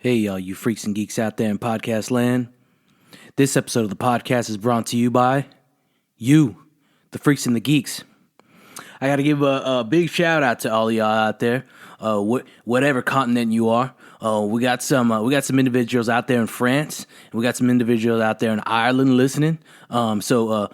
Hey, all you freaks and geeks out there in podcast land. This episode of the podcast is brought to you by you, the freaks and the geeks. I got to give a big shout out to all y'all out there, whatever continent you are. We got some individuals out there in France, and we got some individuals out there in Ireland listening. So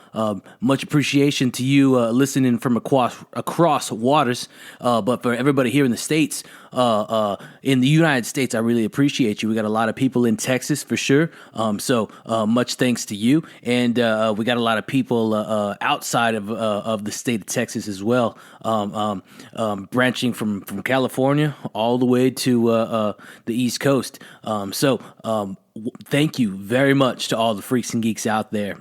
much appreciation to you listening from across waters. But for everybody here in the States, in the United States, I really appreciate you. We got a lot of people in Texas for sure. So much thanks to you, and we got a lot of people outside of the state of Texas as well, branching from California all the way to the East Coast. Thank you very much to all the freaks and geeks out there.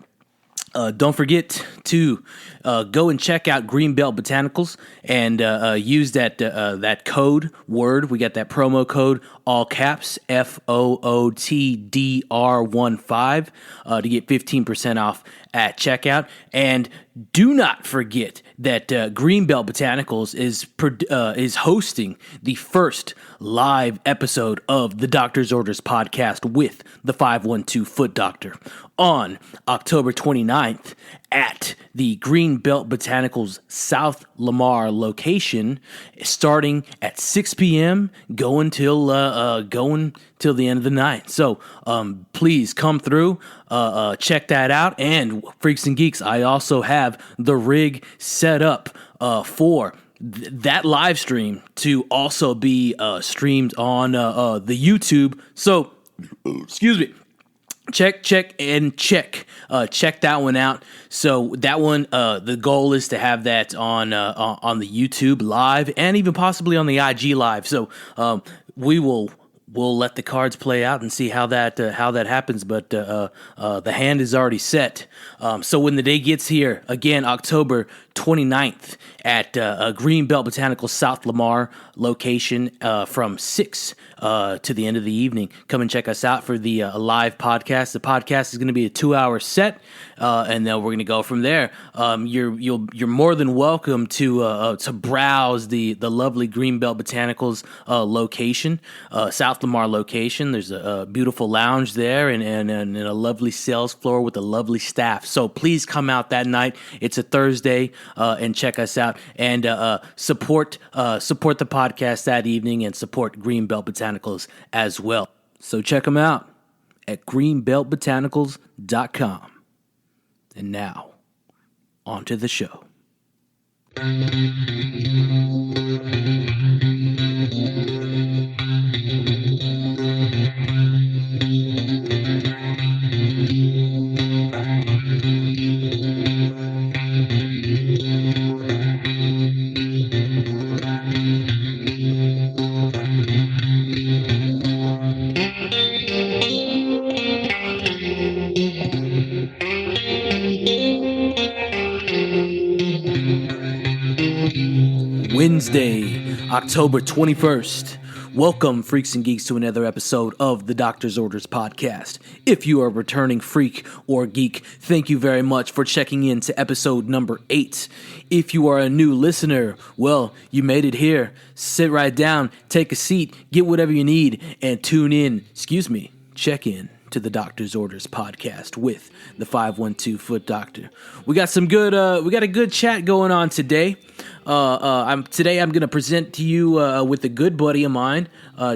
Don't forget to go and check out Greenbelt Botanicals and use that code word. We got that promo code, all caps, FOOTDR15, to get 15% off at checkout. And do not forget that Greenbelt Botanicals is hosting the first live episode of the Doctor's Orders podcast with the 512 Foot Doctor on October 29th at the Greenbelt Botanicals South Lamar location, starting at 6 p.m. going till the end of the night. So please come through, check that out. And Freaks and Geeks, I also have the rig set up for that live stream to also be streamed on the YouTube. So, excuse me. Check that one out. So that one, the goal is to have that on the YouTube live and even possibly on the IG live. So we'll let the cards play out and see how that happens. But the hand is already set. So when the day gets here, again, October 29th at Greenbelt Botanical South Lamar location from 6 to the end of the evening. Come and check us out for the live podcast. The podcast is going to be a 2-hour set, and then we're going to go from there. You're more than welcome to browse the lovely Greenbelt Botanicals location, South Lamar location. There's a beautiful lounge there and a lovely sales floor with a lovely staff. So please come out that night. It's a Thursday, and check us out and support the podcast that evening and support Greenbelt Botanicals as well. So check them out at greenbeltbotanicals.com. And now, on to the show. Wednesday, October 21st. Welcome, Freaks and Geeks, to another episode of the Doctor's Orders podcast. If you are a returning freak or geek, thank you very much for checking in to episode number 8. If you are a new listener, well, you made it here. Sit right down, take a seat, get whatever you need, and check in to the Doctor's Orders podcast with the 512 Foot Doctor. We got a good chat going on today. I'm going to present to you with a good buddy of mine,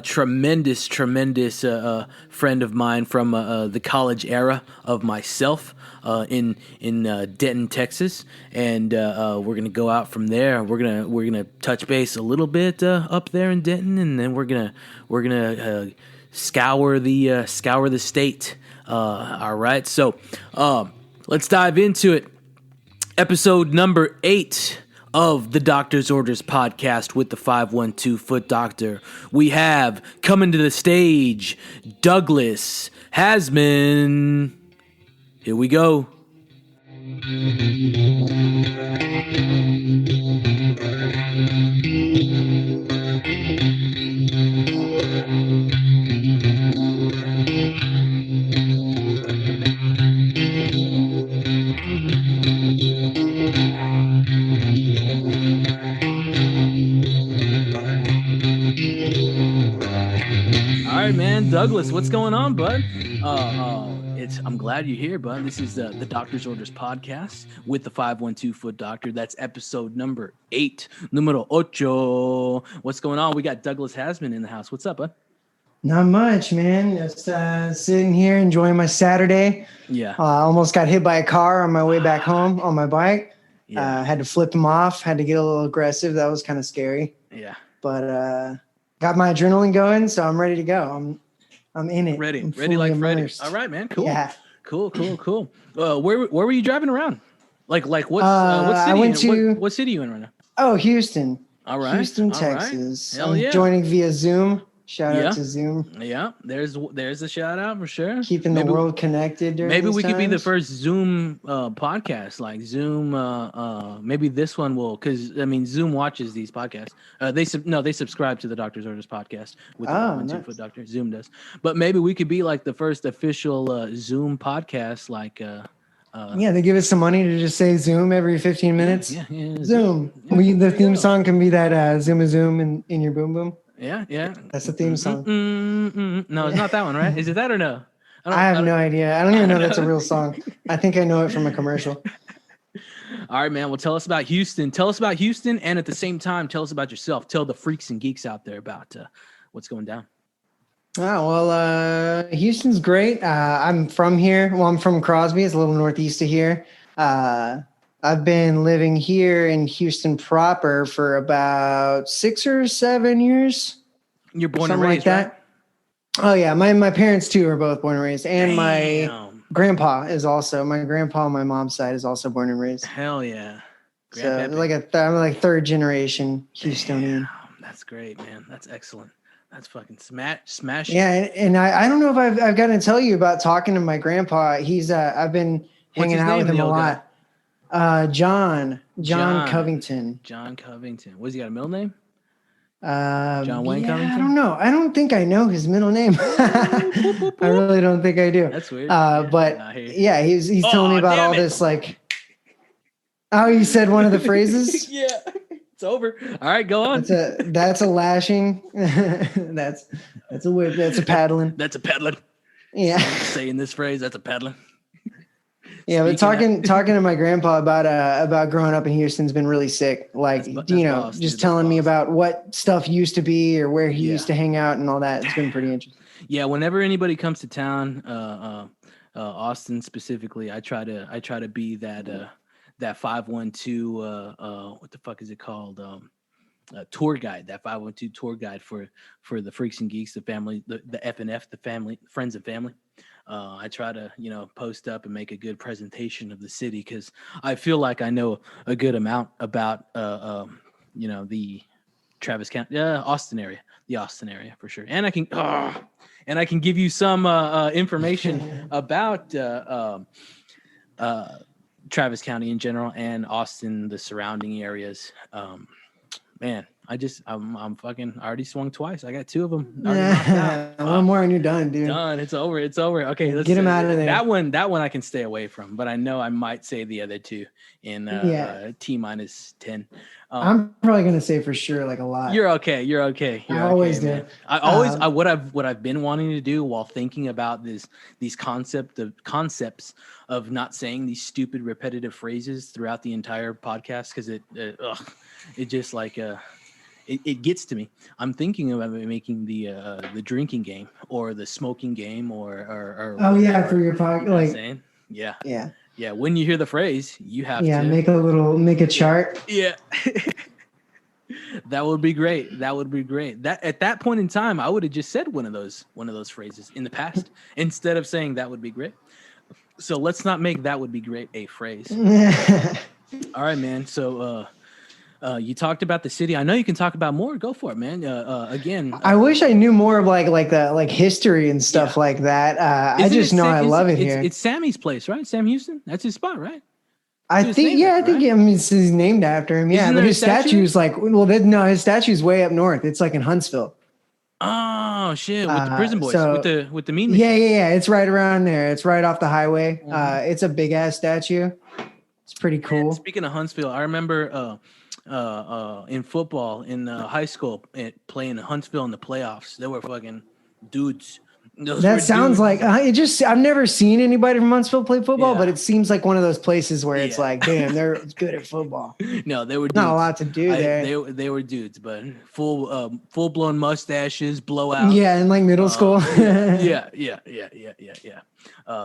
tremendous friend of mine from the college era of myself in Denton, Texas, and we're gonna go out from there. We're gonna touch base a little bit up there in Denton, and then we're gonna scour the state. All right, so let's dive into it. Episode number 8 of the Doctor's Orders podcast with the 512 Foot Doctor. We have coming to the stage Douglas Haseman. Here we go. right, man. Douglas, what's going on, bud? I'm glad you're here, bud. This is the Doctor's Orders podcast with the 512 Foot Doctor. That's episode number 8, numero ocho. What's going on? We got Douglas Haseman in the house. What's up, bud? Not much, man. Just sitting here enjoying my Saturday. Yeah. Almost got hit by a car on my way back home on my bike. Yeah. Had to flip him off. Had to get a little aggressive. That was kind of scary. Yeah. But got my adrenaline going, so I'm ready to go. I'm in it. Ready fully like Freddy. immersed. All right, man. Cool. Yeah. Cool. Where were you driving around? Like what city? What city are you in right now? Oh, Houston. All right. Houston, All Texas. right. Hell I'm yeah. joining via Zoom. Shout out to Zoom. Yeah, there's a shout out for sure. Keeping the world connected during maybe these we could be the times. first Zoom podcast, like Zoom. Maybe this one will, because I mean Zoom watches these podcasts. They subscribe to the Doctor's Orders podcast with the 512 Foot Doctor. Zoom does, but maybe we could be like the first official Zoom podcast, like. They give us some money to just say Zoom every 15 minutes. Yeah. Zoom. Yeah, The theme song can be that Zoom in your boom boom. Yeah. That's the theme song. No, it's not that one, right? Is it that or no? I have no idea. I don't even know that's a real song. I think I know it from a commercial. All right, man. Well, tell us about Houston. Tell us about Houston, and at the same time, tell us about yourself. Tell the freaks and geeks out there about what's going down. Oh, well, Houston's great. I'm from here. Well, I'm from Crosby. It's a little northeast of here. I've been living here in Houston proper for about 6 or 7 years. You're born something and raised, like that. Right? Oh, yeah. My parents, too, are both born and raised. And my grandpa is also. My grandpa on my mom's side is also born and raised. Hell yeah. So I'm like third generation Houstonian. Damn, that's great, man. That's excellent. That's fucking smash. Yeah, and I don't know if I've got to tell you about talking to my grandpa. He's I've been hanging out with him a lot. John Covington. John Covington. Was he got a middle name? John Wayne Covington? I don't know. I don't think I know his middle name. I really don't think I do. That's weird. But he's telling me about all this, like, oh, you said one of the phrases? Yeah. It's over. All right, go on. That's a lashing. that's a whip. That's a paddling. That's a peddling. Yeah. Saying this phrase, that's a peddling. Yeah, but talking to my grandpa about growing up in Houston's been really sick. Like, that's just telling me about what stuff used to be or where he used to hang out and all that. It's been pretty interesting. Yeah, whenever anybody comes to town, Austin specifically, I try to be that 512 what the fuck is it called? Tour guide, that 512 tour guide for the Freaks and Geeks, the family, the FNF, the family, friends and family. I try to, post up and make a good presentation of the city because I feel like I know a good amount about, the Travis County, Austin area, for sure. And I can give you some information about Travis County in general and Austin, the surrounding areas. Man, I already swung twice. I got 2 of them. One more and you're done, dude. Done. It's over. Okay, let's get him out of there. That one I can stay away from, but I know I might say the other 2 in T-10. I'm probably gonna say for sure like a lot. You're okay. I always do. Man. What I've been wanting to do while thinking about these concepts of not saying these stupid repetitive phrases throughout the entire podcast because it just like it gets to me. I'm thinking about making the drinking game or the smoking game or for your podcast, like saying yeah. When you hear the phrase, you have to make a chart. Yeah. That would be great. That at that point in time, I would have just said one of those phrases in the past instead of saying that would be great. So let's not make that would be great a phrase. All right, man. So you talked about the city. I know you can talk about more. Go for it, man. Again, I wish I knew more of like the history and stuff like that. I just know I love it here. It's Sammy's place, right? Sam Houston. That's his spot, right? I think he's named after him. Yeah, but his statue's his statue's way up north. It's like in Huntsville. Oh shit! With the prison boys, with the mean. Yeah. It's right around there. It's right off the highway. It's a big ass statue. It's pretty cool. And speaking of Huntsville, I remember in football in high school playing Huntsville in the playoffs. Dudes. Those were That sounds dudes. like I've never seen anybody from Huntsville play football, Yeah. but it seems like one of those places where it's Yeah. like, damn, they're good at football. No, they were dudes. Not a lot to do there. They were dudes, but full blown mustaches, blowout. Yeah, in like middle school. Yeah.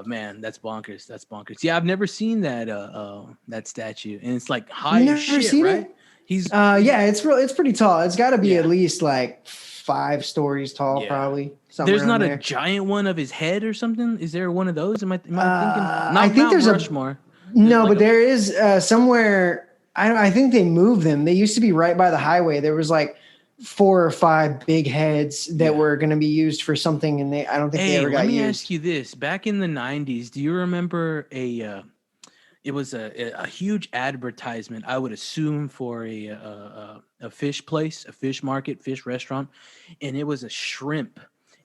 Man, that's bonkers. That's bonkers. Yeah, I've never seen that statue, and it's like high You as never shit, seen right? it? He's Yeah, it's pretty tall. It's got to be Yeah. at least like 5 stories tall, Yeah. probably. There's not there. a giant one of his head or something. Is there one of those? Am I thinking? Not I think Mount there's Rushmore. no, Like but there is somewhere. I think they moved them. They used to be right by the highway. There was like 4 or 5 big heads that were going to be used for something, and I don't think they ever got used. Let me ask you this: back in the '90s, do you remember it was a huge advertisement, I would assume, for a fish place, a fish market, fish restaurant, and it was a shrimp,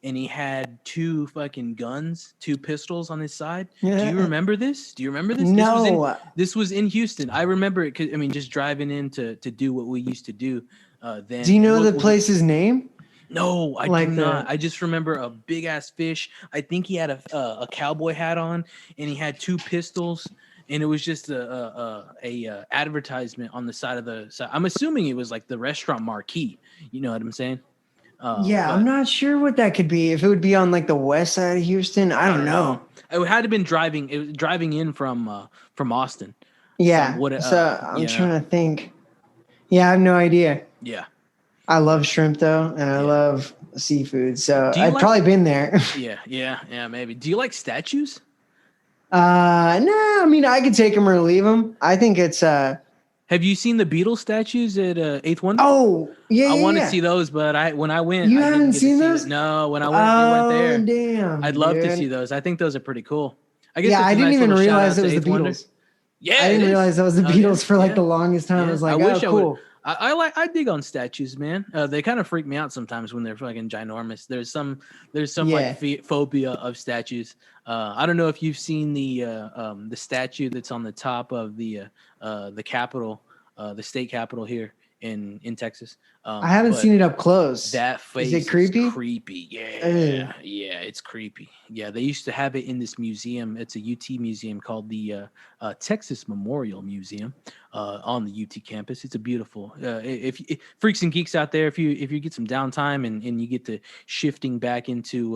and he had 2 fucking guns, 2 pistols on his side. Do you remember this? No. This was in Houston. I remember it. 'Cause, I mean, just driving in to do what we used to do. Then Do you know the place's name? No, I Like do not. I just remember a big ass fish. I think he had a cowboy hat on, and he had 2 pistols, and it was just a advertisement on the side of the side. I'm assuming it was like the restaurant marquee. You know what I'm saying? Yeah, I'm not sure what that could be. If it would be on like the west side of Houston, I don't know. It had to have been driving. It was driving in from Austin. Yeah. I'm trying to think. Yeah, I have no idea. Yeah. I love shrimp though, and I love seafood. So I'd probably been there. Yeah, maybe. Do you like statues? No, I mean I could take them or leave them. I think it's Have you seen the Beatles statues at Eighth Wonder? Oh, yeah. I want to see those, but when I went, you I haven't didn't get seen to see those? it. No, when I went, they weren't there. Damn, I'd love to see those. I think those are pretty cool. I guess I didn't even realize it was the Beatles. Wonder. Yeah, I didn't realize that was the Beatles for like the longest time. I was like, oh, cool. I dig on statues, man. They kind of freak me out sometimes when they're fucking ginormous. There's some like phobia of statues. I don't know if you've seen the statue that's on the top of the Capitol, the state capitol here in Texas. I haven't seen it up close. That face is it creepy? Creepy. Yeah, it's creepy. Yeah, they used to have it in this museum. It's a UT museum called the Texas Memorial Museum on the UT campus. It's a beautiful. If Freaks and Geeks out there, if you get some downtime and you get to shifting back into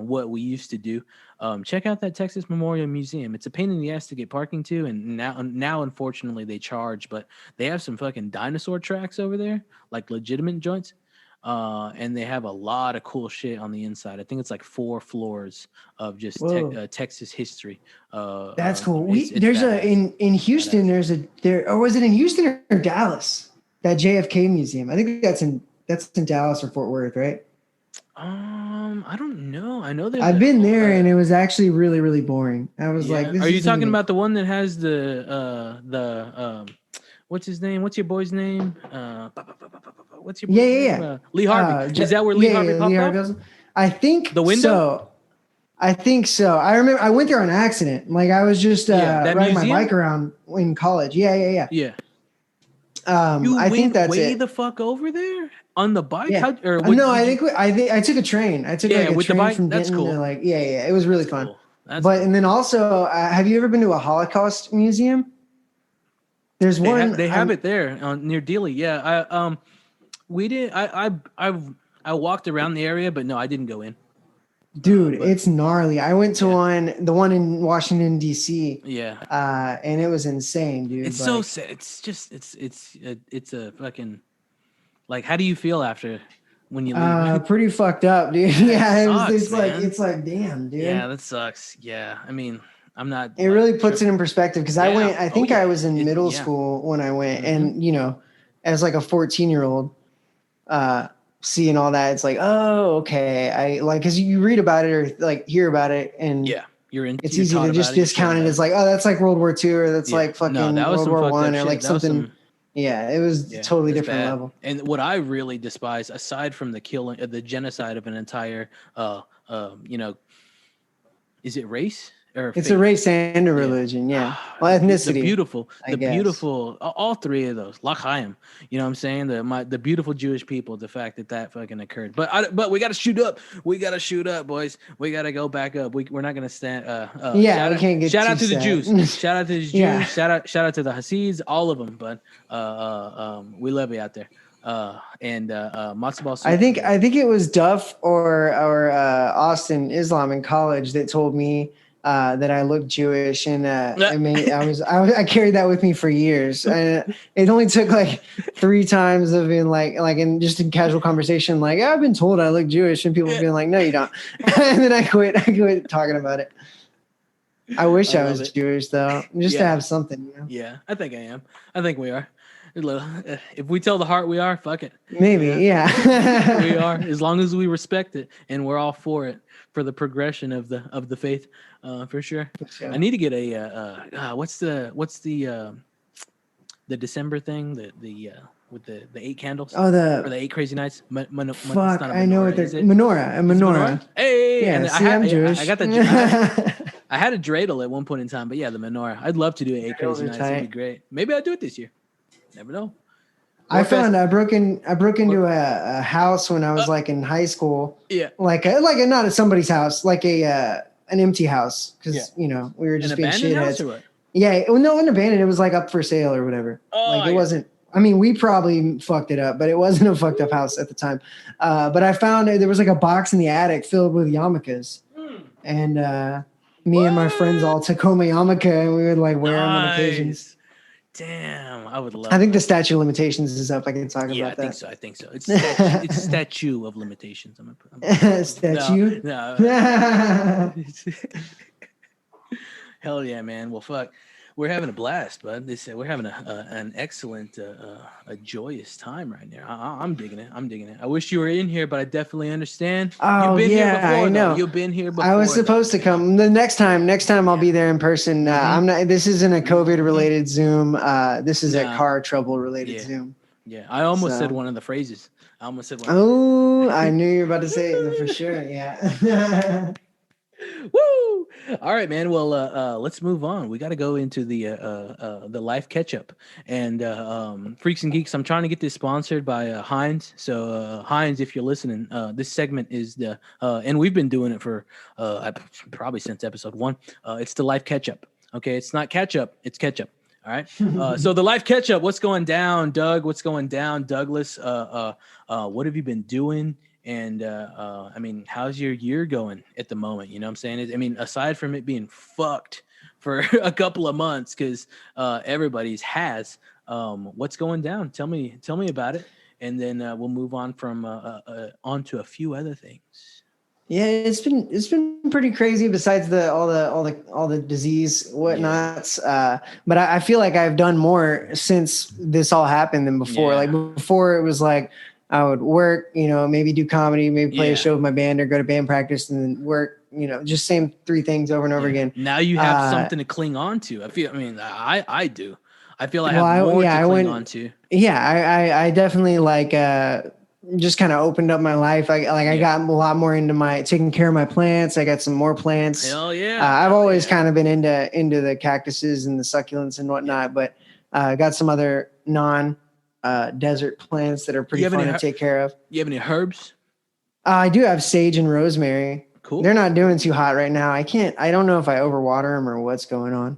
what we used to do, check out that Texas Memorial Museum. It's a pain in the ass to get parking to, and now unfortunately they charge, but they have some fucking dinosaur tracks over there, like legitimate joints. And they have a lot of cool shit on the inside. I think it's like 4 floors of just Texas history. That's cool. It's there's in Houston. Or was it in Houston or Dallas? That JFK museum. I think that's in Dallas or Fort Worth, right? I don't know. I know I've been there, and it was actually really, really boring. I was like, "Are you talking about the one that has the what's his name? What's your boy's name? What's your boy's name? Lee Harvey. Is that where Lee Harvey popped up? I think the window. So. I think so. I remember I went there on accident. Like I was just riding my bike around in college. Yeah. Yeah. I think that's way the fuck over there on the bike. Yeah. I took a train. I took like a train from Denton to like it was really fun. Cool. And then also, have you ever been to a Holocaust museum? There's one. They have it there near Dealey. Yeah. We did. I walked around the area, but no, I didn't go in. Dude, it's gnarly. I went to the one in Washington D.C. Yeah, and it was insane, dude. It's so sad. It's just it's a fucking like. How do you feel after when you leave? Pretty fucked up, dude. Yeah, it's like damn, dude. Yeah, that sucks. Yeah, I mean, I'm not. It really puts it in perspective because I went. I think I was in middle school when I went, and as like a 14-year-old, seeing all that, it's like, oh, okay. I like because you read about it or like hear about it, and it's easy to just discount it as like, oh, that's like World War II or that's like fucking World War I or like something. It was totally different level. And what I really despise, aside from the killing, the genocide of an entire, is it race? or It's faith. a race and a religion, yeah. Well, ethnicity. The beautiful, all three of those. L'chaim. You know what I'm saying? The beautiful Jewish people. The fact that fucking occurred. But we got to shoot up. We got to shoot up, boys. We got to go back up. We're not gonna stand. We can't get shout out too to the sad. Jews. Shout out to the Jews. Yeah. Shout out to the Hasids. All of them. But we love you out there. And matzo ball soup. I think it was Duff or Austin Islam in college that told me that I looked Jewish, and I carried that with me for years. And it only took like 3 times of being like in casual conversation, like, yeah, I've been told I look Jewish, and people being like, no, you don't. And then I quit talking about it. I wish I was Jewish though, just to have something. You know? Yeah, I think I am. I think we are. If we tell the heart we are, fuck it. Maybe, yeah. We are, as long as we respect it, and we're all for it, for the progression of the faith, for sure. I need to get a what's the December thing, the with the 8 candles, or the 8 crazy nights. Fuck, I know what they're menorah. Hey, yeah. I'm Jewish. I got the. I had a dreidel at one point in time, but yeah, the menorah. I'd love to do 8 crazy nights. It'd be great. Maybe I'll do it this year. Never know. I broke into a house when I was like in high school. Yeah. Like not at somebody's house, like an empty house, because we were just being shitheads. Yeah. Well, no, it wasn't abandoned. It was like up for sale or whatever. It wasn't. I mean, we probably fucked it up, but it wasn't a fucked up house at the time. But I found there was like a box in the attic filled with yarmulkes, and me and my friends all took home a yarmulke, and we would like wear them on occasions. Damn, I would love. I think the statute of limitations is up. I can talk about that. I think so. It's statute of limitations. Statue? No. Hell yeah, man. Well, fuck. We're having a blast, bud. We're having an excellent, a joyous time right now. I'm digging it. I wish you were in here, but I definitely understand. Oh, You've been here before, I know. Though. You've been here before. I was supposed to come. The next time I'll be there in person. I'm not. This isn't a COVID-related Zoom. This is a car trouble-related Zoom. Yeah, I almost said one of the phrases. I knew you were about to say it for sure. Yeah. Woo! All right, man. Well, let's move on. We got to go into the life catch up and Freaks and Geeks. I'm trying to get this sponsored by Heinz. So Heinz, if you're listening, this segment is and we've been doing it for probably since episode 1. It's the life catch up. Okay, it's not catch up. It's catch up. All right. So the life catch up. What's going down, Doug? What's going down, Douglas? What have you been doing? And I mean, how's your year going at the moment? You know what I'm saying? I mean, aside from it being fucked for a couple of months, because everybody's has. What's going down? Tell me about it, and then we'll move on from on to a few other things. Yeah, it's been pretty crazy. Besides all the disease whatnots, but I feel like I've done more since this all happened than before. Like before, it was like I would work, maybe do comedy, maybe play a show with my band or go to band practice and then work, just same 3 things over and over again. Now you have something to cling on to. I do. I feel I have more to cling on to. Yeah, I definitely just kind of opened up my life. I got a lot more into taking care of my plants. I got some more plants. Hell yeah. I've always kind of been into the cactuses and the succulents and whatnot, but got some other desert plants that are pretty fun to take care of. You have any herbs? I do have sage and rosemary. Cool. They're not doing too hot right now. I don't know if I overwater them or what's going on.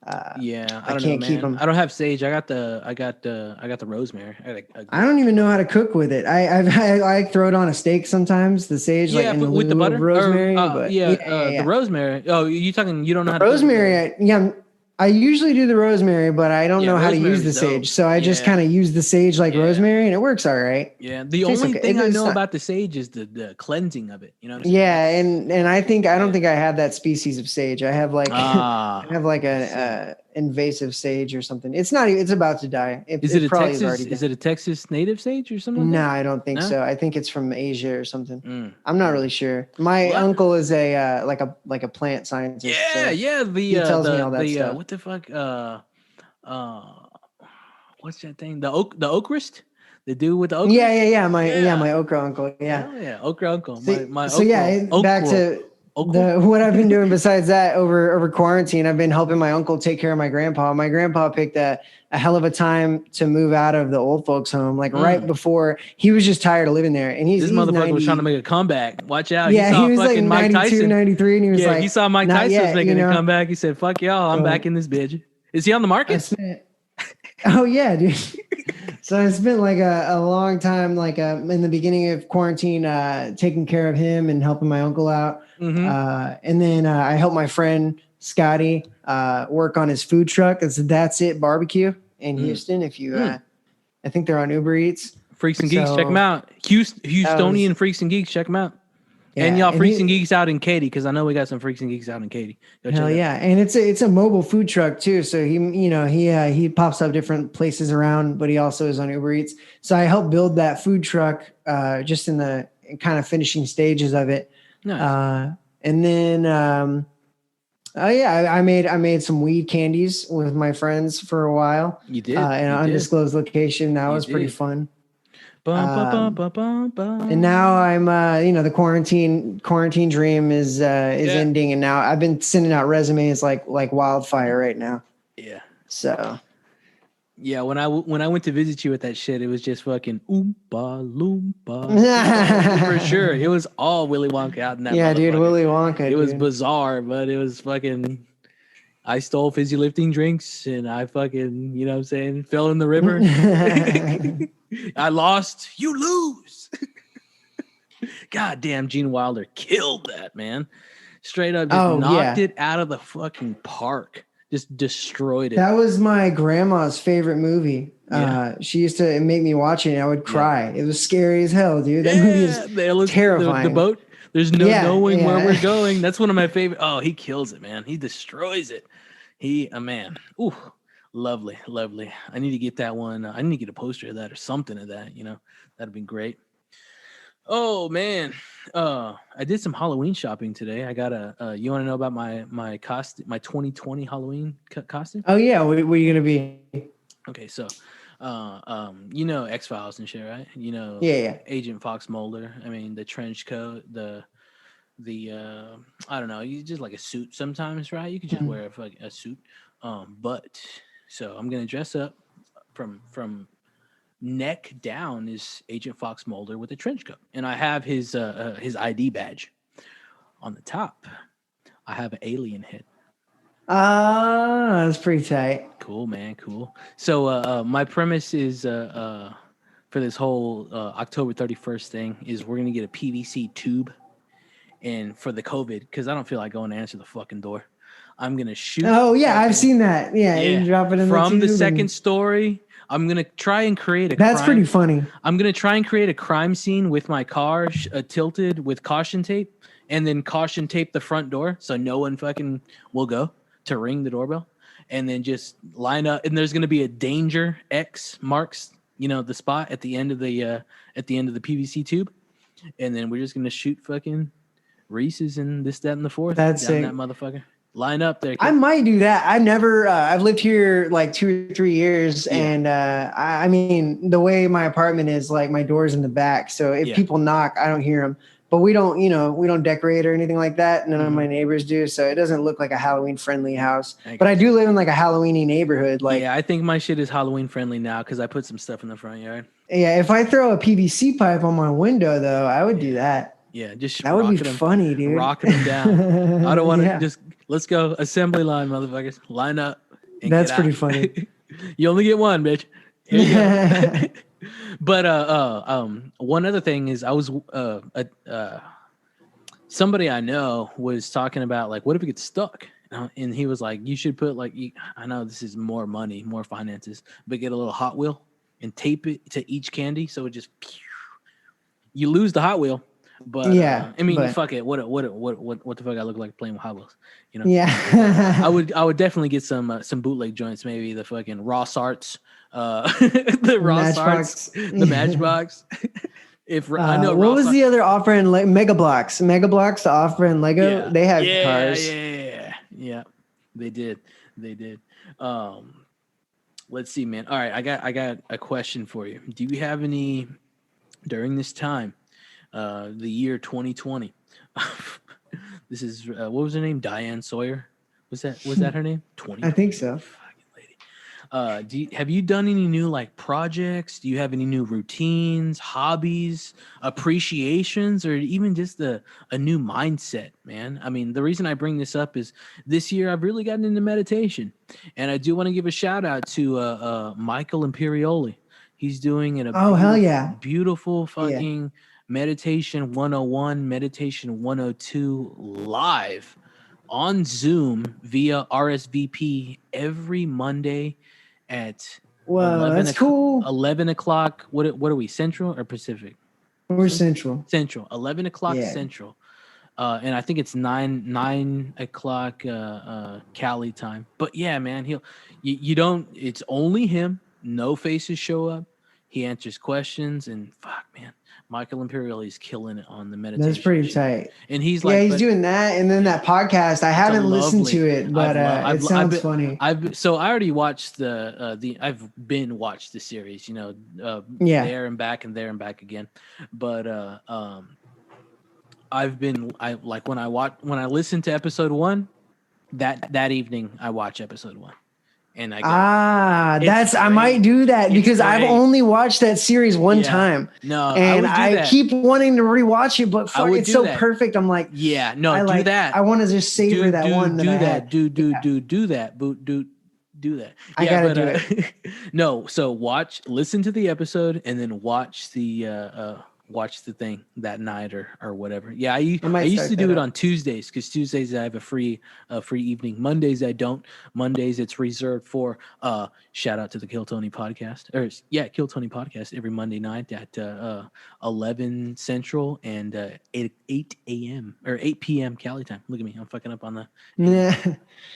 I can't keep them. I don't have sage. I got the rosemary. I don't even know how to cook with it. I throw it on a steak sometimes. The sage, with the butter, rosemary. The rosemary. Oh, you talking? You don't know how to rosemary? I usually do the rosemary, but I don't know how to use the sage. So I just kind of use the sage rosemary, and it works all right. Yeah. The only thing I know about the sage is the cleansing of it. You know what I'm saying? Yeah, and I don't think I have that species of sage. I have a invasive sage or something. It's not. It's about to die. Is it a Texas native sage or something? No, I don't think so. I think it's from Asia or something. I'm not really sure. My uncle is a like a plant scientist. Yeah. He tells me all that stuff. What the fuck? What's that thing? The oakrist? The dude with the okra? Yeah. My okra uncle. Yeah. Oh, yeah, okra uncle. Back to Oh, cool. What I've been doing besides that over quarantine, I've been helping my uncle take care of my grandpa. My grandpa picked a hell of a time to move out of the old folks home, like right before he was just tired of living there. And This he's motherfucker 90, was trying to make a comeback. Watch out. He yeah, saw he was like fucking Mike 92, Tyson. 93, and he was Yeah, like, he saw Mike not Tyson was yet, making you a know? comeback. He said, fuck y'all, I'm back in this bitch. Is he on the I market? spent, oh yeah, dude. So I spent like a long time, like in the beginning of quarantine, taking care of him and helping my uncle out. And then I helped my friend Scotty work on his food truck. It's That's It Barbecue in Houston. If you, I think they're on Uber Eats. Freaks and Geeks, check them out. Houstonian Freaks and Geeks, check them out. Yeah, and y'all Freaks and Geeks out in Katy, because I know we got some Freaks and Geeks out in Katy. Hell yeah, and it's a mobile food truck too. So he pops up different places around, but he also is on Uber Eats. So I helped build that food truck just in the kind of finishing stages of it. Nice. And then I made some weed candies with my friends for a while. You did, in an undisclosed location. That was pretty fun. And now I'm the quarantine dream is ending, and now I've been sending out resumes like wildfire right now. Yeah. So yeah, when I went to visit you with that shit, it was just fucking oompa loompa. For sure. It was all Willy Wonka out in that motherfucker. Dude, Willy Wonka. It was bizarre, but it was fucking. I stole fizzy lifting drinks and I fucking, you know what I'm saying, fell in the river. I lost, you lose. God damn, Gene Wilder killed that, man. Straight up just knocked it out of the fucking park. Just destroyed it. That was my grandma's favorite movie. She used to make me watch it and I would cry. It was scary as hell, dude. That movie is terrifying. The boat. There's no knowing where we're going. That's one of my favorite. Oh, he kills it, man. He destroys it. Man. Ooh, lovely. I need to get that one. I need to get a poster of that or something of that. That'd be great. Oh man, I did some Halloween shopping today. I got you want to know about my costume, my 2020 Halloween costume? Oh yeah, what are you gonna be? Okay, so, X-Files and shit, right? Agent Fox Mulder. I mean, the trench coat, the I don't know, you just like a suit sometimes, right? You can just wear a suit. But so I'm gonna dress up from neck down is Agent Fox Mulder with a trench coat, and I have his ID badge on the top. I have an alien head. That's pretty tight. Cool, man. Cool. So my premise is for this whole October 31st thing is we're gonna get a PVC tube, and for the COVID, because I don't feel like going to answer the fucking door, I'm gonna shoot. Oh yeah, I've seen that. Yeah, you drop it in from the the second story. I'm gonna try and create a. That's pretty funny. I'm gonna try and create a crime scene with my car tilted with caution tape, and then caution tape the front door so no one fucking will go to ring the doorbell, and then just line up. And there's gonna be a danger X marks, the spot at the end of the PVC tube, and then we're just gonna shoot fucking Reese's and this, that, and the fourth. That's down that motherfucker. Line up there. I might do that. I've never. I've lived here like 2 or 3 years, and I mean, the way my apartment is, like my door's in the back, so if people knock, I don't hear them. But we don't, we don't decorate or anything like that. None of my neighbors do, so it doesn't look like a Halloween friendly house. But I do live in like a Halloweeny neighborhood. Like, I think my shit is Halloween friendly now because I put some stuff in the front yard. Yeah, if I throw a PVC pipe on my window, though, I would do that. Yeah, just that would be funny, dude. Rocking them down. I don't want to just. Let's go. Assembly line, motherfuckers. Line up. That's pretty funny. You only get one, bitch. Here you go. But one other thing is I was somebody I know was talking about, like, what if it gets stuck? And he was like, you should put, like, I know this is more money, more finances, but get a little Hot Wheel and tape it to each candy so it just you lose the Hot Wheel. But I mean, fuck it. What the fuck I look like playing with Hot Wheels? Yeah. I would definitely get some bootleg joints. Maybe the fucking Ross Arts, the Ross Arts, the Matchbox. I know, what was the other off-brand Mega Bloks? The off-brand Lego. They have cars. Yeah. They did. Let's see, man. All right, I got a question for you. Do you have any during this time? The year 2020, This is what was her name? Diane Sawyer. Was that her name? I think so. Fucking lady. Have you done any new like projects? Do you have any new routines, hobbies, appreciations, or even just a new mindset, man? I mean, the reason I bring this up is this year I've really gotten into meditation, and I do want to give a shout out to Michael Imperioli. He's doing it a Oh, hell yeah. beautiful Yeah. fucking meditation 101, meditation 102 live on Zoom via RSVP every Monday at Well, that's cool. 11 o'clock. What are we, Central or Pacific? We're Central. Central. 11 o'clock Yeah. Central. And I think it's 9 o'clock Cali time. But yeah, man, you don't. It's only him. No faces show up. He answers questions, and fuck, man, Michael Imperioli is killing it on the meditation. That's pretty shit. tight. And he's he's doing that, and then that podcast. I haven't listened to it, but it sounds funny. So I already watched I've been watched the series, there and back and there and back again, but when I listen to episode 1, that evening I watch episode 1. And I go, I might do that because I've only watched that series one time. No, and I keep wanting to rewatch it, but it's so perfect. I'm like, do that. I want to just savor that one. Do that. Do that. I gotta do it. No, so listen to the episode and then watch the thing that night or whatever. Yeah, I used to do it on Tuesdays because Tuesdays I have a free evening. Mondays I don't. Mondays it's reserved for shout out to the Kill Tony podcast Kill Tony podcast every Monday night at 11 Central and 8 a.m. or 8 p.m. Cali time. Look at me, I'm fucking up on the. Yeah.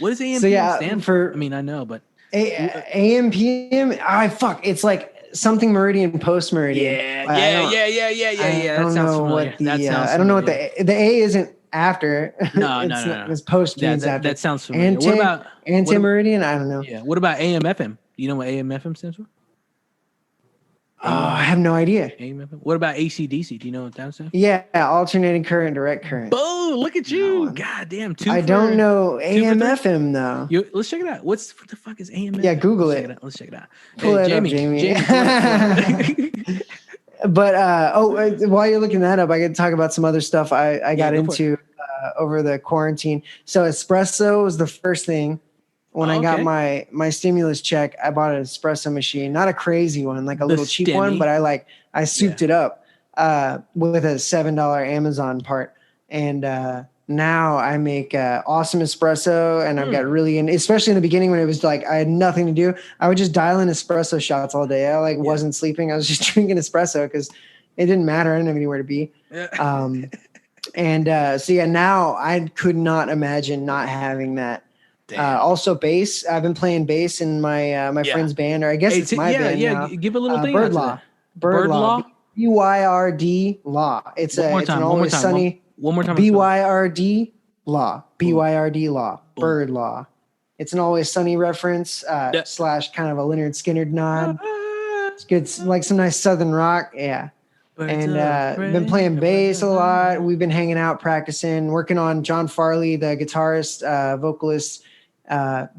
What does AM stand for? I mean, I know, but AM PM. It's like something meridian, post meridian. Yeah. I don't know what the I don't know what the A isn't after. No. It's post means after. That sounds familiar. What about anti-meridian? I don't know. Yeah. What about AM FM? You know what AM FM stands for? I have no idea. AM FM. What about ACDC? Do you know what that stands for? Yeah, alternating current, direct current. Boom! Look at you. God damn. I don't know AM FM though. Let's check it out. What the fuck is AM FM? Yeah, Google it. Let's check it out. Pull it up, Jamie. But while you're looking that up, I can talk about some other stuff I got into over the quarantine. So espresso was the first thing. When I got my stimulus check, I bought an espresso machine, not a crazy one, like a little cheap one, but I souped it up with a $7 Amazon part. And now I make awesome espresso, and I've got especially in the beginning when it was like I had nothing to do, I would just dial in espresso shots all day. I wasn't sleeping. I was just drinking espresso because it didn't matter. I didn't have anywhere to be. Now I could not imagine not having that. Also bass. I've been playing bass in my friend's band, or I guess it's my band now. Give a little thing. Bird Law. BYRD Law. It's an always sunny. One more time. BYRD Law. BYRD Law. Bird Law. It's an always sunny reference / kind of a Lynyrd Skynyrd nod. It's good, like some nice southern rock. Yeah. And been playing bass a lot. We've been hanging out, practicing, working on John Farley, the guitarist, vocalist,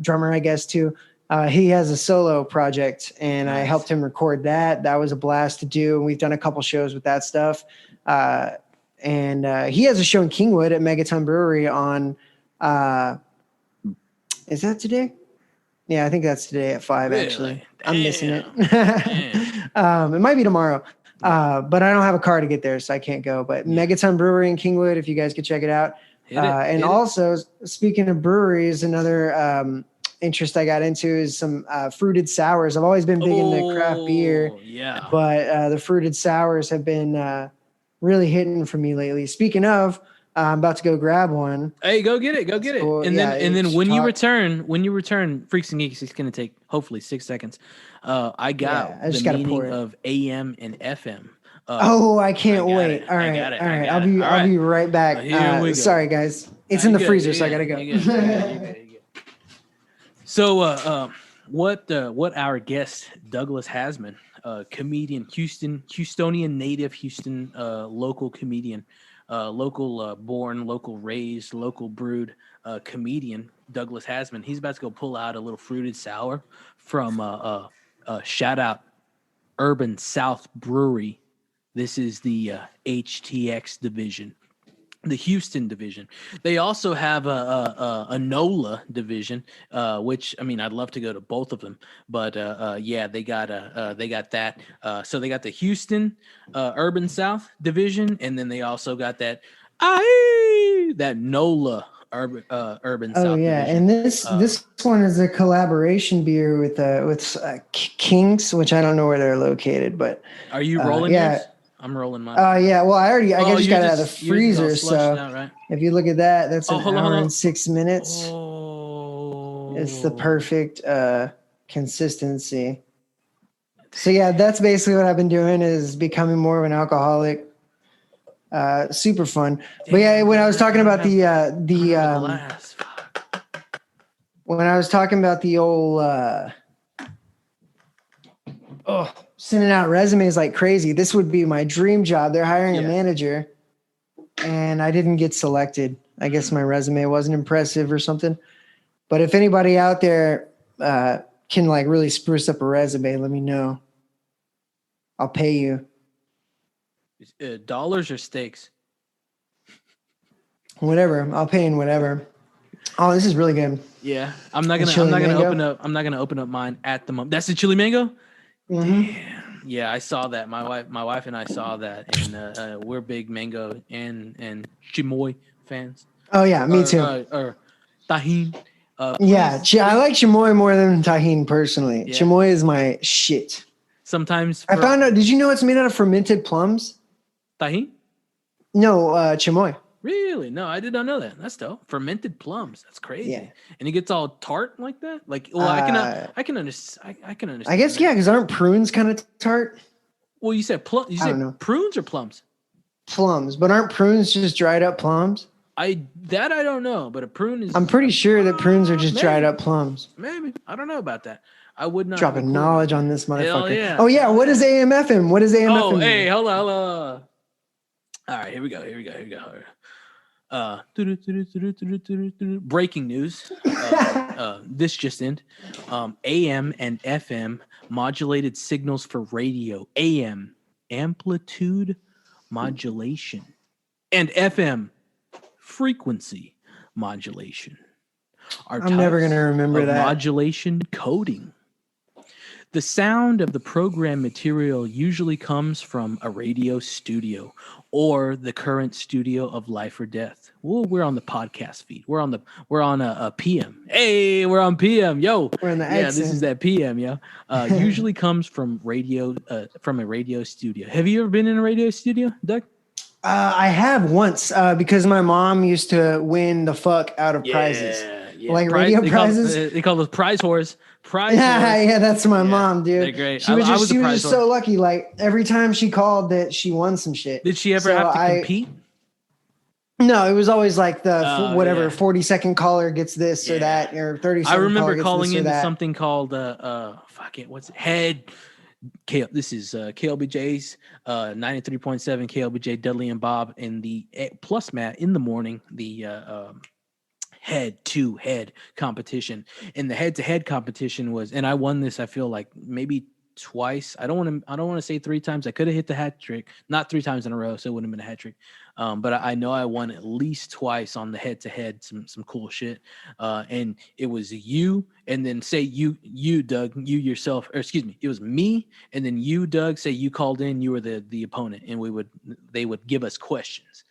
drummer, I guess, too. He has a solo project, and I helped him record that. That was a blast to do. And we've done a couple shows with that stuff. And he has a show in Kingwood at Megaton Brewery on, is that today? Yeah, I think that's today at 5, actually. I'm missing it. It might be tomorrow. But I don't have a car to get there, so I can't go. But Megaton Brewery in Kingwood, if you guys could check it out. Also, speaking of breweries, another interest I got into is some fruited sours. I've always been big into craft beer, but the fruited sours have been really hitting for me lately. Speaking of, I'm about to go grab one. Hey, go get it. Cool. And then when you return, Freaks and Geeks, it's going to take hopefully 6 seconds. I just the meaning of AM and FM. I can't wait. All right. I'll be right back. Sorry, guys. It's in the freezer, so I gotta go. You go. So, what our guest Douglas Haseman, comedian, Houstonian native, Houston local comedian, local born, local raised, local brewed comedian Douglas Haseman. He's about to go pull out a little fruited sour from shout out Urban South Brewery. This is the HTX division, the Houston division. They also have a NOLA division, which I mean, I'd love to go to both of them, but yeah, they got that. So they got the Houston Urban South division, and then they also got that NOLA Urban Oh South yeah, division. and this one is a collaboration beer with Kings, which I don't know where they're located, but Are you rolling yeah. yours? I'm rolling mine. Yeah. Well, I just got it out of the yours is all freezer. slushed So out, right? if you look at that, that's an Hold on, hour hold on. and 6 minutes. Oh, It's the perfect consistency. So yeah, that's basically what I've been doing, is becoming more of an alcoholic. Super fun. But yeah, when I was talking about glass. when I was talking about the old sending out resumes like crazy, this would be my dream job. They're hiring a manager, and I didn't get selected. I guess my resume wasn't impressive or something. But if anybody out there can like really spruce up a resume, let me know. I'll pay you. Dollars or steaks? Whatever. I'll pay in whatever. Oh, this is really good. Yeah, I'm not gonna open up mine at the moment. That's the chili mango. Mm-hmm. Damn. Yeah, I saw that. My wife and I saw that, and we're big mango and chamoy fans. Oh yeah, me too. Or tahine. Yeah, I like chamoy more than tahine personally. Yeah. Chamoy is my shit. Sometimes I found out. Did you know it's made out of fermented plums? Tahine? No, chamoy. Really? No, I did not know that. That's dope. Fermented plums. That's crazy. Yeah. And it gets all tart like that. Like, well, I can understand. I can understand. I guess yeah, because aren't prunes kind of tart? Well, you said plum. You said prunes or plums? Plums, but aren't prunes just dried up plums? I don't know, but a prune is. I'm pretty sure that prunes are just dried up plums. Maybe I don't know about that. I would not dropping knowledge on this motherfucker. Hell yeah. Oh yeah, what is AMFM? What is AMFM? Oh, hey, hold on. All right, here we go. Breaking news. This just in. AM and FM modulated signals for radio. AM, amplitude modulation. And FM, frequency modulation. I'm never going to remember that. Modulation coding. The sound of the program material usually comes from a radio studio or the current studio of Life or Death. Well, we're on the podcast feed. We're on a PM. Hey, we're on PM, yo. We're in the this is that PM, yo. Usually comes from from a radio studio. Have you ever been in a radio studio, Doug? I have once because my mom used to win the fuck out of prizes. Yeah. Like radio prizes. They call those prize whores. Yeah, that's my mom, dude. They're great. She was just so lucky. Like every time she called, that she won some shit. Did she ever have to compete? No, it was always like the 40-second caller gets this or that, or 30. I remember calling into something called what's it? Head. This is KLBJ's 93.7 KLBJ Dudley and Bob in the plus Matt in the morning. The head-to-head competition, and the head-to-head competition was, and I won this. I feel like maybe twice. I don't want to say 3 times. I could have hit the hat trick, not 3 times in a row, so it wouldn't have been a hat trick. But I know I won at least twice on the head-to-head. Some cool shit. And it was you, and then say you Doug, you yourself, or excuse me, it was me, and then you Doug. Say you called in, you were the opponent, and they would give us questions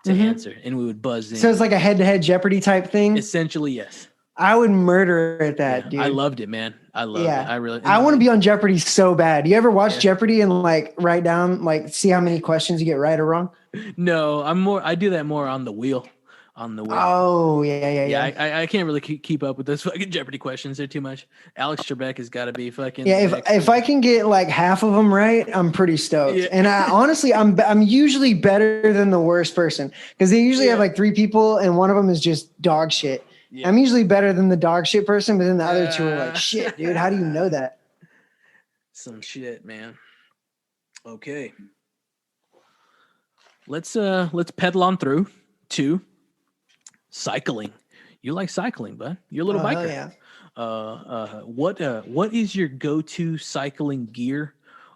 to answer, and we would buzz in. So it's like a head-to-head Jeopardy type thing? Essentially, yes. I would murder at that, dude. I loved it, man. I loved it. I want to be on Jeopardy so bad. You ever watch Jeopardy and like write down, like see how many questions you get right or wrong? No, I do that more on the wheel. Oh, yeah. I can't really keep up with those fucking Jeopardy questions. They're too much. Alex Trebek has got to be fucking. Yeah, if I can get like half of them right, I'm pretty stoked. Yeah. And honestly, I'm usually better than the worst person, because they usually have like 3 people and one of them is just dog shit. Yeah. I'm usually better than the dog shit person, but then the other 2 are like, shit, dude, how do you know that? Some shit, man. Okay. let's pedal on through to cycling. You like cycling, bud? You're a little biker. Yeah. What is your go-to cycling gear?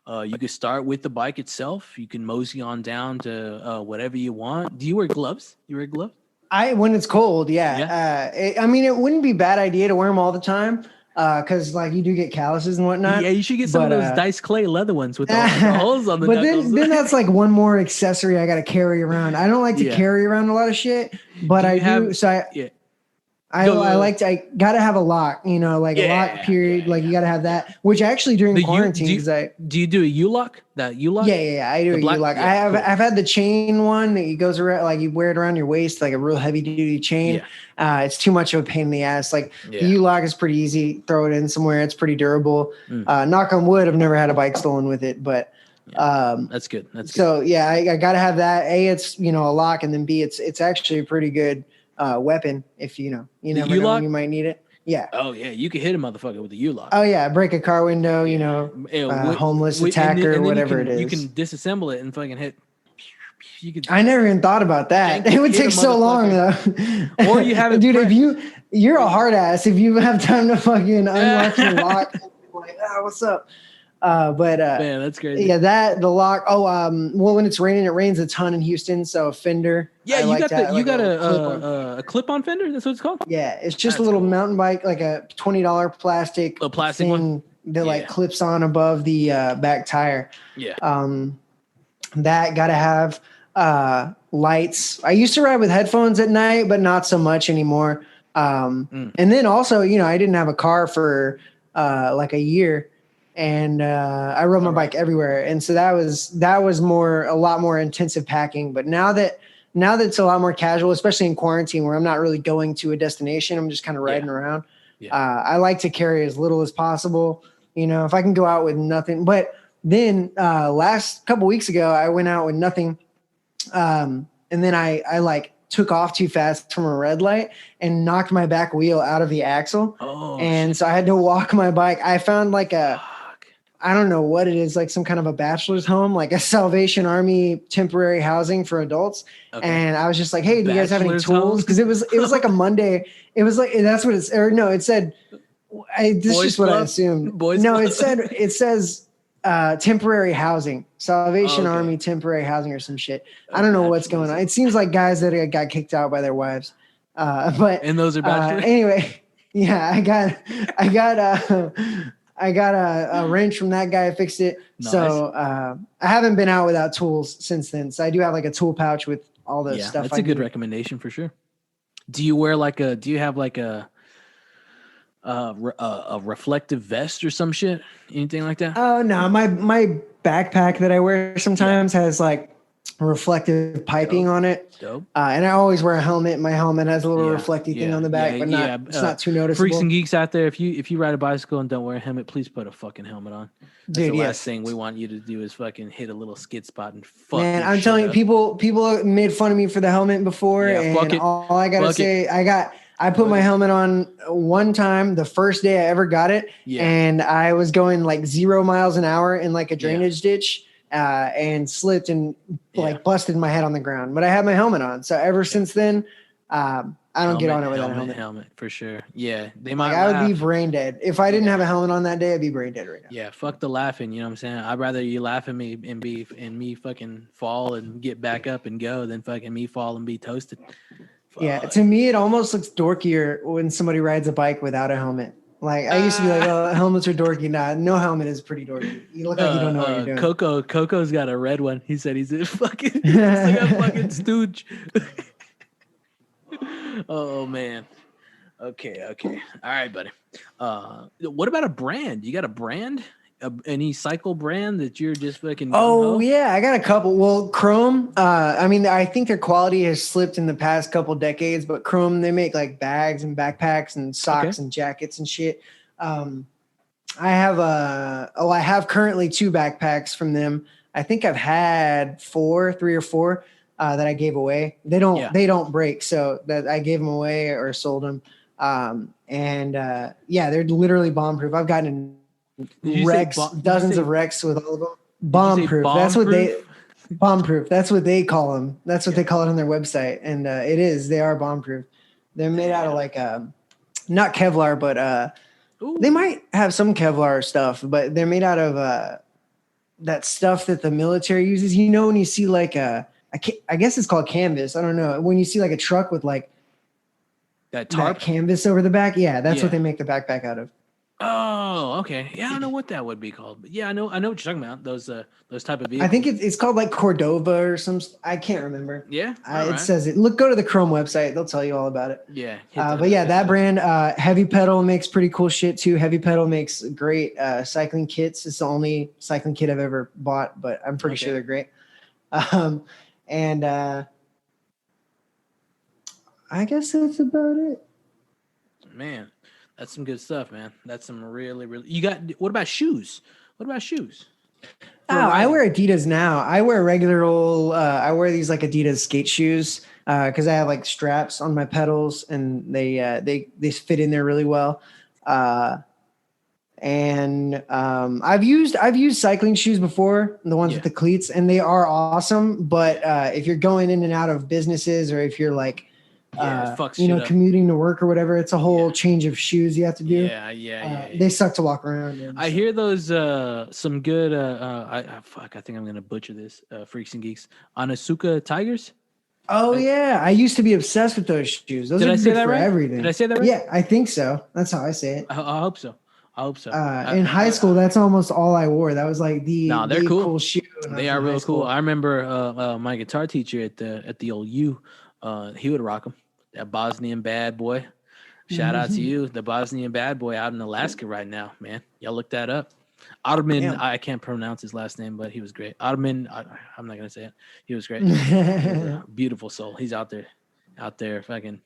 You could start with the bike itself. You can mosey on down to whatever you want. Do you wear gloves? You wear gloves? When it's cold, yeah. Yeah. I mean, it wouldn't be a bad idea to wear them all the time, because like you do get calluses and whatnot. Yeah, you should get some of those Dice Clay leather ones with the holes on the but knuckles. then that's like one more accessory I got to carry around. I don't like to carry around a lot of shit, but I do. So I gotta have a lock, like a lock period. You gotta have that, which actually during quarantine, do you do a U-lock? That U-lock? Yeah. I do a U-lock. Cool. I've had the chain one that goes around, like you wear it around your waist, like a real heavy duty chain. Yeah. It's too much of a pain in the ass. The U-lock is pretty easy. Throw it in somewhere. It's pretty durable. Knock on wood. I've never had a bike stolen with it, but that's good. So yeah, I gotta have that. A, it's a lock, and then B, it's actually a pretty good weapon if you never know when you might need it. Yeah. Oh yeah, you can hit a motherfucker with a U-lock. Oh yeah, break a car window. Homeless attacker, and whatever it is. You can disassemble it and fucking hit. I never even thought about that. It would take so long though. Or you have it, dude. If you're a hard ass, if you have time to fucking unlock your lock, like, what's up? Man, that's crazy. Yeah, the lock. Oh, well, when it's raining, it rains a ton in Houston. So fender. Yeah, you got a clip-on fender. That's what it's called. Yeah, it's just a little mountain bike, like a $20 plastic thing one that clips on above the back tire. Yeah. That gotta have lights. I used to ride with headphones at night, but not so much anymore. And then also, I didn't have a car for like a year. And I rode my bike everywhere, and so that was a lot more intensive packing. But now that it's a lot more casual, especially in quarantine, where I'm not really going to a destination, I'm just kind of riding around. Yeah. I like to carry as little as possible. If I can go out with nothing. But then last couple weeks ago, I went out with nothing, and then I took off too fast from a red light and knocked my back wheel out of the axle. So I had to walk my bike. I found I don't know what it is, like some kind of a bachelor's home, like a Salvation Army temporary housing for adults. Okay. And I was just like, hey, do you guys have any tools? Because it was like a Monday. It was like, that's what it's, or no, it said, this is just what I assumed. It says temporary housing, Salvation Army temporary housing or some shit. I don't know what's going on. It seems like guys that got kicked out by their wives. And those are bachelors? Anyway, yeah, I got a wrench from that guy. I fixed it. Nice. So I haven't been out without tools since then. So I do have like a tool pouch with all the stuff. That's a good recommendation for sure. Do you wear do you have like a reflective vest or some shit? Anything like that? Oh no, my backpack that I wear sometimes has like reflective piping on it. Dope. And I always wear a helmet. My helmet has a little reflective thing on the back, but it's not too noticeable. Freaks and geeks out there, if you ride a bicycle and don't wear a helmet, please put a fucking helmet on. That's the last thing we want you to do is fucking hit a little skid spot and fuck. Man, I'm telling you, people made fun of me for the helmet before, and all I gotta say, I put my helmet on one time the first day I ever got it, and I was going like 0 miles an hour in like a drainage ditch. And slipped and busted my head on the ground, but I had my helmet on. So ever since then, I don't get on it without a helmet. Helmet for sure. Yeah, they might. I would be brain dead if I didn't have a helmet on that day. I'd be brain dead right now. Yeah, fuck the laughing. You know what I'm saying? I'd rather you laugh at me and me fucking fall and get back up and go than fucking me fall and be toasted. Fuck. Yeah, to me, it almost looks dorkier when somebody rides a bike without a helmet. Like I used to be like, oh, helmets are dorky. Nah, no helmet is pretty dorky. You look like you don't know what you're doing. Coco's got a red one. He said he's a fucking, he's like a fucking stooge. Oh man. Okay. All right, buddy. What about a brand? You got a brand? Any cycle brand that you're just fucking? Yeah, I got a couple. Well, Chrome. I think their quality has slipped in the past couple decades, but Chrome, they make like bags and backpacks and socks and jackets and shit. I have currently 2 backpacks from them. I think I've had 3 or 4 that I gave away. They don't break, so that I gave them away or sold them. They're literally bomb proof. I've gotten wrecks, dozens of wrecks with all of them. Bomb proof. That's what they. Bomb proof. That's what they call them. That's what they call it on their website. And it is. They are bomb proof. They're made out of like not Kevlar, but they might have some Kevlar stuff, but they're made out of that stuff that the military uses. You know, when you see like I guess it's called canvas. I don't know. When you see like a truck with like that tarp that canvas over the back, yeah, that's what they make the backpack out of. Oh, okay. Yeah, I don't know what that would be called, but yeah, I know what you're talking about. Those type of vehicles. I think it's called like Cordova or some. I can't remember. Yeah, It says it. Go to the Chrome website; they'll tell you all about it. Yeah, but yeah, that brand, Heavy Pedal makes pretty cool shit too. Heavy Pedal makes great cycling kits. It's the only cycling kit I've ever bought, but I'm pretty sure they're great. And I guess that's about it. Man, that's some good stuff, man. That's some really, really. You got. What about shoes? I wear Adidas now. I wear regular old. I wear these like Adidas skate shoes because I have like straps on my pedals and they fit in there really well. And I've used cycling shoes before, the ones with the cleats, and they are awesome. But if you're going in and out of businesses, or if you're like commuting to work or whatever, it's a whole change of shoes you have to do. They suck to walk around. I hear those some good I think I'm gonna butcher this. Freaks and Geeks, Onitsuka Tigers. Oh yeah, I used to be obsessed with those shoes. Those are good for everything. Did I say that right? Yeah, I think so. That's how I say it. I hope so. In high school, that's almost all I wore. That was like they're cool shoe. They are real cool. I remember my guitar teacher at the old U. He would rock them. That Bosnian bad boy. Shout out to you, the Bosnian bad boy out in Alaska right now, man. Y'all look that up. Ottoman, I can't pronounce his last name, but he was great. Ottoman, I'm not gonna say it. He was great. He was a beautiful soul. He's out there, fucking.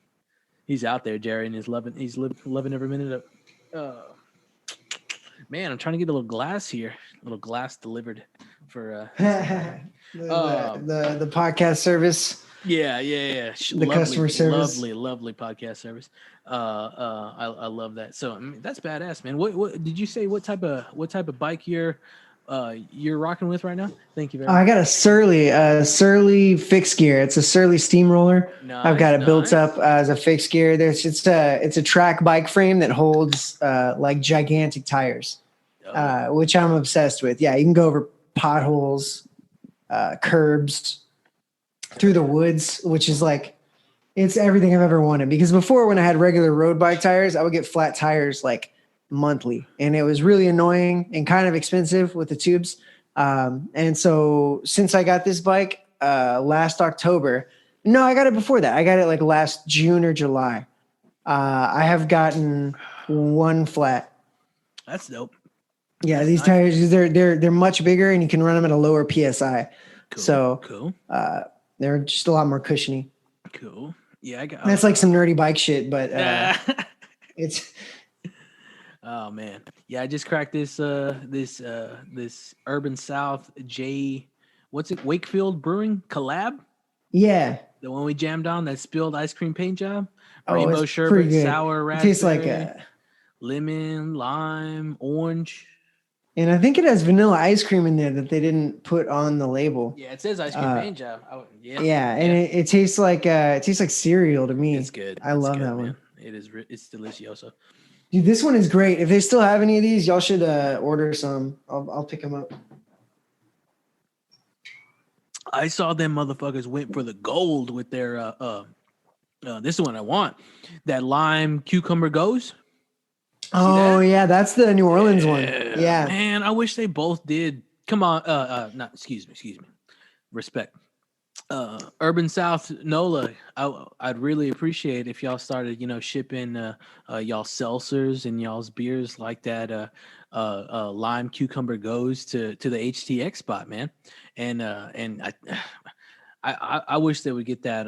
He's out there, Jerry, and he's loving every minute of. Man, I'm trying to get a little glass here. A little glass delivered for the podcast service. Yeah. The customer service. Lovely podcast service. I love that. So that's badass, man. What did you say? What type of bike you're rocking with right now? Thank you very much. I got a Surly fixed gear. It's a Surly steamroller. I've got it built up as a fixed gear. It's a track bike frame that holds like gigantic tires, which I'm obsessed with. Yeah, you can go over potholes, curbs, through the woods, which is like, it's everything I've ever wanted. Because before, when I had regular road bike tires, I would get flat tires like monthly, and it was really annoying and kind of expensive with the tubes. And so since I got this bike last October, no, I got it before that. I got it like last June or July. I have gotten one flat. That's dope. Yeah, these tires, they're much bigger, and you can run them at a lower PSI. Cool. So cool. They're just a lot more cushiony. Cool. Yeah, I got. That's like some nerdy bike shit, but it's. Oh man, yeah! I just cracked this Urban South what's it? Wakefield Brewing collab. Yeah, the one we jammed on, that spilled ice cream paint job. Rainbow sherbet, sour raspberry, it tastes like lemon, lime, orange. And I think it has vanilla ice cream in there that they didn't put on the label. Yeah, it says ice cream paint job. And it tastes like cereal to me. It's good. I love that one. It's delicioso. Dude, this one is great. If they still have any of these, y'all should order some. I'll pick them up. I saw them motherfuckers went for the gold with their this is one I want. That lime cucumber goes. Oh yeah, that's the New Orleans one. Yeah, man, I wish they both did. Come on, excuse me. Respect. Urban South NOLA. I'd really appreciate if y'all started, shipping y'all seltzers and y'all's beers like that. Lime cucumber goes to the HTX spot, man. And I wish they would get that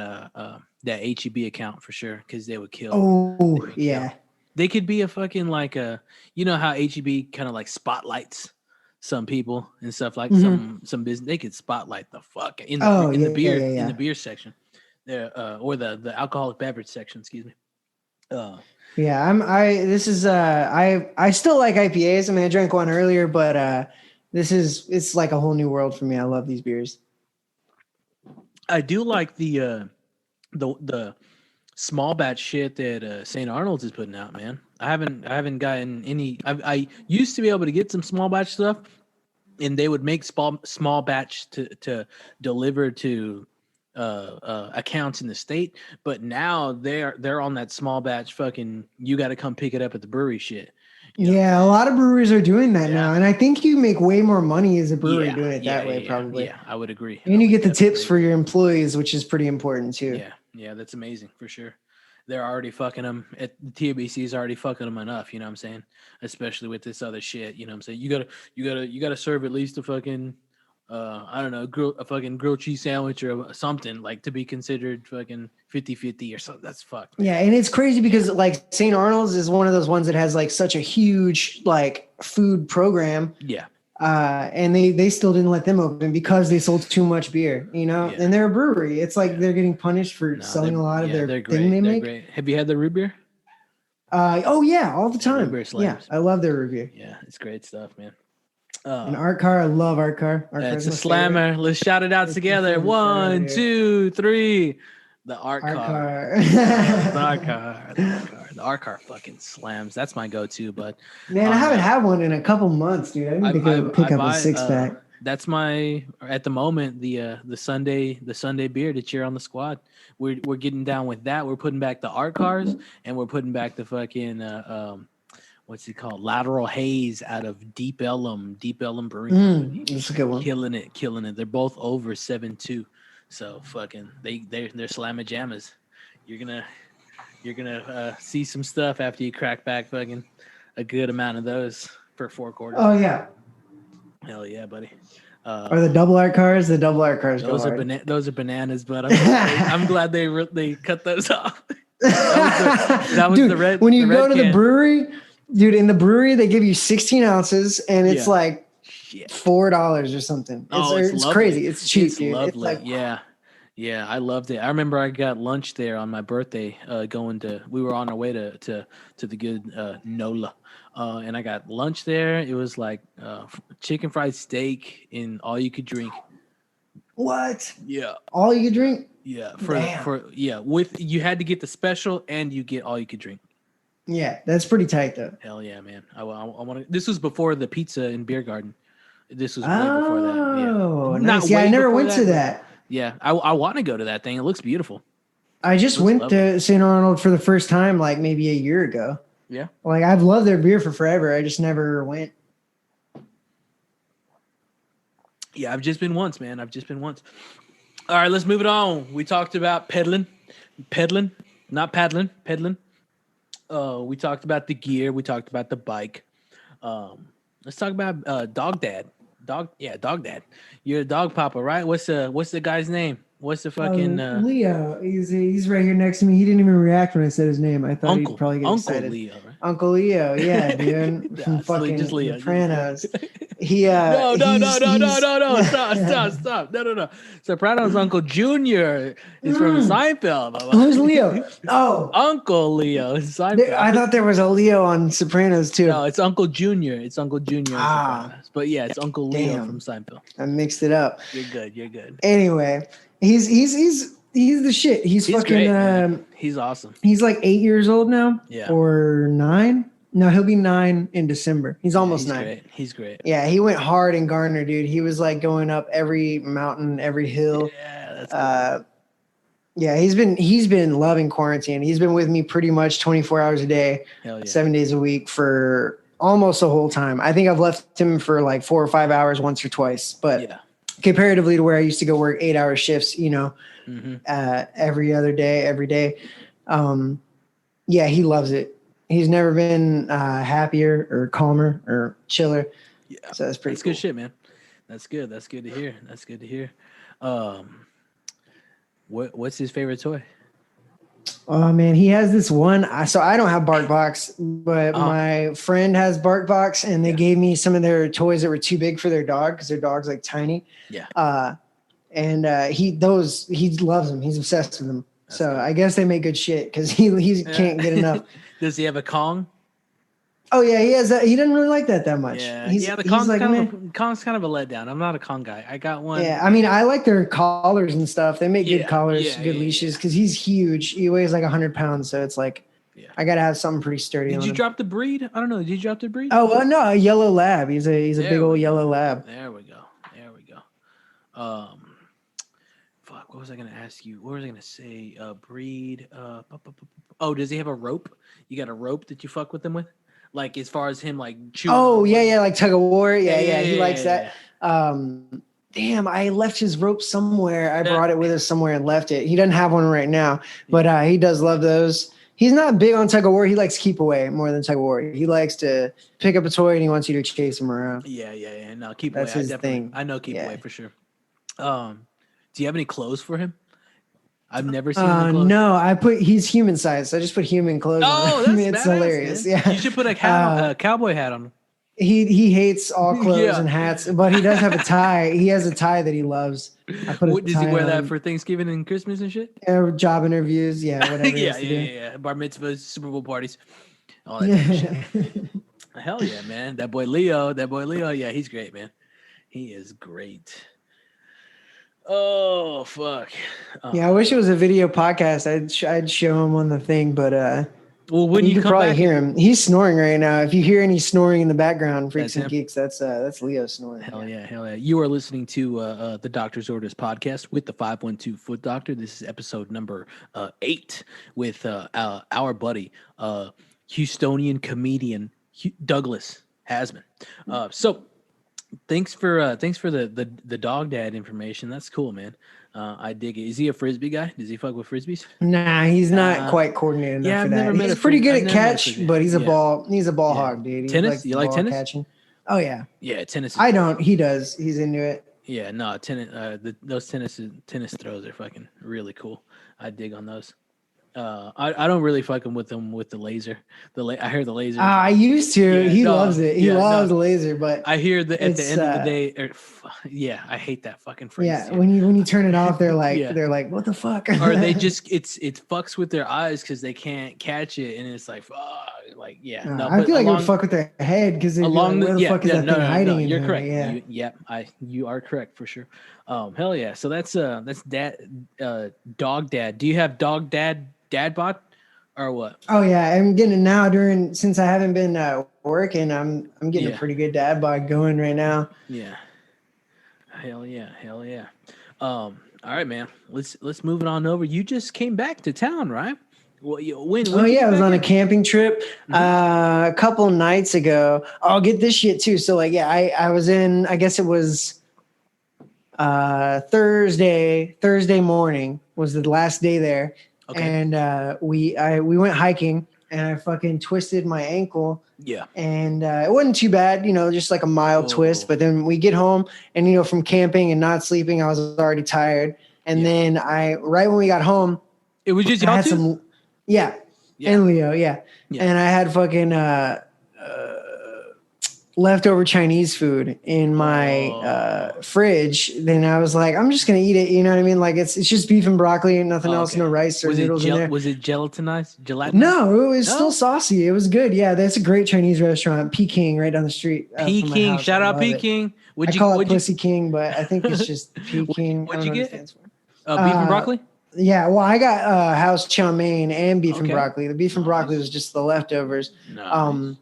HEB account for sure, because they would kill. Oh yeah. They could be a fucking like how HEB kind of like spotlights some people and stuff like some business. They could spotlight the fuck in the beer in the beer section there, or the alcoholic beverage section. Excuse me. I still like IPAs. I mean, I drank one earlier, but it's like a whole new world for me. I love these beers. I do like the small batch shit that St. Arnold's is putting out, man. I haven't gotten any. I used to be able to get some small batch stuff, and they would make small batch to deliver to accounts in the state. But now they're on that small batch fucking. You got to come pick it up at the brewery shit. You know what I'm Yeah, a saying? lot of breweries are doing that Yeah. now, and I think you make way more money as a brewery Yeah, doing it yeah, that way, yeah, yeah, probably. yeah. I would agree. I And you would get the definitely tips for agree. your employees, which is pretty important too. Yeah, yeah, that's amazing for sure. They're already fucking them. The TBC is already fucking them enough. You know what I'm saying? Especially with this other shit. You know what I'm saying? You gotta serve at least a fucking, I don't know, a fucking grilled cheese sandwich or something like to be considered fucking 50-50 or something. That's fucked, man. Yeah, and it's crazy Yeah, because like St. Arnold's is one of those ones that has like such a huge like food program, yeah, and they still didn't let them open because they sold too much beer, you know. yeah, And they're a brewery. It's like yeah. they're getting punished for No, selling a lot of they're their thing great. they They're make. great. Have you had the root beer? Oh yeah, all the Yeah, root time. beer Yeah, slams. I love their review. Yeah, it's great stuff, man. And Uh, Art Car, I love Art Car. Art Car It's is a my favorite. slammer. Let's shout it out It's my together. favorite car out One, here. 2, 3. The art Art car. Car. The art car. The art car. The art car fucking slams. That's my go-to. But Man, I on haven't had one in a couple months, dude. I need to go I pick up a buy six pack. that's my at the moment the Sunday beer to cheer on the squad. We're getting down with that. We're putting back the art cars and we're putting back the fucking what's it called? Lateral Haze out of Deep Ellum Brewing Company. That's a good one. Killing it, killing it. They're both over 7.2. So fucking they're slamma jammas. You're gonna see some stuff after you crack back fucking a good amount of those for 4 quarters. Oh yeah. Hell yeah, buddy. Or the double art cars. The double art cars go hard. Those are bananas, but I'm glad they cut those off. That was Dude, the red. when you the go red to can. the brewery, dude, in the brewery they give you 16 ounces and it's Yeah. like Shit. $4 or something. It's lovely. crazy. It's cheap, It's dude. lovely. It's like, Yeah. Yeah, I loved it. I remember I got lunch there on my birthday. We were on our way to the good Nola, and I got lunch there. It was like chicken fried steak and all you could drink. what? Yeah, All you can drink? yeah. Damn. With you had to get the special and you get all you could drink. Yeah, that's pretty tight though. Hell yeah, man! I want to. This was before the pizza in Beer Garden. This was way before that. Oh, Yeah, nice. Not Yeah, I way never before went to but- that. Yeah, I want to go to that thing. It looks beautiful. I just Looks went lovely. to St. Arnold for the first time like maybe a year ago. Yeah. Like I've loved their beer for forever. I just never went. Yeah, I've just been once, man. I've just been once. All right, let's move it on. We talked about peddling, not paddling, peddling. We talked about the gear. We talked about the bike. Let's talk about dog dad. Dog dad. You're a dog papa, right? What's the guy's name? What's the fucking Leo? He's right here next to me. He didn't even react when I said his name. I thought he'd probably get Uncle excited. Leo, right? Uncle Leo, yeah, dude, from it's like fucking just Leo. Sopranos. He No, he's- stop. No. Sopranos Uncle Junior is from Seinfeld. Who's Leo? Oh, Uncle Leo is Seinfeld. I thought there was a Leo on Sopranos too. No, it's Uncle Junior. It's Uncle Junior. Ah. Sopranos. But yeah, it's Uncle Leo Damn. from Seinfeld. I mixed it up. You're good. Anyway, he's the shit. He's fucking. Great, man. He's awesome. He's like 8 years old now. Yeah. Or 9. No, he'll be 9 in December. He's almost He's 9. Great. He's great. Yeah, he went hard in Gardner, dude. He was like going up every mountain, every hill. Yeah, that's cool. Yeah, he's been loving quarantine. He's been with me pretty much 24 hours a day, Hell yeah. 7 days a week for almost the whole time. I think I've left him for like 4 or 5 hours once or twice, but Yeah. comparatively to where I used to go work 8-hour shifts, Mm-hmm. every other day, every day. Yeah, he loves it. He's never been happier or calmer or chiller. Yeah. So that's pretty That's cool. good shit, man. That's good. That's good to hear. What's his favorite toy? Oh man, he has this one. So I don't have BarkBox, but my friend has BarkBox, and they gave me some of their toys that were too big for their dog because their dog's like tiny. Yeah. And he loves them. He's obsessed with them. So I guess they make good shit because he can't get enough. Does he have a Kong? Oh yeah, he has. He doesn't really like that much. Yeah, He's yeah. The he's Kong's like, kind man. of Kong's kind of a letdown. I'm not a Kong guy. I got one. Yeah, I mean, I like their collars and stuff. They make good Yeah, collars, yeah, good yeah, yeah, leashes. Because he's huge. He weighs like 100 pounds, so it's like yeah. I gotta have something pretty sturdy Did on you him. drop the breed? I don't know. Did you drop the breed? Oh well, no, a yellow lab. He's a big There we old go. yellow lab. There we go. There we go. Um, fuck. What was I gonna ask you? What was I gonna say? Breed. Oh, does he have a rope? You got a rope that you fuck with him with? Like as far as him like chewing. Oh on yeah, wood? yeah, like tug of war. Yeah, Yeah, yeah, yeah, he yeah, likes yeah, that. yeah. Damn, I left his rope somewhere. I That- brought it with us somewhere and left it. He doesn't have one right now, Yeah. but he does love those. He's not big on tug of war. He likes keep away more than tug of war. He likes to pick up a toy and he wants you to chase him around. Yeah, yeah, yeah. No, keep That's away. his thing. I know keep Yeah. away for sure. Do you have any clothes for him? I've never seen him in clothes. No, he's human sized. So I just put human clothes Oh, on him. that's It's badass, hilarious. man. Yeah. You should put a cowboy hat on him. He hates all clothes Yeah. and hats, but he does have a tie. He has a tie that he loves. I put a Does he tie wear on that him. for Thanksgiving and Christmas and shit? Job interviews, yeah, whatever. he Yeah, has to yeah, do. yeah. Bar mitzvahs, Super Bowl parties, all that type of shit. Hell yeah, man. That boy Leo. Yeah, he's great, man. He is great. Oh fuck. Yeah, I wish it was a video podcast. I'd show him on the thing, but Well, when you you can come probably back, hear him. He's snoring right now. If you hear any snoring in the background, Freaks That's and him. Geeks, that's Leo snoring. Hell yeah, hell yeah. You are listening to the Doctor's Orders podcast with the 512 Foot Doctor. This is episode number 8 with our buddy, Houstonian comedian Douglas Haseman. So thanks for the dog dad information. That's cool, man. I dig it. Is he a frisbee guy? Does he fuck with frisbees? Nah, he's not quite coordinated enough yeah, for I've never that. met He's a pretty good I've at never met a catch, frisbee. but he's a Yeah. ball Yeah. hog, dude. He Tennis? likes You the like ball tennis? catching. Oh yeah. Yeah, tennis. I don't. He does. He's into it. Yeah, no, tennis. Those tennis throws are fucking really cool. I dig on those. I don't really fuck with them with the laser. I hear the laser. I used to. Yeah, he no, loves it. He yeah, loves no. laser, but I hear that at the it's, end of the day, yeah, I hate that fucking phrase. yeah, dude. when you turn it off, they're like Yeah. they're like, what the fuck? Or they just it fucks with their eyes because they can't catch it, and it's like, fuck, like yeah. No, I but feel like it would fuck with their head because they'd be like, where the fuck is that thing hiding in You're there? correct. Yeah. You are correct for sure. Hell yeah. So that's dog dad. Do you have dog dad bod or what? Oh yeah, I'm getting it now since I haven't been working. I'm getting a pretty good dad bod going right now. Yeah. Hell yeah. All right, man. Let's move it on over. You just came back to town, right? Well, when Oh yeah, I was on a camping trip a couple nights ago. I'll get this shit too. So like, yeah, I was in. I guess it was Thursday morning was the last day there. Okay. And we went hiking and I fucking twisted my ankle. Yeah. And it wasn't too bad, just like a mild twist. But then we get home and, from camping and not sleeping, I was already tired. And then right when we got home, it was just I had y'all two? some, yeah, and Leo, yeah. And I had fucking leftover Chinese food in my fridge. Then I was like, I'm just gonna eat it. You know what I mean? Like it's just beef and broccoli and nothing else, no rice or noodles in there. Was it gelatinized? No, it was still saucy. It was good. Yeah, that's a great Chinese restaurant, Peking, right down the street. Peking, shout out Peking. I call it Pussy King, but I think it's just Peking. What'd you get? Beef and and broccoli? Yeah, well, I got house chow mein and beef and broccoli. The beef and broccoli was just the leftovers. Nice.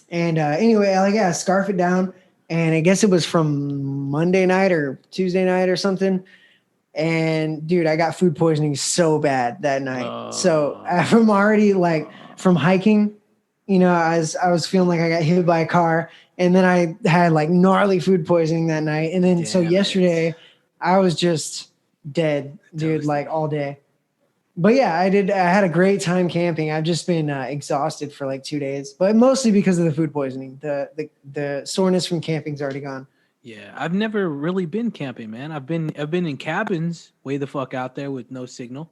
And anyway, I scarf it down, and I guess it was from Monday night or Tuesday night or something. And dude, I got food poisoning so bad that night. So from already from hiking, I was feeling like I got hit by a car, and then I had gnarly food poisoning that night. And then yesterday, I was just dead, dude, all day. But yeah, I had a great time camping. I've just been exhausted for 2 days, but mostly because of the food poisoning. The soreness from camping's already gone. Yeah, I've never really been camping, man. I've been in cabins way the fuck out there with no signal.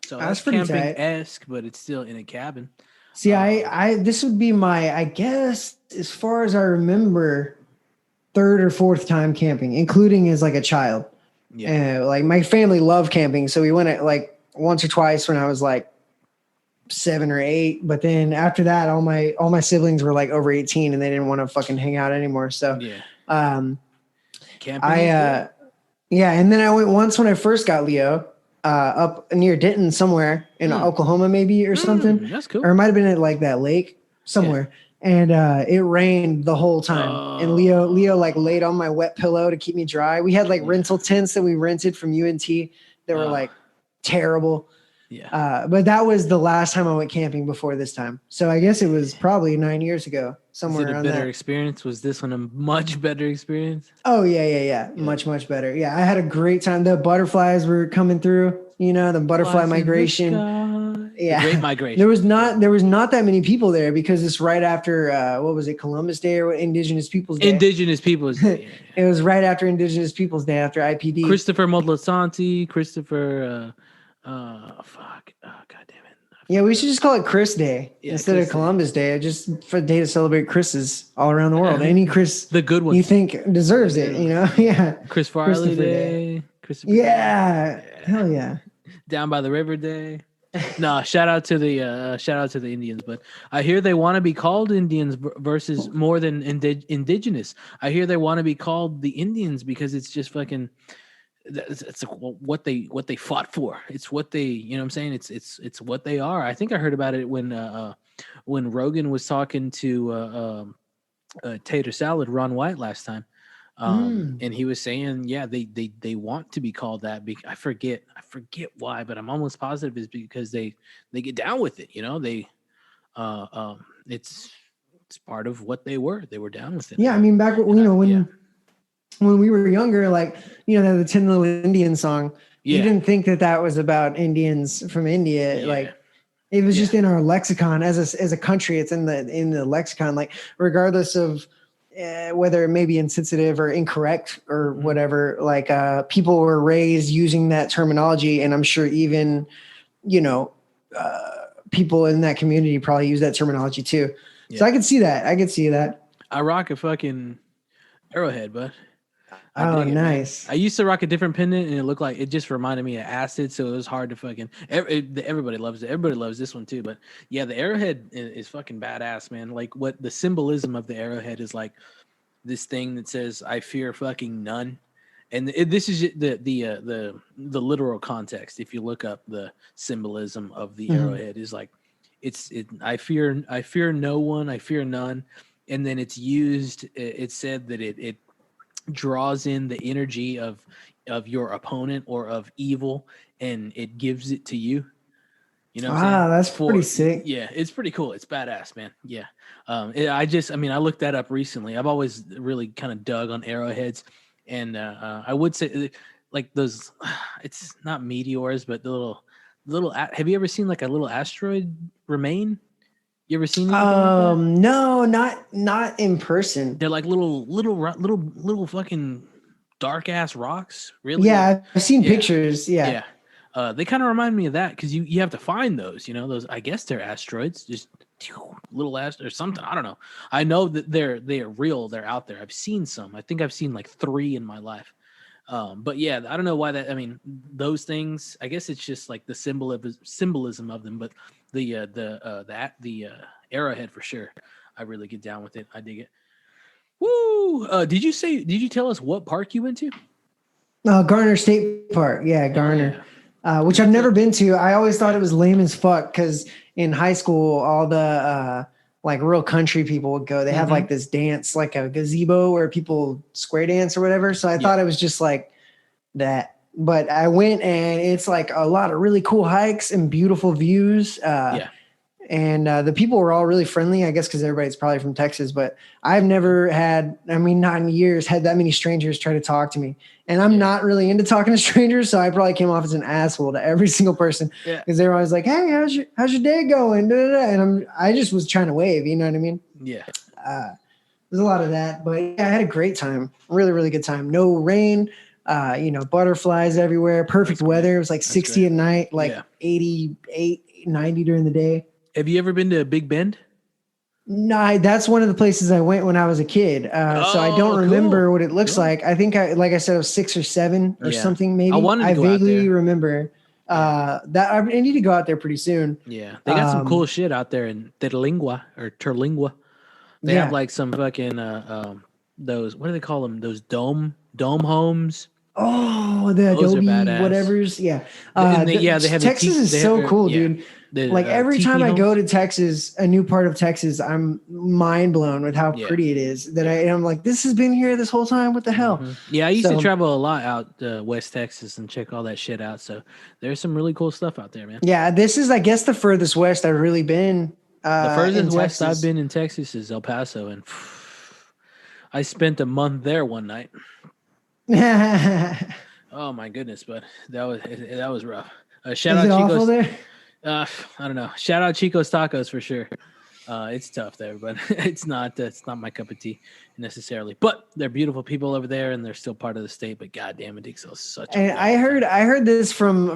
So that's pretty camping-esque, but it's still in a cabin. See, this would be my, I guess, as far as I remember, third or fourth time camping, including as a child. Yeah. My family loved camping, so we went once or twice when I was 7 or 8. But then after that, all my siblings were like over 18 and they didn't want to fucking hang out anymore. So Yeah. Camping yeah, and then I went once when I first got Leo, up near Denton somewhere in Oklahoma maybe or something. That's cool. Or it might have been at like that lake somewhere. Yeah. And it rained the whole time. And Leo like laid on my wet pillow to keep me dry. We had like rental tents that we rented from UNT that were like terrible. Yeah. But that was the last time I went camping before this time. So I guess it was probably 9 years ago, somewhere around that. Was it a better experience? Was this one a much better experience? Oh, yeah. Much better. Yeah, I had a great time. The butterflies were coming through, the butterfly migration. Yeah. The great migration. There was not that many people there because it's right after, what was it, Columbus Day or Indigenous Peoples Day? Indigenous Peoples Day. It was right after Indigenous Peoples Day, after IPD. Christopher Moltisanti, God damn it. Yeah, we should just call it Chris Day instead of Columbus Day. Just for a day to celebrate Chris's all around the world. Any Chris, the good one, you think deserves it, Yeah. Chris Farley Day. Yeah. Hell yeah. Down by the River Day. No, shout out to the Indians, but I hear they want to be called Indians versus more than indigenous. I hear they want to be called the Indians because it's just fucking. It's what they fought for. It's what they, you know what I'm saying? It's what they are. I think I heard about it when Rogan was talking to Tater Salad, Ron White last time. And he was saying, they want to be called that. I forget why, but I'm almost positive it's because they get down with it. It's part of what they were. They were down with it. Yeah. I mean, back when we were younger, like, the 10 Little Indians song, you didn't think that was about Indians from India. Yeah. Like it was just in our lexicon as a country. It's in the lexicon, like regardless of whether it may be insensitive or incorrect or whatever, like people were raised using that terminology. And I'm sure even, people in that community probably use that terminology too. Yeah. So I could see that. I rock a fucking Arrowhead, bud. Oh, nice. I used to rock a different pendant, and it just reminded me of acid, so it was hard to fucking. Everybody loves it. Everybody loves this one too, but yeah, the arrowhead is fucking badass, man. Like what the symbolism of the arrowhead is, like this thing that says "I fear fucking none," and this is the literal context. If you look up the symbolism of the arrowhead, is like I fear no one, I fear none, and then it's used. It's said that it draws in the energy of your opponent or of evil, and it gives it to you. That's pretty sick. Yeah, it's pretty cool. It's badass, man. Yeah. I looked that up recently. I've always really kind of dug on arrowheads, and I would say like those. It's not meteors, but the little. Have you ever seen like a little asteroid remain? You ever seen anything like that? No, not in person. They're like little fucking dark ass rocks. Really? Yeah, I've seen pictures. Yeah. They kind of remind me of that because you have to find those. Those. I guess they're asteroids, just little asteroids or something. I don't know. I know that they are real. They're out there. I've seen some. I think I've seen like 3 in my life. But yeah, I don't know why that. I mean, those things. I guess it's just like the symbolism of them, but. The arrowhead for sure. I really get down with it. I dig it. Woo! Did you tell us what park you went to? Garner State Park. Yeah, Garner. Which I've never been to. I always thought it was lame as fuck because in high school, all the like real country people would go. They have like this dance, like a gazebo where people square dance or whatever. So I thought it was just like that. But I went and it's like a lot of really cool hikes and beautiful views. And the people were all really friendly, I guess, because everybody's probably from Texas. But I've never not in years, had that many strangers try to talk to me. And I'm not really into talking to strangers, so I probably came off as an asshole to every single person because they were always like, "Hey, how's your day going?" And I just was trying to wave. You know what I mean? Yeah. There's a lot of that, but I had a great time. Really, really good time. No rain. Butterflies everywhere, perfect weather. It was like 60 at night, like 88, 90 during the day. Have you ever been to Big Bend? No, that's one of the places I went when I was a kid. So I don't remember what it looks like. I think like I said, I was 6 or 7 or something, maybe. I vaguely remember. That I need to go out there pretty soon. Yeah, they got some cool shit out there in Terlingua. They have like some fucking those, what do they call them? Those dome homes. Oh, the Those Adobe are badass. whatever's, yeah. They have Texas is so cool, dude. Like every time I go to Texas, a new part of Texas, I'm mind blown with how pretty it is. That I'm like, this has been here this whole time. What the hell? Yeah, I used to travel a lot out West Texas and check all that shit out. So there's some really cool stuff out there, man. Yeah, this is, I guess, the furthest west I've really been. The furthest west I've been in Texas is El Paso, and I spent a month there one night. Oh my goodness, but that was rough. Shout out Chico's there. I don't know. Shout out Chico's Tacos for sure. It's tough there, but it's not my cup of tea necessarily. But they're beautiful people over there, and they're still part of the state. But goddamn, it takes such. And I heard this from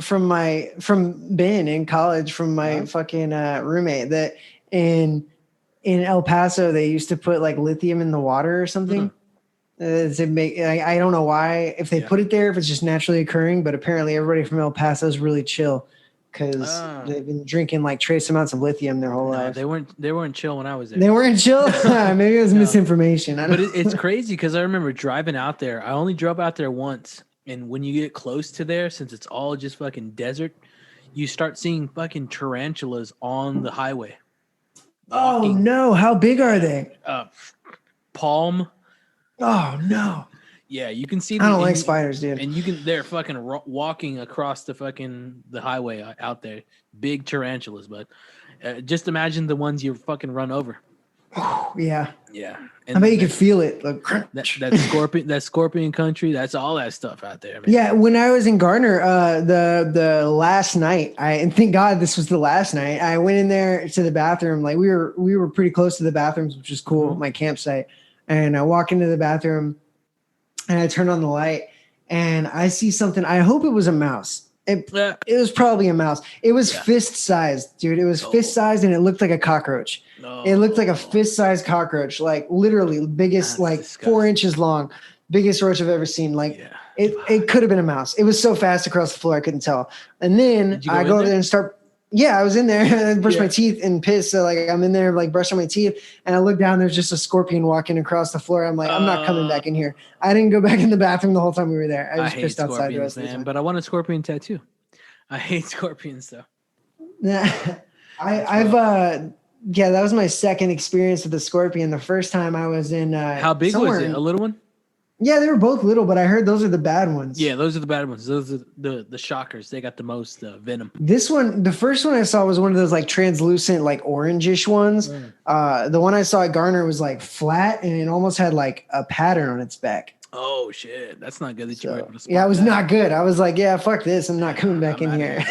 Ben in college, from my fucking roommate, that in El Paso they used to put like lithium in the water or something. To make, I don't know why, if they put it there, if it's just naturally occurring, but apparently everybody from El Paso is really chill because they've been drinking like trace amounts of lithium their whole life. They weren't chill when I was there. They weren't chill. Maybe it was misinformation. But it's crazy because I remember driving out there. I only drove out there once, and when you get close to there, since it's all just fucking desert, you start seeing fucking tarantulas on the highway. Walking. Oh no! How big are they? Palm. Oh no! Yeah, you can see. I don't like spiders, dude. And they're fucking walking across the highway out there. Big tarantulas, but just imagine the ones you fucking run over. Yeah. Yeah. And I bet you could feel it. Like, that scorpion country. That's all that stuff out there, man. Yeah. When I was in Garner, the last night, and thank God this was the last night, I went in there to the bathroom. Like we were pretty close to the bathrooms, which is cool. My campsite. And I walk into the bathroom and I turn on the light and I see something. I hope it was a mouse. It was probably a mouse. It was fist sized, dude. It was fist sized and it looked like a cockroach. It looked like a fist sized cockroach, like literally biggest, like disgusting. 4 inches long, biggest roach I've ever seen. Like it could have been a mouse. It was so fast across the floor. I couldn't tell. And then I go over there and start. Yeah, I was in there and I brushed my teeth and pissed. So like I'm in there like brushing my teeth and I look down, there's just a scorpion walking across the floor. I'm like, I'm not coming back in here. I didn't go back in the bathroom the whole time we were there. I was pissed outside the rest of the time. But I want a scorpion tattoo. I hate scorpions though. That was my second experience with the scorpion. The first time I was in how big was it? A little one? Yeah, they were both little, but I heard those are the bad ones. Yeah, those are the bad ones. Those are the shockers. They got the most venom. This one, the first one I saw was one of those like translucent, like orangish ones. The one I saw at Garner was like flat and it almost had like a pattern on its back. Oh shit, that's not good. That you were able to spot. Yeah, it was not good. I was like, yeah, fuck this. I'm not coming back in here.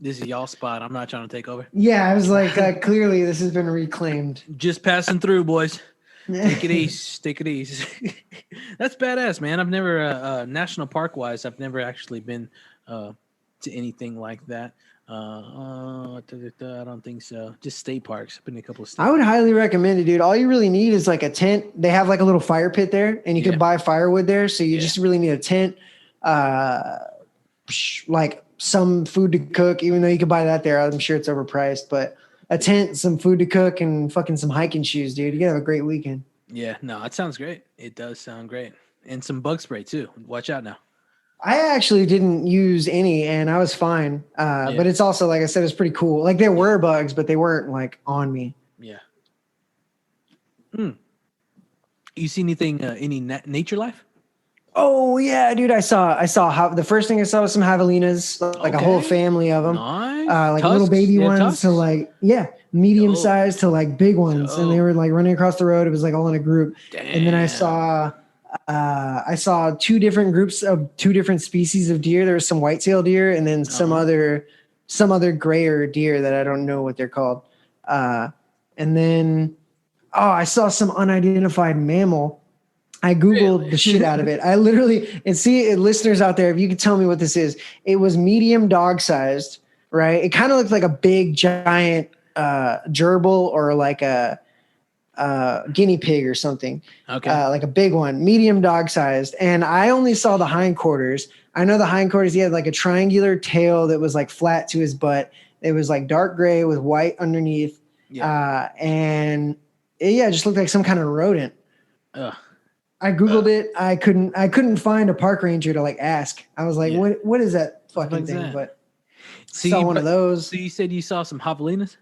This is y'all spot. I'm not trying to take over. Yeah, I was like, clearly this has been reclaimed. Just passing through, boys. Take it easy. That's badass, man. I've never national park wise, I've never actually been to anything like that. I don't think so. Just state parks. I've been to a couple of states. I would highly recommend it, dude. All you really need is like a tent. They have like a little fire pit there and you can buy firewood there. So you just really need a tent, like some food to cook, even though you could buy that there. I'm sure it's overpriced, but a tent, some food to cook, and fucking some hiking shoes, dude. You gotta have a great weekend. Yeah, no, it sounds great. It does sound great. And some bug spray too. Watch out now. I actually didn't use any and I was fine. But it's also, like I said, it's pretty cool. Like there were bugs, but they weren't like on me. Yeah. You see anything, any nature life? Oh yeah, dude. I saw how the first thing I saw was some javelinas, like a whole family of them. Nice. Like tusks? Little baby ones tusks? to like, medium sized to like big ones. And they were like running across the road. It was like all in a group. Damn. And then I saw two different groups of two different species of deer. There was some whitetail deer and then some other grayer deer that I don't know what they're called. And then, I saw some unidentified mammal. I Googled the shit out of it. I literally, and see, listeners out there, if you could tell me what this is, it was medium dog sized, right? It kind of looked like a big giant gerbil or like a guinea pig or something. Okay. Like a big one, medium dog sized. And I only saw the hindquarters, I know the hindquarters. He had like a triangular tail that was like flat to his butt. It was like dark gray with white underneath. Yeah. And it just looked like some kind of rodent. Ugh. I Googled it. I couldn't find a park ranger to like ask. I was like, what is that fucking thing? That? But So saw one of those. So you said you saw some javelinas?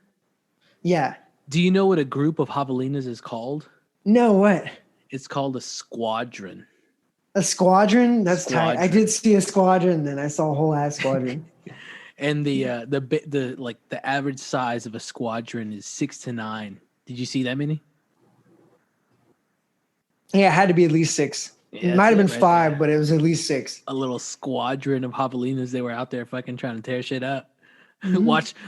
Yeah. Do you know what a group of javelinas is called? No, what? It's called a squadron. A squadron? That's tight. I did see a squadron, then I saw a whole ass squadron. And the average size of a squadron is 6 to 9. Did you see that many? Yeah, it had to be at least 6. Yeah, it might have been right 5, there. but it was at least 6. A little squadron of javelinas. They were out there fucking trying to tear shit up. Mm-hmm.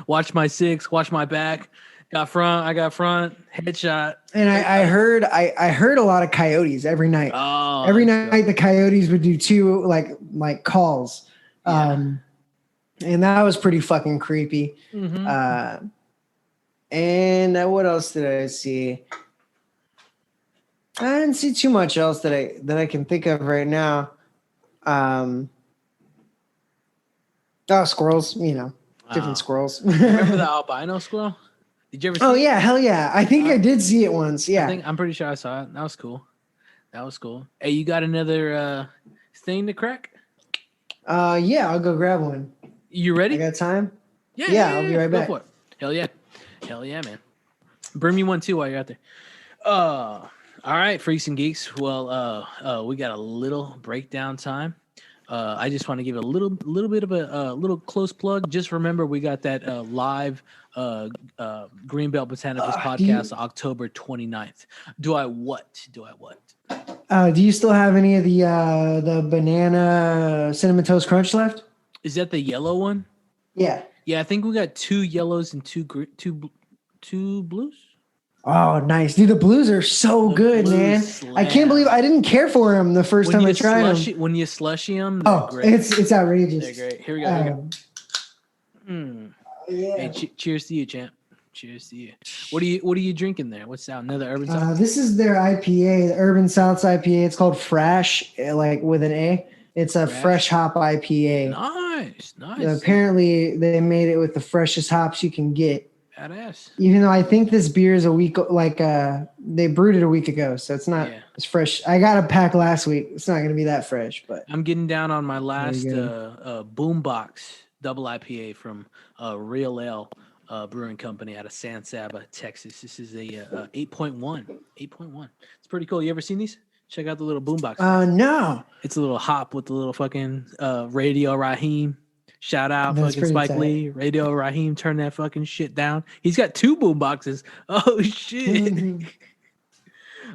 Watch my 6. Watch my back. I got front. Headshot. And I heard a lot of coyotes every night. Oh, every night the coyotes would do 2 like calls. Yeah. And that was pretty fucking creepy. Mm-hmm. And what else did I see? I didn't see too much else that I can think of right now. Squirrels, different squirrels. Remember the albino squirrel? Did you ever see it? Yeah, hell yeah. I think I did see it once. Yeah. I'm pretty sure I saw it. That was cool. Hey, you got another thing to crack? Yeah, I'll go grab one. You ready? I got time? Yeah, I'll be right back. Go for it. Hell yeah, man. Bring me one too while you're out there. All right, Freaks and Geeks. Well, we got a little breakdown time. I just want to give a little bit of a little close plug. Just remember, we got that live Greenbelt Botanicals podcast October 29th. Do I what? Do you still have any of the banana cinnamon toast crunch left? Is that the yellow one? Yeah. Yeah, I think we got 2 yellows and 2 blues. Oh, nice. Dude, the blues are so good, man. Slam. I can't believe I didn't care for them the first time I tried them. When you slushy them, great. It's outrageous. They're great. Here we go. Yeah. Hey, cheers to you, champ. Cheers to you. What are you drinking there? What's that? Another Urban South? This is their IPA, the Urban South's IPA. It's called Fresh, like with an A. It's a fresh hop IPA. Nice. Apparently, they made it with the freshest hops you can get. Badass. Even though I think this beer is a week, they brewed it a week ago, so it's not as fresh. I got a pack last week. It's not going to be that fresh, but I'm getting down on my last Boombox double IPA from Real Ale Brewing Company out of San Saba, Texas. This is a 8.1. 8.1. It's pretty cool. You ever seen these? Check out the little boombox. No. It's a little hop with the little fucking Radio Raheem. Shout out fucking Spike Lee. Radio Raheem, turn that fucking shit down. He's got 2 boomboxes. Oh shit. Mm-hmm.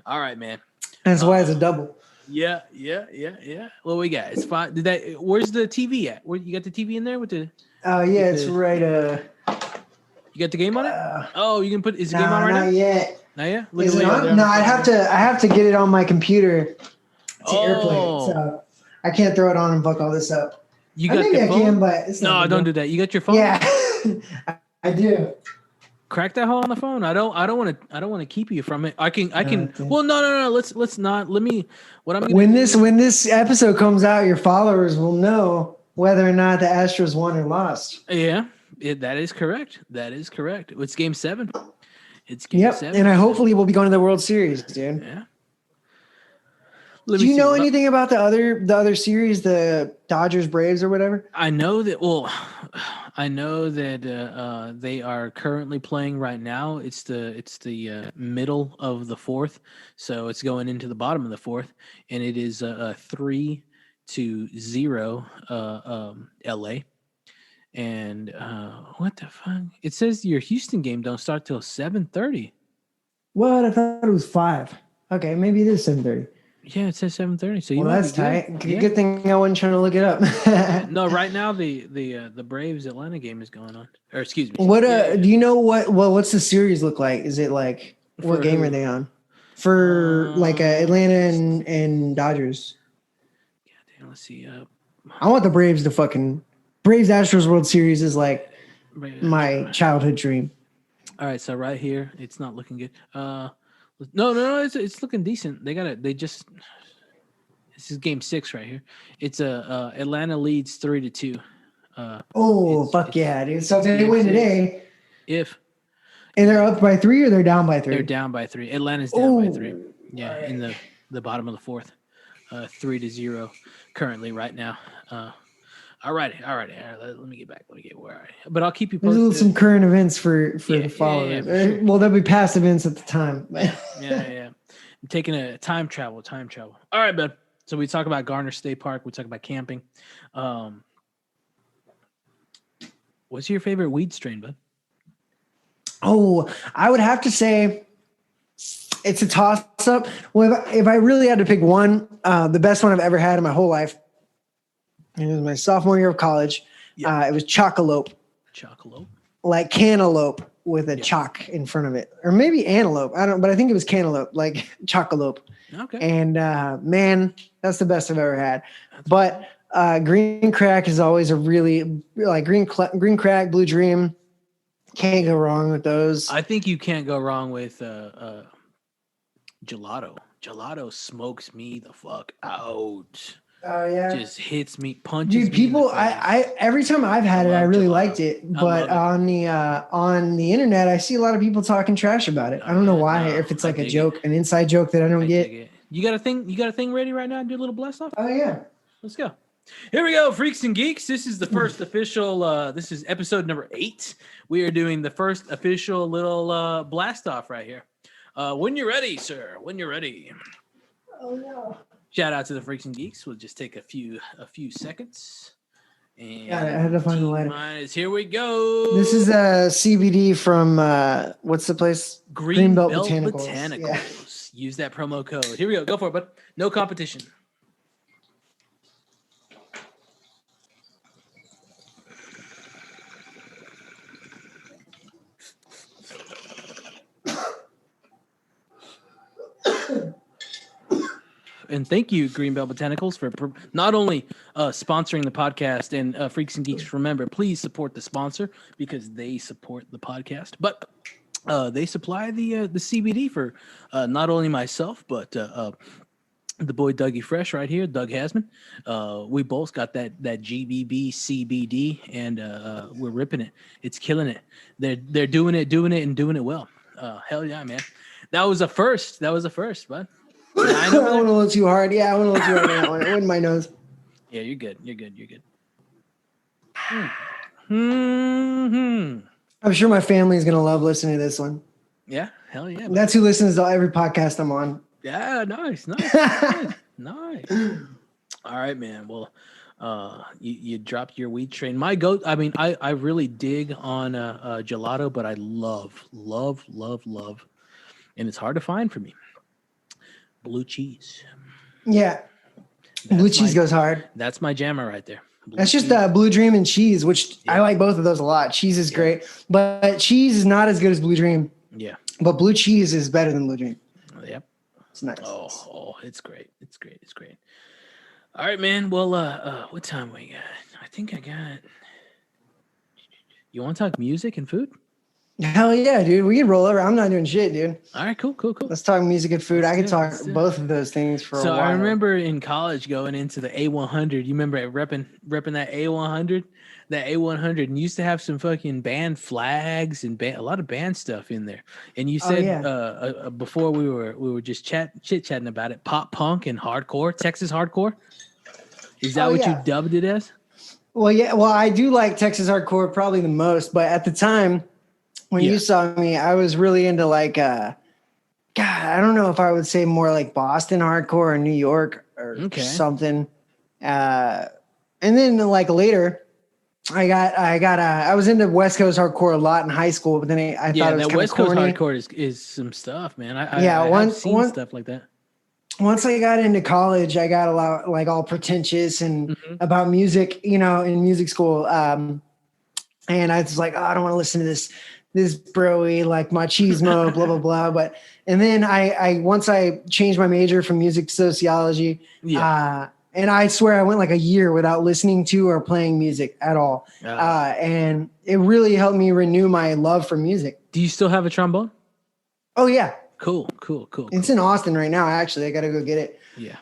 All right, man. That's why it's a double. Yeah. What we got? It's fine. Where's the TV at? Where you got the TV in there with the? Oh yeah, it's right. You got the game on it? You can put. Is the game on right now? Not yet. Not yet. Is it on? No, I have to get it on my computer to AirPlay it. So I can't throw it on and fuck all this up. You got maybe the phone? I can, but it's not. No, don't do that. You got your phone? Yeah, I do. Crack that hole on the phone. I don't want to keep you from it. I can. Well, no. Let's not. Let me. What I'm gonna when this episode comes out, your followers will know whether or not the Astros won or lost. Yeah, that is correct. It's game 7. It's game 7. And I hopefully will be going to the World Series, dude. Yeah. Do you know anything about the other series, the Dodgers Braves or whatever? I know that. Well, I know that they are currently playing right now. It's the middle of the 4th, so it's going into the bottom of the 4th, and it is 3-0 LA. And what the fuck? It says your Houston game don't start till 7:30. What? I thought it was 5. Okay, maybe it is 7:30. Yeah, it says 7:30. So that's tight. Good thing I wasn't trying to look it up. No, right now the Braves Atlanta game is going on. Or excuse me. What do you know what's the series look like? Is it like what game are they on? For Atlanta and Dodgers. Yeah, damn, let's see. I want the Braves to fucking Braves Astros World Series is like my childhood dream. All right, so right here, it's not looking good. No, it's looking decent. They got it. They just This is game 6 right here. It's Atlanta leads 3-2. Fuck yeah, dude. So if they game win 6. today, And they're up by 3 or they're down by 3? They're down by 3. Atlanta's down by 3. Yeah, right. in the bottom of the 4th. 3-0 currently right now. All right. Let me get back. Where I. But I'll keep you posted. There's some current events for the followers. Yeah, for sure. Well, there'll be past events at the time. Yeah. I'm taking a time travel. All right, bud. So we talk about Garner State Park. We talk about camping. What's your favorite weed strain, bud? Oh, I would have to say it's a toss-up. Well, if I really had to pick one, the best one I've ever had in my whole life, it was my sophomore year of college. It was Chocolope. Chocolope? Like cantaloupe with a chalk in front of it. Or maybe antelope. But I think it was cantaloupe, like Chocolope. Okay. And man, that's the best I've ever had. But green crack is always a really, like green crack, blue dream. Can't go wrong with those. I think you can't go wrong with gelato. Gelato smokes me the fuck out. Oh yeah, just hits me, punches. Dude, people, I every time I've had it, I really gelato. Liked it. But on the internet, I see a lot of people talking trash about it. I don't know why. If it's like a joke, an inside joke that I don't get. You got a thing? You got a thing ready right now? Do a little blast off. Oh yeah, let's go. Here we go, Freaks and Geeks. This is the first official. This is episode number 8. We are doing the first official little blast off right here. When you're ready, sir. When you're ready. Oh no. Shout out to the Freaks and Geeks. We'll just take a few seconds. And I had to find the lighter. Here we go. This is CBD from what's the place? Greenbelt Botanicals. Yeah. Use that promo code. Here we go. Go for it, bud. No competition. And thank you, Greenbelt Botanicals, for not only sponsoring the podcast and Freaks and Geeks. Remember, please support the sponsor because they support the podcast. But they supply the CBD for not only myself, but the boy Dougie Fresh right here, Doug Haseman. We both got that GBB CBD, and we're ripping it. It's killing it. They're doing it well. Hell yeah, man. That was a first, bud. I went a little too hard. Yeah, I went a little too hard on that one. It went in my nose. Yeah, you're good. Mm-hmm. I'm sure my family is going to love listening to this one. Yeah, hell yeah. That's who listens to every podcast I'm on. Yeah, nice. Nice. All right, man. Well, you dropped your weed train. My goat. I mean, I really dig on gelato, but I love, and it's hard to find for me. Blue cheese. Yeah. Blue cheese goes hard. That's my jammer right there. That's just Blue Dream and cheese, which I like both of those a lot. Cheese is great, but cheese is not as good as Blue Dream. Yeah. But blue cheese is better than Blue Dream. Yep. It's nice. Oh, it's great. It's great. All right, man. Well, what time we got? I think I got. You want to talk music and food? Hell yeah, dude. We can roll over. I'm not doing shit, dude. All right, cool. Let's talk music and food. I can talk both of those things for a while. So I remember in college going into the A100. You remember repping that A100? That A100, and used to have some fucking band flags and a lot of band stuff in there. And you said before we were just chit-chatting about it, pop punk and hardcore, Texas hardcore. Is that what you dubbed it as? Well, yeah. Well, I do like Texas hardcore probably the most, but at the time when you saw me, I was really into like, God, I don't know if I would say more like Boston hardcore or New York or something. And then like later, I was into West Coast hardcore a lot in high school, but then I thought it was that West Coast hardcore is some stuff, man. I've seen stuff like that. Once I got into college, I got a lot like all pretentious and about music, in music school. And I was like, I don't want to listen to this broy like machismo, blah blah blah. But and then I once I changed my major from music sociology, and I swear I went like a year without listening to or playing music at all. And it really helped me renew my love for music. Do you still have a trombone? Oh yeah. Cool. It's in Austin right now. Actually, I got to go get it. Yeah.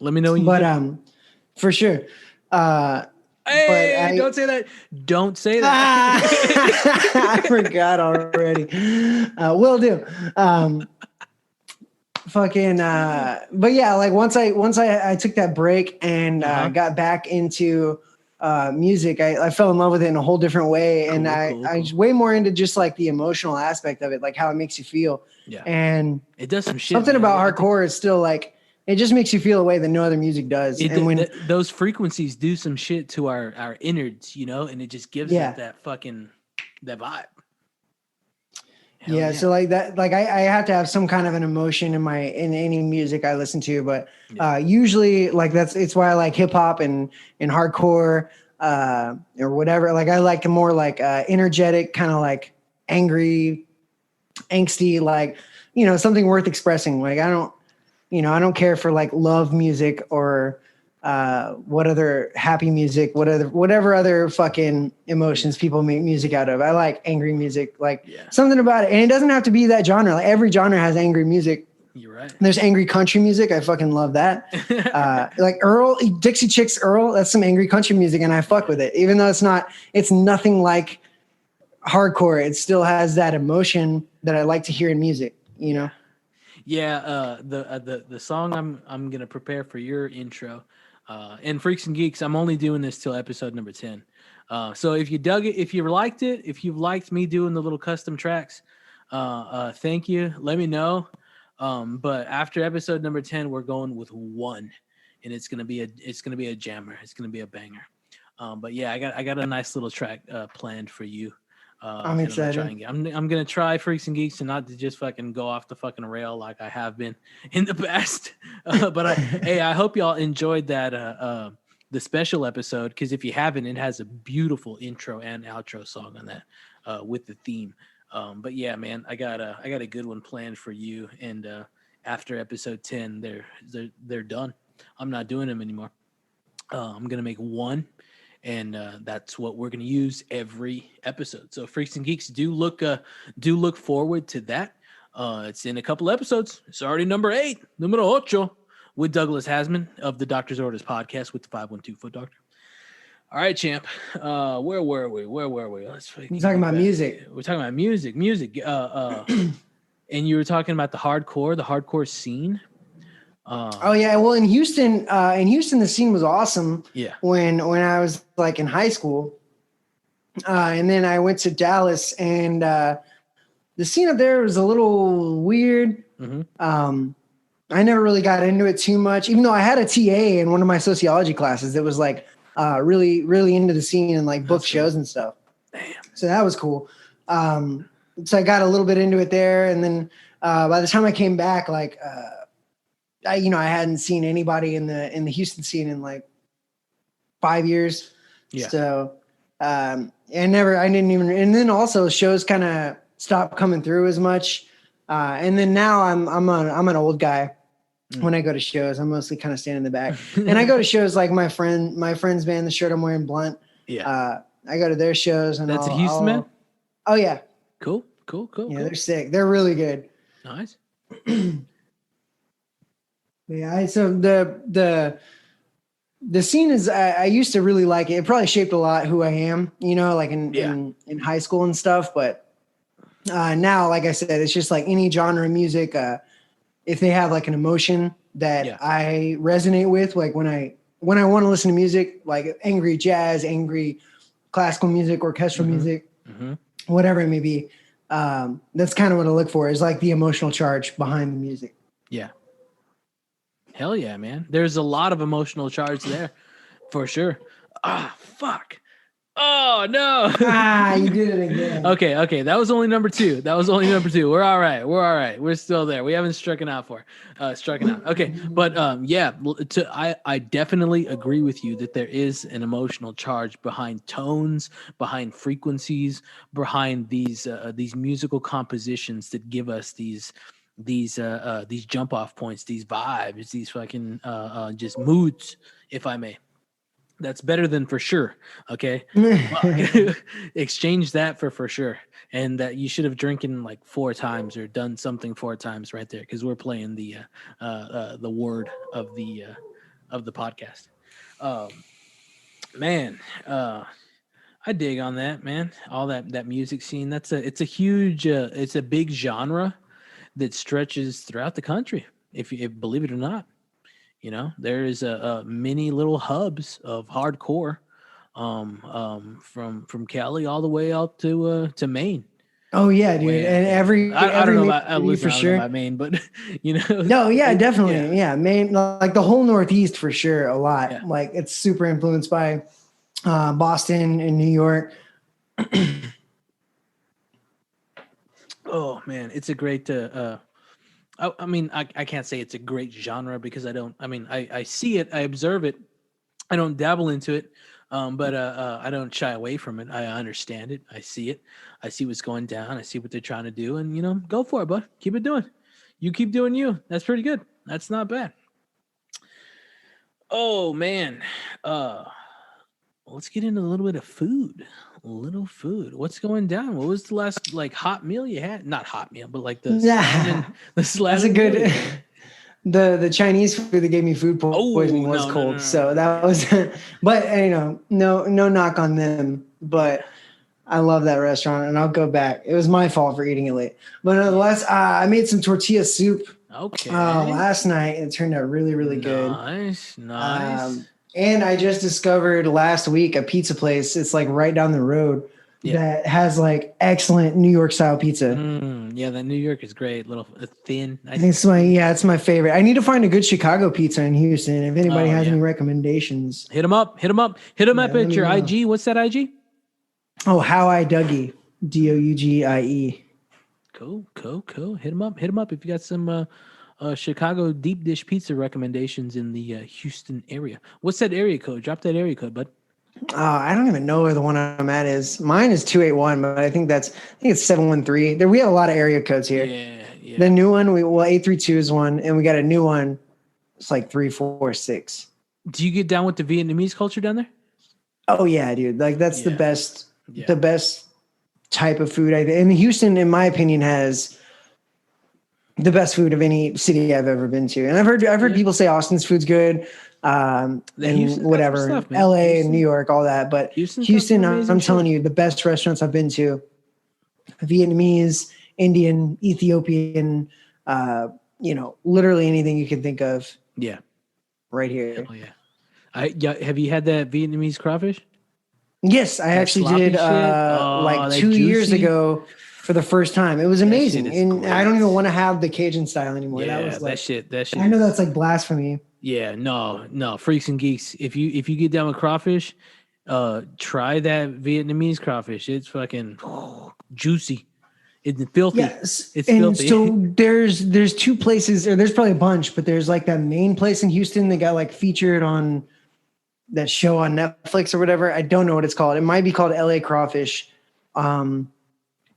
Let me know when you But do. for sure. Hey, don't say that. Don't say that. I forgot already. Will do. Fucking but yeah, like once I took that break and got back into music, I fell in love with it in a whole different way. And I was way more into just like the emotional aspect of it, like how it makes you feel. Yeah. And it does some shit. Something about hardcore is still like, it just makes you feel a way that no other music does. And when those frequencies do some shit to our innards, you know, and it just gives it that fucking that vibe. Yeah, so like that, like I have to have some kind of an emotion in any music I listen to, but usually like it's why I like hip hop and hardcore or whatever. Like I like more like energetic, kind of like angry, angsty, like, you know, something worth expressing. Like I don't care for like love music or what other happy music, whatever other fucking emotions people make music out of. I like angry music, like something about it. And it doesn't have to be that genre. Like every genre has angry music. You're right. There's angry country music. I fucking love that. Like Dixie Chicks Earl, that's some angry country music and I fuck with it. Even though it's nothing like hardcore. It still has that emotion that I like to hear in music, you know? Yeah, the song I'm gonna prepare for your intro, and Freaks and Geeks. I'm only doing this till episode number 10. So if you dug it, if you liked it, if you've liked me doing the little custom tracks, thank you. Let me know. But after episode number 10, we're going with one, and it's gonna be a jammer. It's gonna be a banger. But yeah, I got a nice little track planned for you. I'm excited. I'm gonna try Freaks and Geeks and not to just fucking go off the fucking rail like I have been in the past. But I hope y'all enjoyed that the special episode, because if you haven't, it has a beautiful intro and outro song on that with the theme. But yeah, man, I got a good one planned for you. And after episode 10, they're done. I'm not doing them anymore. I'm gonna make one. And that's what we're going to use every episode. So Freaks and Geeks, do look forward to that. It's in a couple episodes. It's already number 8, numero ocho, with Douglas Haseman of the Doctor's Orders podcast with the 512 Foot Doctor. All right, champ. Where were we? Let's. We're talking about music. We're talking about music. And you were talking about the hardcore scene. Oh yeah, well in Houston, the scene was awesome. Yeah. When I was like in high school, and then I went to Dallas, and the scene up there was a little weird. Mm-hmm. I never really got into it too much, even though I had a TA in one of my sociology classes that was like really really into the scene and like book shows and stuff. Damn. So that was cool. So I got a little bit into it there, and then by the time I came back, like. I hadn't seen anybody in the Houston scene in like 5 years. Yeah. So, and then also shows kind of stopped coming through as much. And then now I'm an old guy. When I go to shows, I'm mostly kind of standing in the back, and I go to shows like my friend's band, the shirt I'm wearing, Blunt. Yeah. I go to their shows, and that's a Houston man. Oh yeah. Cool. Yeah, cool. They're sick. They're really good. Nice. Yeah, so the scene is I used to really like it. It probably shaped a lot who I am, like in high school and stuff. But now, like I said, it's just like any genre of music. If they have like an emotion that I resonate with, like when I want to listen to music, like angry jazz, angry classical music, orchestral music, whatever it may be, that's kind of what I look for, is like the emotional charge behind the music. Yeah. Hell yeah, man. There's a lot of emotional charge there for sure. Fuck. Oh, no. You did it again. Okay. That was only number 2. We're all right. We're still there. We haven't struck out. Okay. But I definitely agree with you that there is an emotional charge behind tones, behind frequencies, behind these musical compositions that give us these jump off points, these vibes, these fucking just moods, if I may. That's better than for sure. Okay. Exchange that for sure. And that you should have drinking like 4 times or done something 4 times right there, because we're playing the word of the of the podcast. Um, man, I dig on that, man. All that music scene. It's a huge, it's a big genre that stretches throughout the country. If believe it or not, there is a many little hubs of hardcore, from Cali all the way out to Maine. Oh yeah, dude. Way out And there. every I don't know major about city listen. for I don't know sure. about Maine, but No, yeah, definitely. Yeah, Yeah, Maine, like the whole Northeast for sure, a lot. yeah. Like it's super influenced by Boston and New York. Oh man, it's a great. I mean, I can't say it's a great genre because I don't. I mean, I see it, I observe it, I don't dabble into it, but I don't shy away from it. I understand it. I see it. I see what's going down. I see what they're trying to do, and go for it, bud. Keep it doing. You keep doing you. That's pretty good. That's not bad. Oh man, let's get into a little bit of food. A little food. What's going down? What was the last like hot meal you had? Not hot meal, but like the salmon. The salmon. That's a good. The Chinese food that gave me food poisoning was cold, so that was. But no knock on them, but I love that restaurant and I'll go back. It was my fault for eating it late, but nonetheless, I made some tortilla soup. Okay. Last night it turned out really really good. Nice. And I just discovered last week a pizza place. It's like right down the road that has like excellent New York style pizza. Yeah, that New York is great. Little thin. I think it's my favorite. I need to find a good Chicago pizza in Houston. If anybody has any recommendations, hit them up. Hit them up at your IG. What's that IG? Oh, How I Dougie, Dougie. Cool. Hit them up if you got some Chicago deep dish pizza recommendations in the Houston area. What's that area code? Drop that area code, bud. I don't even know where the one I'm at is. Mine is 281, but I think it's 713. There we have a lot of area codes here. Yeah. The new one, 832 is one, and we got a new one. It's like 346. Do you get down with the Vietnamese culture down there? Oh yeah, dude. Like that's the best type of food. And Houston, in my opinion, has the best food of any city I've ever been to. And I've heard people say Austin's food's good. And whatever, stuff, LA Houston, and New York, all that. But Houston, I'm telling you, the best restaurants I've been to, Vietnamese, Indian, Ethiopian, literally anything you can think of. Yeah. Right here. Oh yeah. Have you had that Vietnamese crawfish? Yes, I actually did like 2 years ago for the first time. It was amazing. And great. I don't even want to have the Cajun style anymore. Yeah, that was like, that shit. I know that's like blasphemy. Yeah, no, Freaks and Geeks. If you get down with crawfish, try that Vietnamese crawfish. It's fucking juicy. It's filthy. Yes, it's filthy. So there's two places, or there's probably a bunch, but there's like that main place in Houston that got like featured on that show on Netflix or whatever. I don't know what it's called. It might be called LA Crawfish. And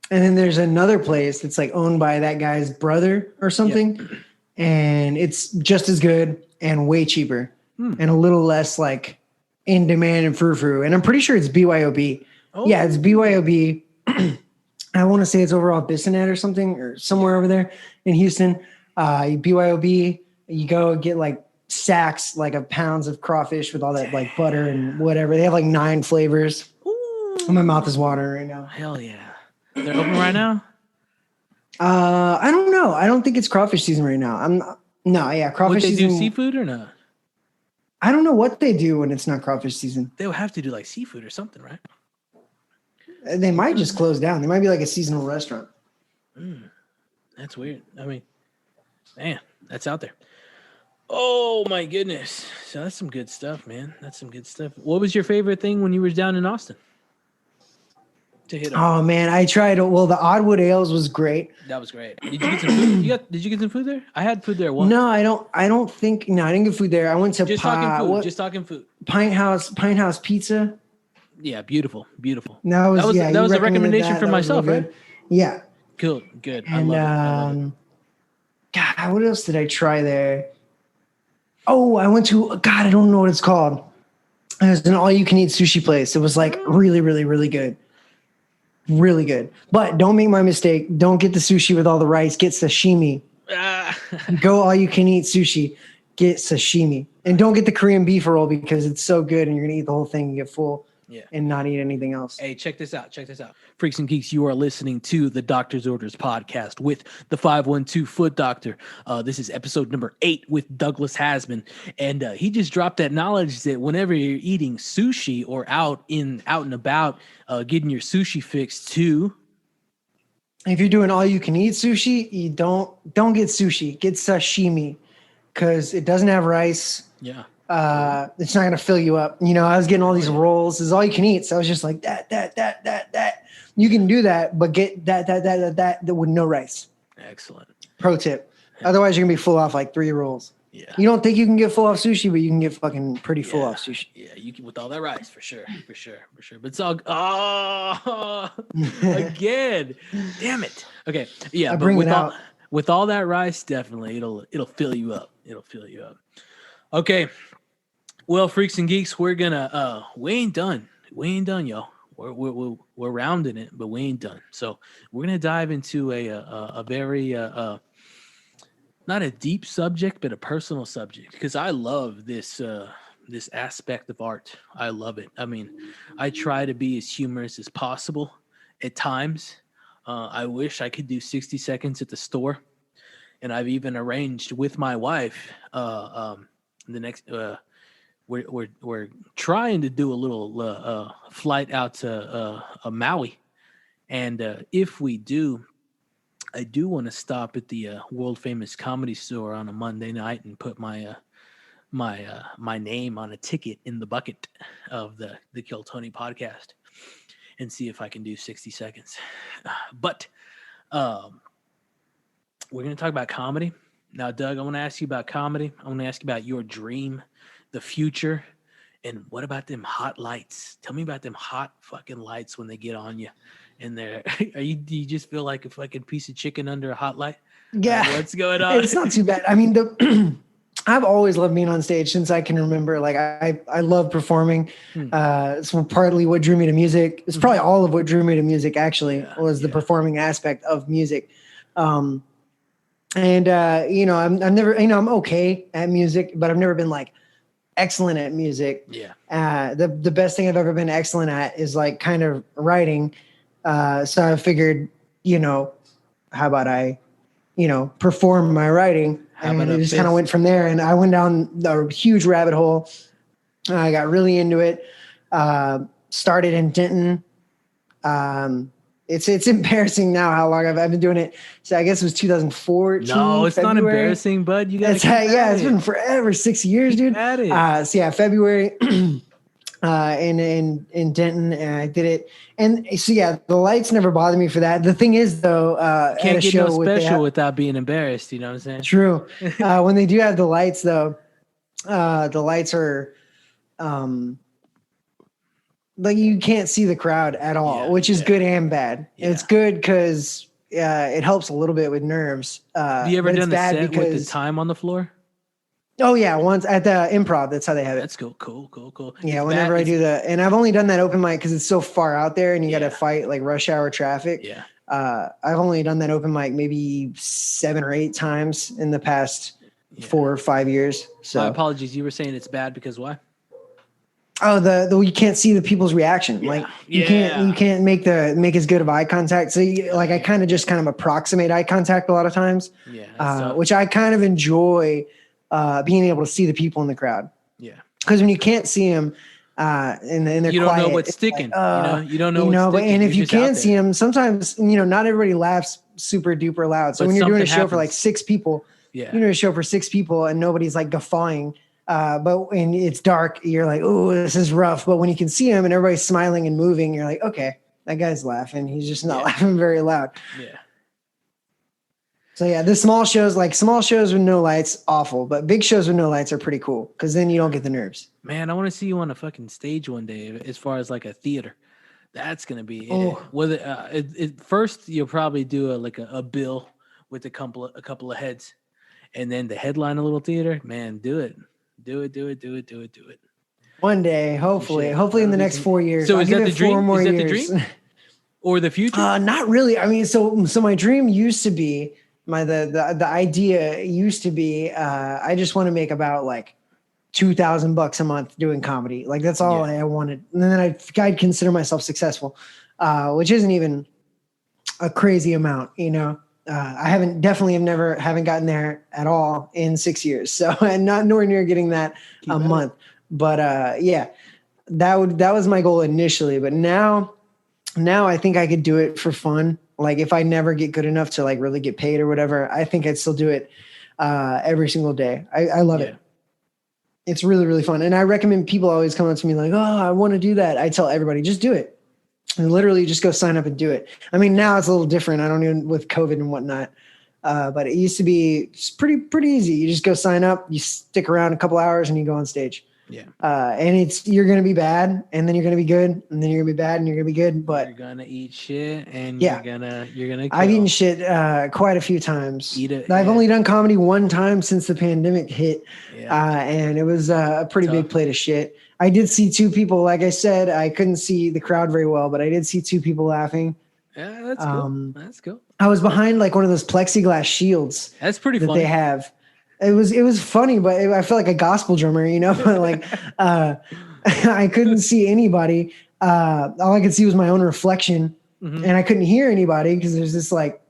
then there's another place that's like owned by that guy's brother or something. Yep. And it's just as good and way cheaper and a little less like in demand and frou-frou. And I'm pretty sure it's BYOB. Oh. Yeah, it's BYOB. I want to say it's over off Bissonnette or something or somewhere over there in Houston. BYOB, you go get like sacks like of pounds of crawfish with all that like butter and whatever. They have like 9 flavors. Ooh. My mouth is watering right now. Hell yeah. They're open right now? I don't know. I don't think it's crawfish season right now. Crawfish season. Would they do seafood or not? I don't know what they do when it's not crawfish season. They would have to do like seafood or something, right? They might just close down. They might be like a seasonal restaurant. That's weird. I mean, man, that's out there. Oh my goodness. So that's some good stuff, man. That's some good stuff. What was your favorite thing when you were down in Austin? To hit on? Oh man, I tried. Well, the Oddwood Ales was great. That was great. Did you get some food? Did you get some food there? I had food there once. No, I don't think. No, I didn't get food there. I went to just talking food. Pint House Pizza. Yeah, beautiful. That was a recommendation for myself, right? Yeah. Cool, good. And I love it. God, what else did I try there? Oh, I went to. God, I don't know what it's called. It was an all-you-can-eat sushi place. It was like really, really, really good. Really good. But don't make my mistake. Don't get the sushi with all the rice. Get sashimi. Go all you can eat sushi. get sashimi. And don't get the Korean beef roll because it's so good and you're going to eat the whole thing and get full and not eat anything else. Hey, check this out. Freaks and Geeks, you are listening to the Doctor's Orders podcast with the 512 Foot Doctor. This is episode number 8 with Douglas Haseman. And he just dropped that knowledge that whenever you're eating sushi or out and about, getting your sushi fix too. If you're doing all you can eat sushi, you don't get sushi. Get sashimi because it doesn't have rice. Yeah. It's not gonna fill you up. You know, I was getting all these rolls. It's all you can eat. So I was just like that. You can do that, but get that with no rice. Excellent. Pro tip. Otherwise, you're gonna be full off like 3 rolls. Yeah. You don't think you can get full off sushi, but you can get fucking pretty full off sushi. Yeah, you can with all that rice for sure. But it's all again. Damn it. Okay. Yeah, but with all that rice, definitely it'll fill you up. Okay. Well, Freaks and Geeks, we're gonna we ain't done, y'all. We're rounding it, but we ain't done. So we're gonna dive into a very not a deep subject, but a personal subject, because I love this this aspect of art. I love it. I mean, I try to be as humorous as possible at times. I wish I could do 60 seconds at the store, and I've even arranged with my wife. The next, we're trying to do a little flight out to Maui, and if we do, I do want to stop at the world famous Comedy Store on a Monday night and put my my name on a ticket in the bucket of the Kill Tony podcast and see if I can do 60 seconds. But we're going to talk about comedy. Now, Doug, I want to ask you about comedy. I want to ask you about your dream, the future, and what about them hot lights? Tell me about them hot fucking lights when they get on you. And there, do you just feel like a fucking piece of chicken under a hot light? Yeah. What's going on? It's not too bad. I mean, I've always loved being on stage since I can remember. Like I love performing. It's partly what drew me to music. It's probably all of what drew me to music actually was the performing aspect of music. You know, I'm never, you know, I'm okay at music, but I've never been like excellent at music. Yeah. The best thing I've ever been excellent at is like kind of writing. So I figured, you know, how about I, you know, perform my writing, and it just kind of went from there. And I went down a huge rabbit hole. I got really into it. Started in Denton. It's embarrassing now how long I've been doing it. So I guess it was 2014. No, it's February. not embarrassing, bud. You got it's been forever, 6 years, dude. So yeah, February. In Denton, and I did it. And so yeah, the lights never bothered me for that. The thing is though, can't get no special without being embarrassed. You know what I'm saying? True. When they do have the lights though, the lights are, like you can't see the crowd at all, which is good and bad. Yeah. It's good because it helps a little bit with nerves. Have you ever done the set with the time on the floor? Oh yeah, once at the Improv, that's how they have it. That's cool. Yeah, whenever I do that, and I've only done that open mic because it's so far out there, and you got to fight like rush hour traffic. Yeah. I've only done that open mic maybe 7 or 8 times in the past 4 or 5 years. So my apologies. You were saying it's bad because why? Oh, the you can't see the people's reaction. Like you can't make as good of eye contact. So like I kind of approximate eye contact a lot of times. Yeah. Which I kind of enjoy. Being able to see the people in the crowd. Yeah. Because when you can't see them, and they're you don't quiet, know what's sticking. Like, you don't know. What's sticking. And if you can see them, sometimes not everybody laughs super duper loud. So when you're doing a show for like 6 people, you're doing a show for 6 people and nobody's like guffawing. But when it's dark, you're like, oh, this is rough. But when you can see them and everybody's smiling and moving, you're like, okay, that guy's laughing. He's just not laughing very loud. Yeah. So yeah, the small shows with no lights, awful. But big shows with no lights are pretty cool because then you don't get the nerves. Man, I want to see you on a fucking stage one day. As far as like a theater, that's gonna be it. Whether first you'll probably do a bill with a couple of heads, and then the headline a little theater. Man, do it. One day, hopefully in the next 4 years. So is that the dream? Is that the dream or the future? Not really. I mean, so my dream used to be the idea used to be I just want to make about like $2,000 a month doing comedy. Like that's all I wanted. And then I'd consider myself successful, which isn't even a crazy amount, you know. I haven't gotten there at all in 6 years. So I'm not nowhere near getting that a month. But yeah, that was my goal initially. But now I think I could do it for fun. Like if I never get good enough to like really get paid or whatever, I think I'd still do it every single day. I love it. It's really, really fun. And I recommend people always come up to me like, oh, I want to do that. I tell everybody, just do it. And literally just go sign up and do it. I mean, now it's a little different. I don't even with COVID and whatnot. But it used to be just pretty easy. You just go sign up, you stick around a couple hours and you go on stage. Yeah. And you're going to be bad and then you're going to be good and then you're going to be bad and you're going to be good. But you're going to eat shit and you're going to kill. I've eaten shit quite a few times. I've only done comedy one time since the pandemic hit. Yeah. And it was a pretty big plate of shit. I did see two people, like I said, I couldn't see the crowd very well, but I did see two people laughing. Yeah, that's cool. That's cool. I was behind like one of those plexiglass shields. That's pretty funny. They have. It was funny, but I felt like a gospel drummer, you know, like I couldn't see anybody. All I could see was my own reflection and I couldn't hear anybody because there's this like,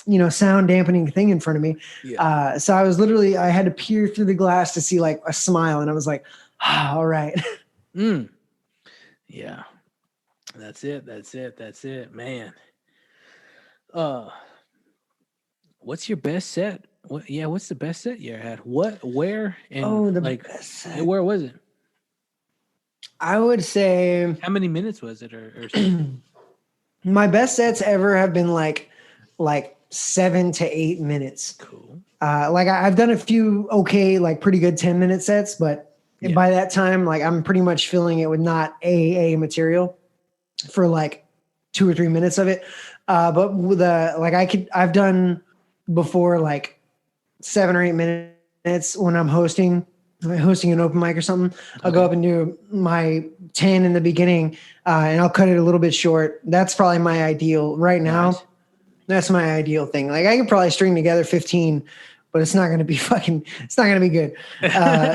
you know, sound dampening thing in front of me. Yeah. So I had to peer through the glass to see like a smile. And I was like, all right. Yeah. That's it, man. What's your best set? What's the best set you ever had? Where, and best set. Where was it? I would say. How many minutes was it, or my best sets ever have been like 7 to 8 minutes. Cool. Like I've done a few like pretty good 10-minute sets, but by that time, like I'm pretty much filling it with not AA material for like 2 or 3 minutes of it. But with I've done before like 7 or 8 minutes when I'm hosting an open mic or something. I'll go up and do my 10 in the beginning, and I'll cut it a little bit short. That's probably my ideal right now. Nice. That's my ideal thing. Like I could probably string together 15, but it's not going to be good.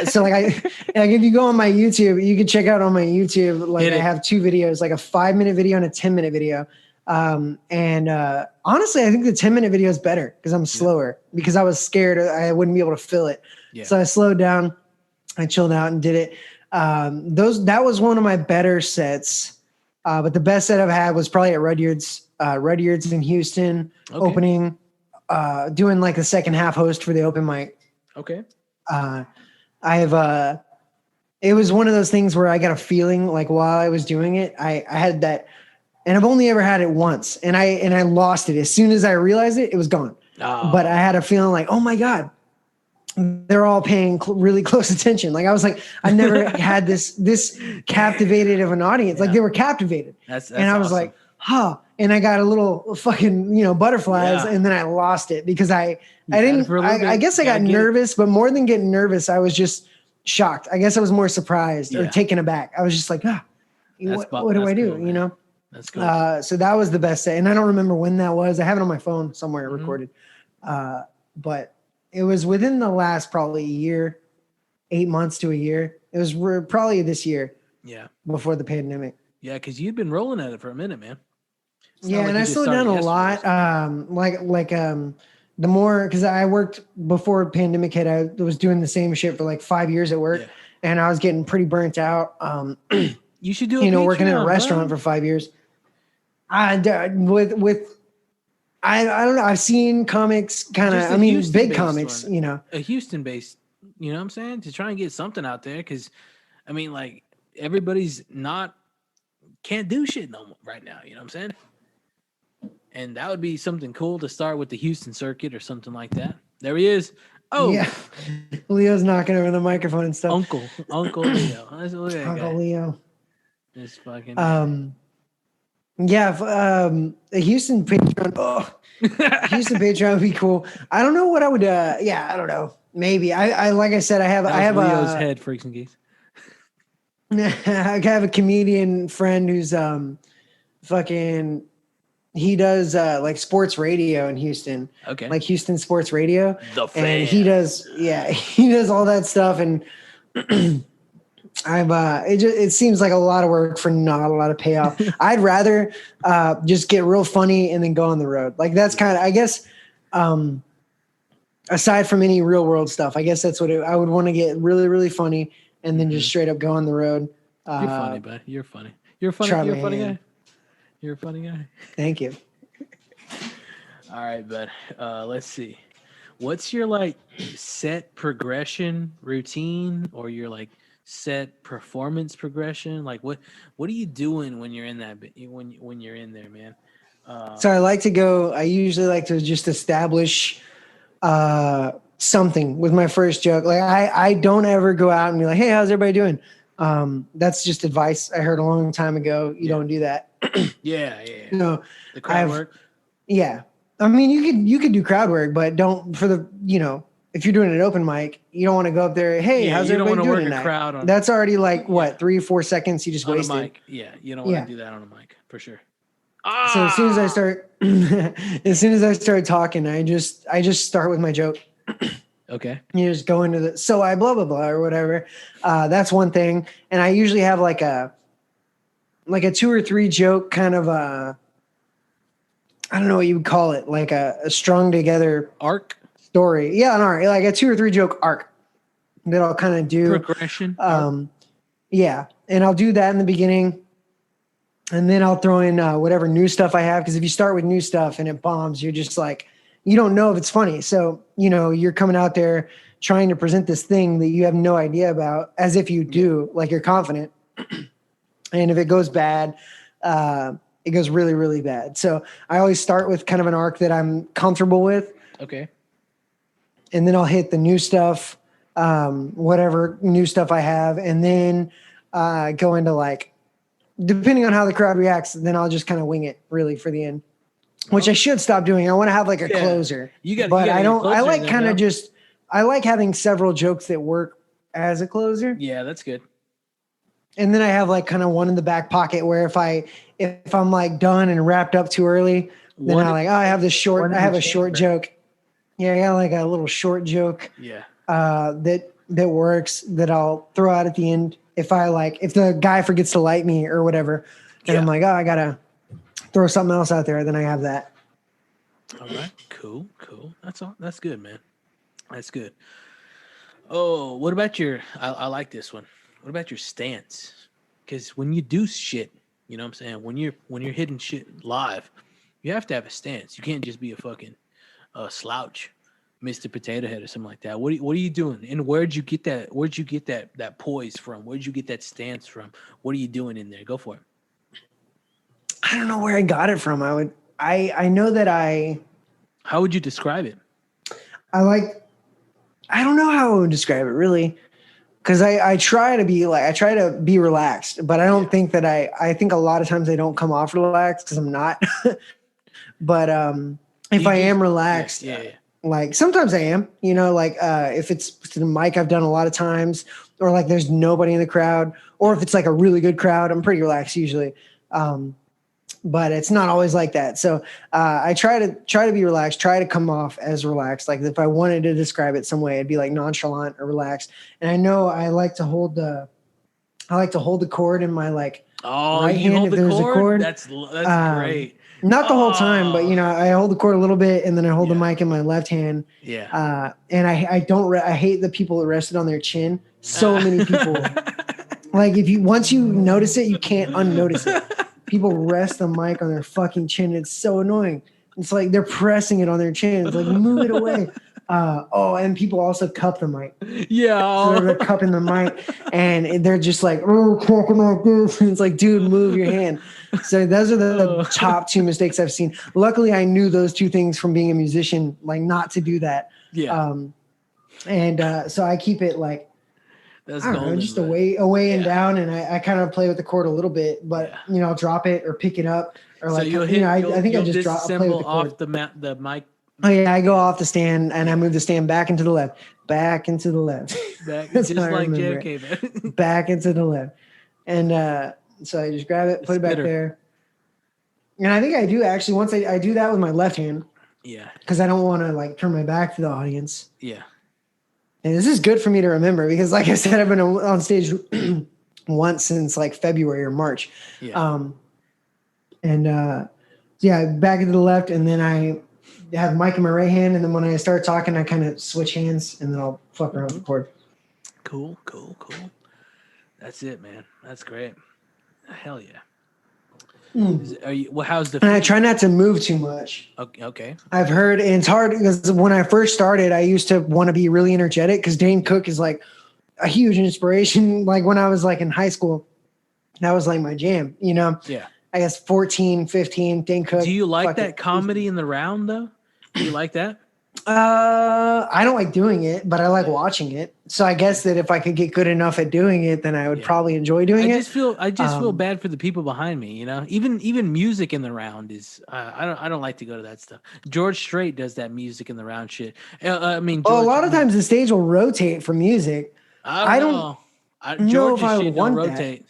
So like if you go on my YouTube, you can check out on my YouTube, like I have 2 videos, like a 5-minute video and a 10-minute video. And honestly, I think the 10-minute video is better because I'm slower because I was scared I wouldn't be able to fill it. Yeah. So I slowed down, I chilled out and did it. That was one of my better sets. But the best set I've had was probably at Rudyard's in Houston, opening, doing like the second half host for the open mic. Okay. It was one of those things where I got a feeling like while I was doing it, I had that. And I've only ever had it once, and I lost it. As soon as I realized it, it was gone. Oh. But I had a feeling like, oh my God, they're all paying really close attention. Like I was like, I never had this captivated of an audience. Like they were captivated. That's and I was awesome. Like, huh. And I got a little fucking, butterflies, and then I lost it because I guess I got nervous, but more than getting nervous, I was just shocked. I guess I was more surprised or taken aback. I was just like, what do I do? Cool, That's cool. So that was the best set. And I don't remember when that was. I have it on my phone somewhere recorded. But it was within the last probably year, 8 months to a year. It was probably this year. Yeah. Before the pandemic. Yeah, because you'd been rolling at it for a minute, man. And I slowed down a lot. The more, because I worked before pandemic hit, I was doing the same shit for like 5 years at work. Yeah. And I was getting pretty burnt out. You should do it. Working in a restaurant for 5 years. I don't know. I've seen comics big comics, A Houston-based, you know what I'm saying? To try and get something out there because, everybody's can't do shit no more right now, you know what I'm saying? And that would be something cool to start with the Houston circuit or something like that. There he is. Oh. Yeah. Leo's knocking over the microphone and stuff. Uncle Leo. Uncle Leo. This fucking a Houston Patreon. Houston Patreon would be cool. I don't know what I would. I don't know. Maybe I like I said, I have Leo's head. Freaks and Geeks. I have a comedian friend who's fucking he does like sports radio in Houston. Okay. Like Houston sports radio. The fan. And he does he does all that stuff, and it seems like a lot of work for not a lot of payoff. I'd rather just get real funny and then go on the road. Like that's kind of, I guess, aside from any real world stuff, I guess that's what I would want to get really, really funny and then just straight up go on the road. You're funny, bud. You're funny. You're funny. You're a funny guy. You're a funny guy. Thank you. All right, bud. Let's see. What's your like set progression routine, or your like set performance progression? Like what are you doing when you're in that when you're in there, man? So I usually like to just establish something with my first joke. Like I don't ever go out and be like, hey, how's everybody doing? That's just advice I heard a long time ago. You don't do that. Yeah. No, the crowd work. Yeah. I mean, you could do crowd work, but don't for the, if you're doing an open mic, you don't want to go up there. Hey, how's everybody doing tonight? Crowd That's already like what 3 or 4 seconds you just on wasted. A mic. Yeah, you don't want to do that on a mic for sure. So as soon as I start talking, I just start with my joke. Okay. You just go into the so I blah blah blah or whatever. That's one thing, and I usually have like a 2 or 3 joke kind of I don't know what you would call it, like a strung together arc story. Yeah, an arc, like a 2 or 3 joke arc that I'll kind of do. Progression. Yeah, and I'll do that in the beginning, and then I'll throw in whatever new stuff I have. Because if you start with new stuff and it bombs, you're just like, you don't know if it's funny. So you're coming out there trying to present this thing that you have no idea about, as if you do, like you're confident. And if it goes bad, it goes really, really bad. So I always start with kind of an arc that I'm comfortable with. Okay. And then I'll hit the new stuff, whatever new stuff I have. And then go into like, depending on how the crowd reacts, then I'll just kind of wing it really for the end, which I should stop doing. I want to have like a closer, but I don't, I like kind of just, I like having several jokes that work as a closer. Yeah, that's good. And then I have like kind of one in the back pocket where if I'm like done and wrapped up too early, then I have a short joke. Yeah, I got like a little short joke. Yeah. That works that I'll throw out at the end. If the guy forgets to light me or whatever, and I'm like, oh, I gotta throw something else out there, then I have that. All right. Cool. That's good, man. That's good. Oh, what about I like this one. What about your stance? Because when you do shit, you know what I'm saying? When you're hitting shit live, you have to have a stance. You can't just be a fucking slouch, Mr. Potato Head or something like that. What are you doing? And where'd you get that that poise from? Where'd you get that stance from? What are you doing in there? Go for it. I don't know where I got it from. I know that How would you describe it? I don't know how I would describe it really. Because I try to be relaxed, but I don't think that I think a lot of times I don't come off relaxed because I'm not. But if I am relaxed, like sometimes I am, if it's to the mic I've done a lot of times, or like there's nobody in the crowd, or if it's like a really good crowd, I'm pretty relaxed usually. But it's not always like that. So I try to be relaxed, try to come off as relaxed. Like if I wanted to describe it some way, it'd be like nonchalant or relaxed. And I know I like to hold the cord in my like right hand if there's a cord. That's great. Not the whole time, but I hold the cord a little bit and then I hold the mic in my left hand. Yeah. And I hate the people that rested on their chin. So many people. Like once you notice it, you can't unnotice it. People rest the mic on their fucking chin. It's so annoying. It's like they're pressing it on their chin. It's like, move it away. And people also cup the mic. Yeah. So they're cupping the mic and they're just like, oh, talking like this. And it's like, dude, move your hand. So those are the top 2 mistakes I've seen. Luckily, I knew those 2 things from being a musician, like not to do that. Yeah. So I keep it like, that's I don't know, just away and down, and I kind of play with the cord a little bit, but I'll drop it or pick it up, or like I think I just play with the cord. Off the mic. Oh yeah, I go off the stand and I move the stand back into the left, back into the left. Back, just like JFK, man. Back into the left, and so I just grab it, put it back there. And I think I do actually. Once I do that with my left hand Yeah. because I don't want to like turn my back to the audience. Yeah. And this is good for me to remember because, like I said, I've been on stage once since like February or March. Yeah. Yeah, back to the left, and then I have mic in my right hand, and then when I start talking, I kind of switch hands, and then I'll fuck around with the chord. Cool. That's it, man. That's great. Hell yeah. How's the? And I try not to move too much. Okay. I've heard, and it's hard because when I first started, I used to want to be really energetic because Dane Cook is like a huge inspiration. Like when I was like in high school, that was like my jam, you know? Yeah. I guess 14, 15, Dane Cook. Do you like that comedy in the round though? Do you like that? I don't like doing it, but I like watching it. So I guess that if I could get good enough at doing it, then I would probably enjoy doing it. I just feel bad for the people behind me. You know, even music in the round is. I don't like to go to that stuff. George Strait does that music in the round shit. I mean, George, a lot of times the stage will rotate for music. I don't know. know if I would shit want don't rotate.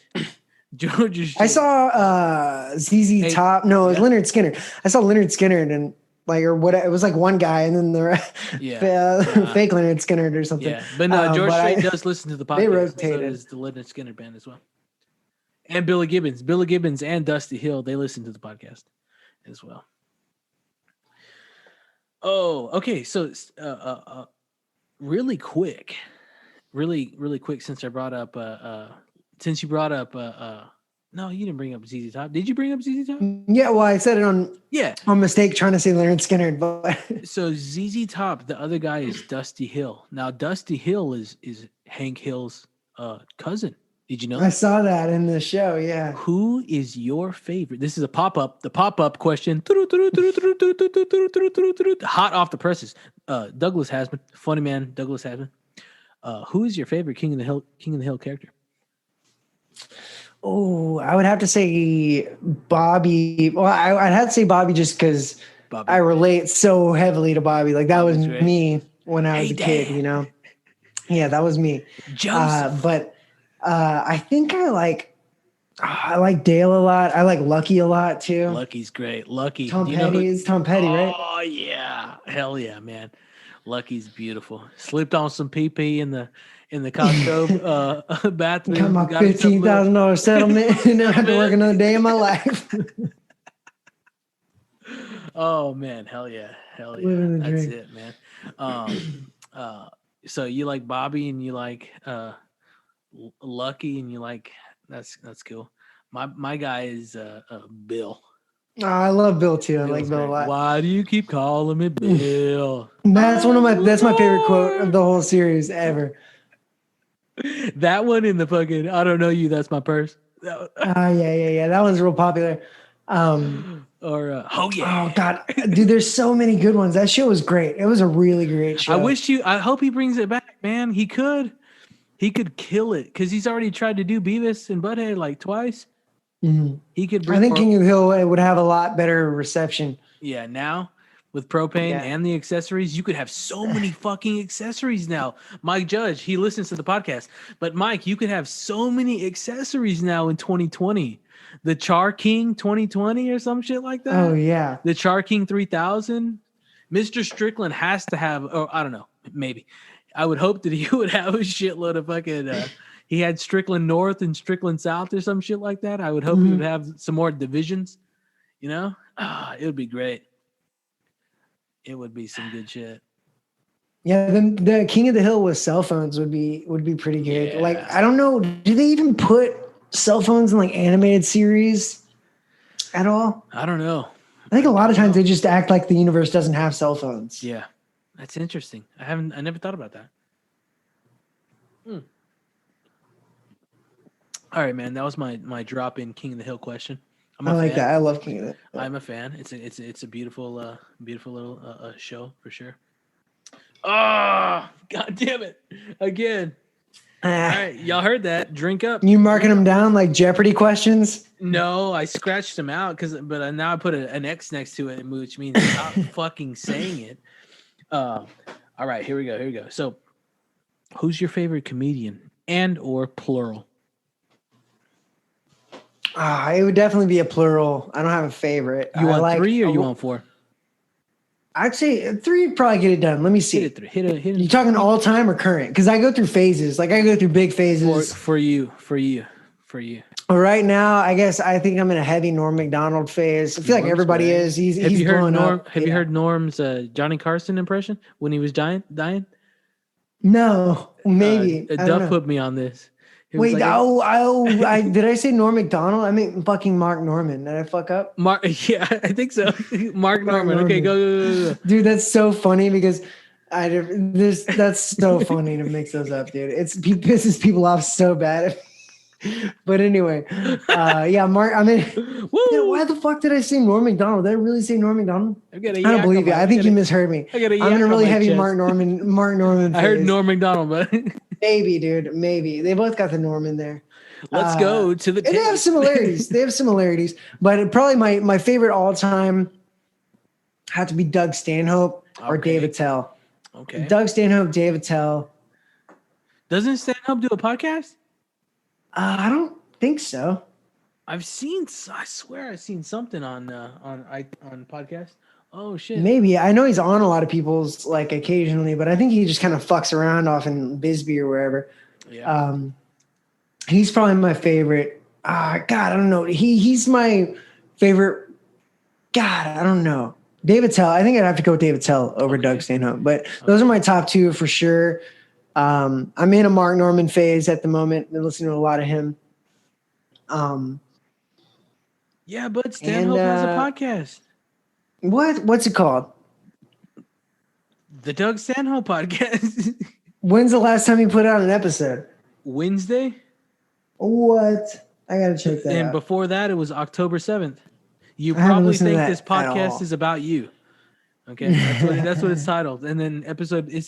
George's shit. I saw ZZ Top. No, it was Leonard Skinner. I saw Leonard Skinner and like or what it was like one guy and then the fake Leonard Skinner or something. Yeah, but no, George Strait does listen to the podcast. They rotated. So does the Leonard Skinner band as well, and Billy Gibbons and Dusty Hill. They listen to the podcast as well. Oh, okay. So, really quick, since I brought up, since you brought up, no, you didn't bring up ZZ Top. Did you bring up ZZ Top? Yeah, well, I said it on mistake trying to say Leonard Skinner. But so ZZ Top, the other guy is Dusty Hill. Now, Dusty Hill is Hank Hill's cousin. Did you know that? I saw that in the show, yeah. Who is your favorite? This is a pop-up. The pop-up question. Hot off the presses. Douglas Haseman. Funny man, Douglas Haseman. Who is your favorite King of the Hill character? Oh, I would have to say Bobby. Well, I'd have to say Bobby just because I relate so heavily to Bobby. Like that was me when I was a kid, you know? Yeah, that was me. Joseph. But I think I like Dale a lot. I like Lucky a lot too. Lucky's great. Lucky. Tom Petty, right? Oh yeah. Hell yeah, man. Lucky's beautiful. Slipped on some pee in the Costco bathroom. Got my $15,000 settlement and I had to work another day in my life. Oh man, hell yeah. Living the That's dream. it, man. So you like Bobby and you like Lucky and you like that's cool. My guy is Bill. Oh, I love Bill too. I Bill's like Bill great. a lot. Why do you keep calling me Bill? That's my favorite quote of the whole series ever. That one in the fucking I don't know you, that's my purse. Yeah. That one's real popular. Oh yeah. Oh god, dude, there's so many good ones. That show was great. It was a really great show. I hope he brings it back, man. He could kill it because he's already tried to do Beavis and Butthead like twice. Mm-hmm. He could. I think King of the Hill would have a lot better reception. Yeah, now with propane and the accessories, you could have so many fucking accessories now. Mike Judge, he listens to the podcast, but Mike, you could have so many accessories now in 2020. The Char King 2020 or some shit like that. Oh yeah, the Char King 3000. Mr. Strickland has to have, or I don't know, maybe. I would hope that he would have a shitload of fucking. He had Strickland North and Strickland South or some shit like that. I would hope he would have some more divisions. You know, it would be great. It would be some good shit. Yeah, the King of the Hill with cell phones would be pretty good. Yeah. Like I don't know, do they even put cell phones in like animated series at all? I don't know. I think a lot of times they just act like the universe doesn't have cell phones. Yeah, that's interesting. I never thought about that. All right, man. That was my drop in King of the Hill question. I like that. I love King of the Hill. I'm a fan. It's a beautiful little show for sure. Oh, god damn it! Again. All right, y'all heard that. Drink up. You marking them down like Jeopardy questions? No, I scratched them out but now I put an X next to it, which means stop fucking saying it. All right, here we go. So, who's your favorite comedian and or plural? It would definitely be a plural. I don't have a favorite. You I want like 3 or you want 4? I'd say 3 would probably get it done. Let me see. Hit it 3. Hit it. You talking all time or current? Because I go through phases. Like I go through big phases. For you. Right now, I guess I think I'm in a heavy Norm Macdonald phase. I feel like everybody is. He's blowing up. Have you heard Norm's Johnny Carson impression when he was dying? No, maybe. I don't Duff know. put me on this. Wait, did I say Norm Macdonald? I mean fucking Mark Norman. Did I fuck up? Yeah, I think so. Mark Norman. Okay, go. Dude, that's so funny because that's so funny to mix those up, dude. It pisses people off so bad. But anyway, yeah, Mark. I mean, dude, why the fuck did I say Norm Macdonald? Did I really say Norm Macdonald? I don't believe you. I think you misheard me. I'm in a really heavy Mark Norman. Phase. I heard Norm Macdonald, but maybe, dude, maybe they both got the Norm in there. Let's go to the. And they have similarities. But probably my favorite all time had to be Doug Stanhope or Dave Attell. Okay. Doug Stanhope, Dave Attell. Doesn't Stanhope do a podcast? I don't think so. I swear I've seen something on podcast. Oh shit. Maybe. I know he's on a lot of people's like occasionally, but I think he just kind of fucks around off in Bisbee or wherever. Yeah. He's probably my favorite. God, I don't know. He's my favorite. God, I don't know. Dave Attell. I think I'd have to go with Dave Attell over Doug Stanhope, but those are my top 2 for sure. I'm in a Mark Norman phase at the moment. Been listening to a lot of him. Yeah, but Stanhope has a podcast. What's it called? The Doug Stanhope podcast. When's the last time you put out an episode? Wednesday. What? I gotta check that and out. Before that, it was October 7th. You probably think this podcast is about you. Okay, that's what it's titled. And then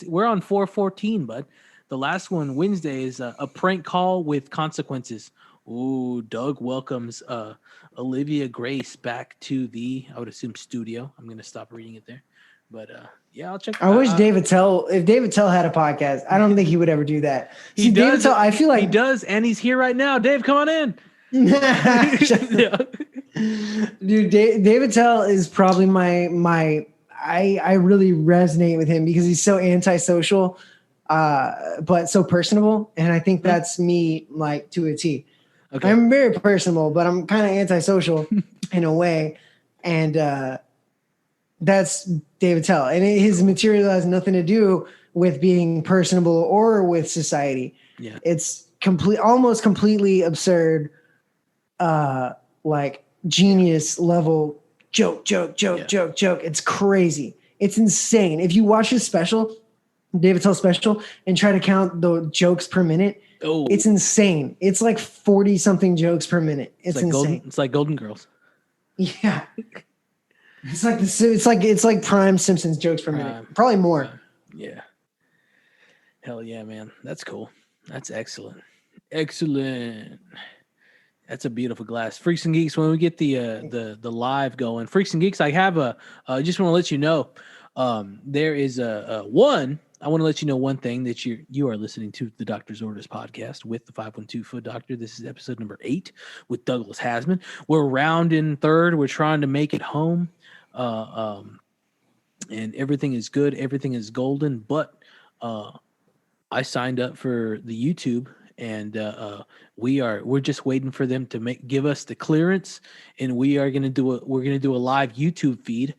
we're on 414, bud. The last one, Wednesday, is a prank call with consequences. Ooh, Doug welcomes Olivia Grace back to the, I would assume, studio. I'm going to stop reading it there. But yeah, I'll check. I wish if Dave Attell had a podcast, I don't think he would ever do that. See, Dave Attell, I feel like he does, and he's here right now. Dave, come on in. Dude, Dave Attell is probably I really resonate with him because he's so antisocial, but so personable. And I think that's me, like, to a T. Okay. I'm very personable, but I'm kind of antisocial in a way. And that's Dave Attell. And his material has nothing to do with being personable or with society. Yeah. It's almost completely absurd, like genius level joke. It's crazy. It's insane. If you watch his special, Dave Attell special, and try to count the jokes per minute, it's insane. It's like 40 something jokes per minute. It's like insane. It's like Golden Girls. Yeah. It's like prime Simpsons jokes per minute. Probably more. Yeah. Hell yeah, man. That's cool. That's excellent. Excellent. That's a beautiful glass. Freaks and Geeks, when we get the live going, Freaks and Geeks, I have I just want to let you know, there is I want to let you know one thing, that you are listening to the Doctor's Orders podcast with the 512 Foot Doctor. This is episode number 8 with Douglas Haseman. We're rounding third. We're trying to make it home. And everything is good. Everything is golden. But I signed up for the YouTube, and we're just waiting for them to give us the clearance, and we're gonna do a live YouTube feed.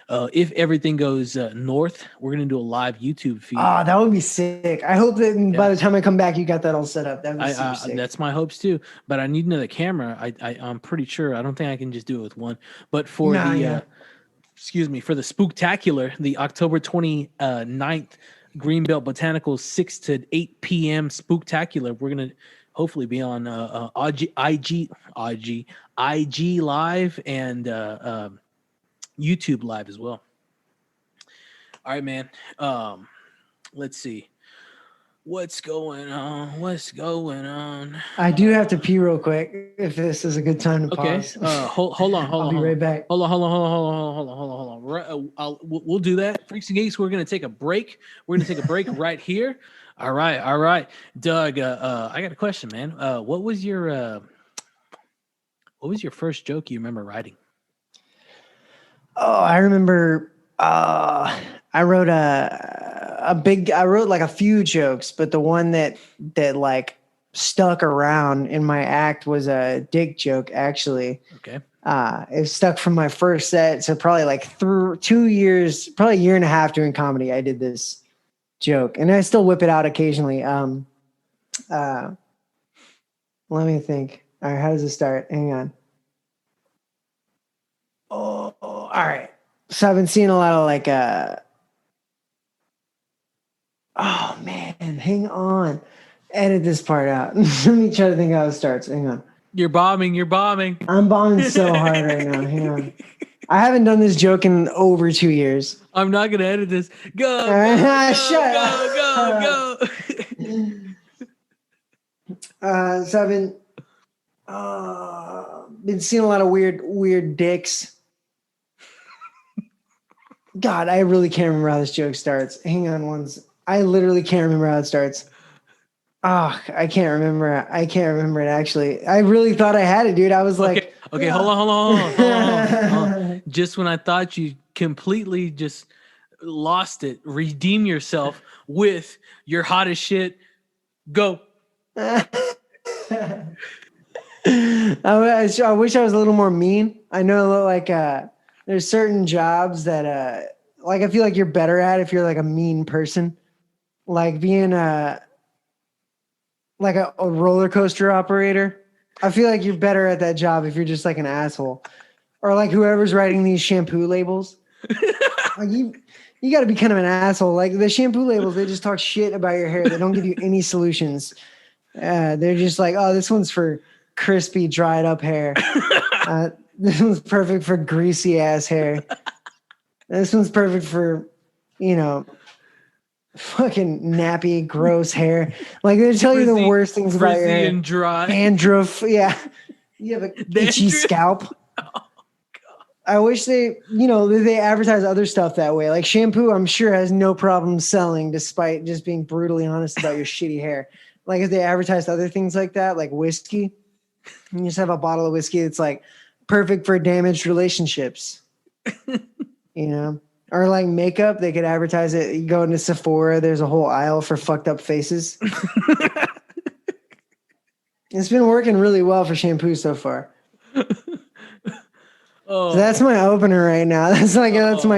If everything goes north, we're gonna do a live YouTube feed. Ah, that would be sick. I hope that by the time I come back, you got that all set up. That would be super sick. That's my hopes too. But I need another camera. I'm pretty sure. I don't think I can just do it with one. But for for the Spooktacular, the October 29th Greenbelt Botanicals 6 to 8 p.m. Spooktacular, we're gonna hopefully be on IG live and YouTube live as well. All right, man. Let's see. What's going on? I do have to pee real quick if this is a good time to pause. Hold on. I'll be right back. Hold on. We'll do that. Freaks and Geeks, we're going to take a break. We're going to take a break right here. All right. Doug, I got a question, man. What was your What was your first joke you remember writing? Oh, I remember. I wrote I wrote like a few jokes, but the one that like stuck around in my act was a dick joke. Actually, Okay. it stuck from my first set. So probably like through 2 years, probably a year and a half doing comedy, I did this joke, and I still whip it out occasionally. Uh, Let me think. All right, how does it start? Hang on. All right. So I've been seeing a lot of like oh man, hang on. Edit this part out. Let me try to think how it starts. Hang on. You're bombing. You're bombing. I'm bombing so hard right now. Hang on. I haven't done this joke in over 2 years. I'm not gonna edit this. Go, Shut go. So I've been seeing a lot of weird dicks. God, I really can't remember how this joke starts. Hang on once. I literally can't remember how it starts. Oh, I can't remember. I can't remember it actually. I really thought I had it, dude. I was like, okay, hold on. Just when I thought you completely just lost it, redeem yourself with your hottest shit. Go. I wish I was a little more mean. I know like there's certain jobs that like I feel like you're better at if you're like a mean person. Like being like a roller coaster operator. I feel like you're better at that job if you're just like an asshole. Or like whoever's writing these shampoo labels. Like you got to be kind of an asshole. Like the shampoo labels, they just talk shit about your hair. They don't give you any solutions. They're just like, oh, this one's for crispy, dried up hair. This one's perfect for greasy ass hair. This one's perfect for, fucking nappy, gross hair. Like they tell you the worst things about your hair. And dry. Dandruff. Yeah. You have an itchy scalp. I wish they advertise other stuff that way. Like shampoo, I'm sure has no problem selling despite just being brutally honest about your shitty hair. Like if they advertised other things like that, like whiskey, you just have a bottle of whiskey that's like perfect for damaged relationships, or like makeup, they could advertise it. You go into Sephora, there's a whole aisle for fucked up faces. It's been working really well for shampoo so far. Oh. So that's my opener right now. That's my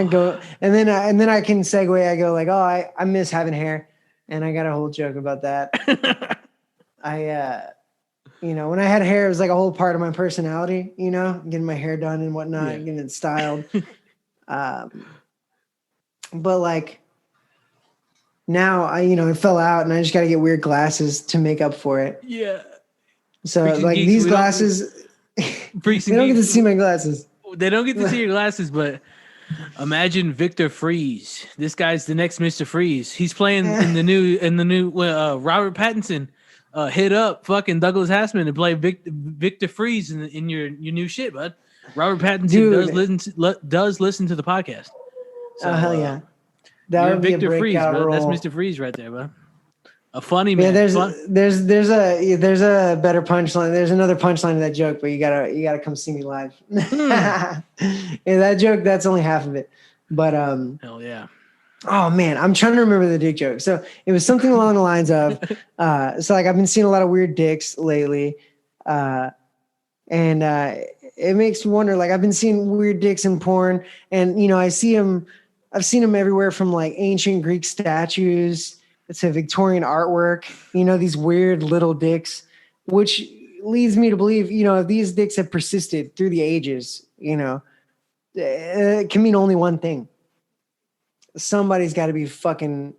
go. And then I can segue. I go like, oh, I miss having hair, and I got a whole joke about that. When I had hair, it was like a whole part of my personality. Getting my hair done and whatnot, getting it styled. But like now, I fell out, and I just got to get weird glasses to make up for it. Yeah. So like Geeks, these glasses, they don't get to see my glasses. They don't get to see your glasses, but imagine Victor Freeze. This guy's the next Mr. Freeze. He's playing in the new Robert Pattinson. Hit up fucking Douglas Haseman to play Victor Freeze in your new shit, bud. Robert Pattinson does listen to the podcast. So, hell yeah, that would be Victor a breakout Freeze, role. That's Mr. Freeze right there, bud. A funny man. Yeah, there's a better punchline. There's another punchline to that joke, but you gotta come see me live. Yeah, that joke, that's only half of it. But hell yeah. Oh man, I'm trying to remember the dick joke. So it was something along the lines of, so like I've been seeing a lot of weird dicks lately, and it makes me wonder. Like I've been seeing weird dicks in porn, and I've seen them everywhere from like ancient Greek statues to Victorian artwork. These weird little dicks, which leads me to believe, if these dicks have persisted through the ages, it can mean only one thing. Somebody's got to be fucking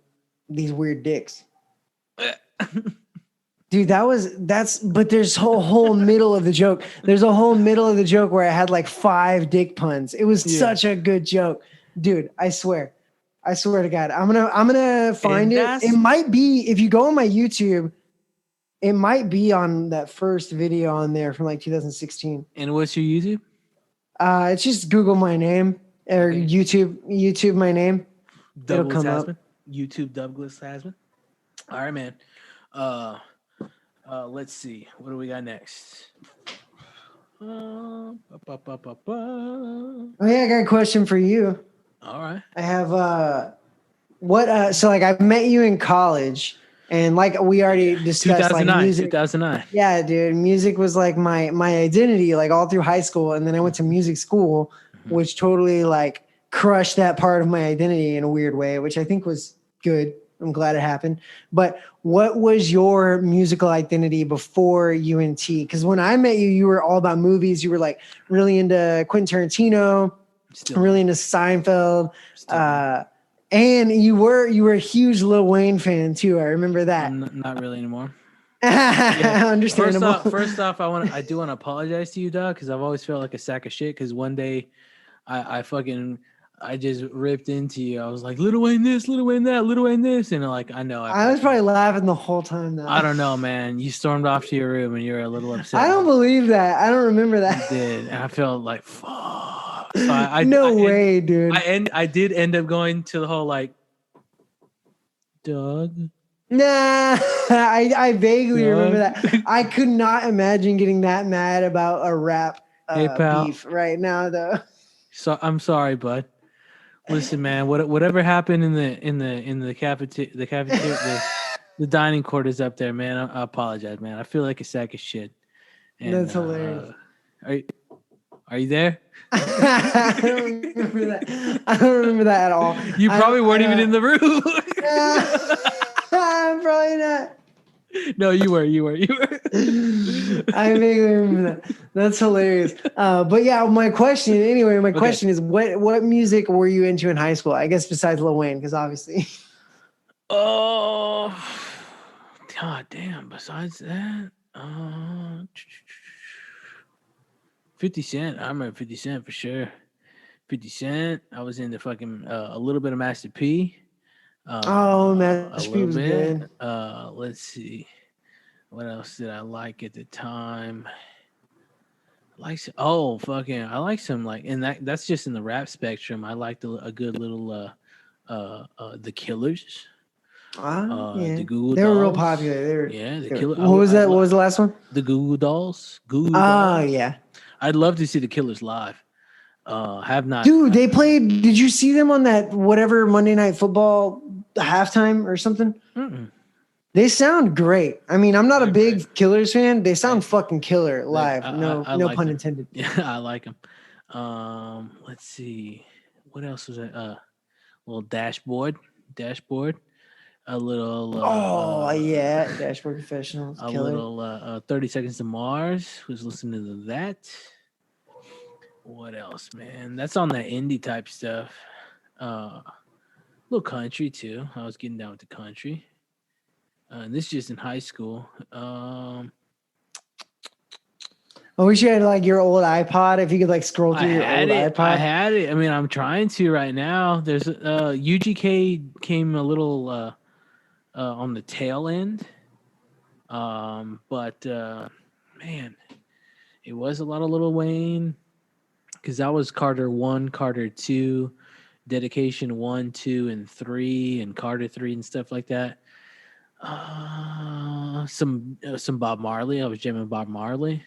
these weird dicks. Dude, but there's a whole middle of the joke. There's a whole middle of the joke where I had like 5 dick puns. It was such a good joke. Dude, I swear to God, I'm gonna find it. It might be, if you go on my YouTube, it might be on that first video on there from like 2016. And what's your YouTube? It's just Google my name or YouTube my name. Douglas It'll come Haseman. up. YouTube Douglas Haseman. All right, man. Let's see. What do we got next? Oh yeah, I got a question for you. All right. I have so like I met you in college, and like we already discussed, like 2009, music. 2009. Yeah, dude, music was like my identity, like all through high school, and then I went to music school, Mhm. which totally like crushed that part of my identity in a weird way, which I think was good. I'm glad it happened. But what was your musical identity before UNT? Because when I met you, you were all about movies. You were like really into Quentin Tarantino, Still really am. into Seinfeld, Still am. and you were a huge Lil Wayne fan too. I remember that. I'm not really anymore. Yeah. Understandable. First off, I do want to apologize to you, Doug, because I've always felt like a sack of shit. Because one day, I just ripped into you. I was like, Little Wayne this, Little Wayne that, Little Wayne this, and like I know I was probably laughing the whole time though. I don't know, man. You stormed off to your room and you were a little upset. I don't believe that. I don't remember You that. did, and I felt like fuck. So No way, dude. I did end up going to the whole like, Doug. Nah, I vaguely remember Doug. that. I could not imagine getting that mad about a rap Hey, pal. beef right now, though. So I'm sorry, bud. Listen, man. Whatever happened in the cafeteria, the dining quarters up there, man. I apologize, man. I feel like a sack of shit. And, That's hilarious. Are you there? I don't remember that. I don't remember that at all. You probably weren't even in the room. I'm probably not. No, you were. I vaguely remember that. That's hilarious. But yeah, my question is what music were you into in high school? I guess besides Lil Wayne, because obviously. Oh, god damn. Besides that, 50 Cent. I remember 50 Cent for sure. 50 Cent. I was into fucking a little bit of Master P. Master P was good. Let's see. What else did I like at the time? I like some like, and that's just in the rap spectrum. I liked a good little The Killers. Yeah. The Google They were real Dolls. popular. The Killers. What was that? What was the last one? The Google Dolls. Oh Dolls. yeah. I'd love to see the Killers live. Have not. Dude, they played. Did you see them on that whatever Monday Night Football halftime or something? Mm-mm. They sound great. I mean, I'm not a big Killers fan. They sound fucking killer live. No like pun them. intended. Yeah, I like them. Let's see. What else was it? Little dashboard. A little. Dashboard Confessionals. A Killer. little 30 Seconds to Mars. Who's listening to that? What else, man? That's on that indie type stuff. Little country too. I was getting down with the country. And this is just in high school. I wish you had like your old iPod. If you could like scroll through your old iPod. I had it. I mean, I'm trying to right now. There's UGK came a little on the tail end. But man, it was a lot of Lil Wayne because that was Carter 1, Carter 2, Dedication 1, 2, and 3, and Carter 3 and stuff like that. Some Bob Marley. I was jamming Bob Marley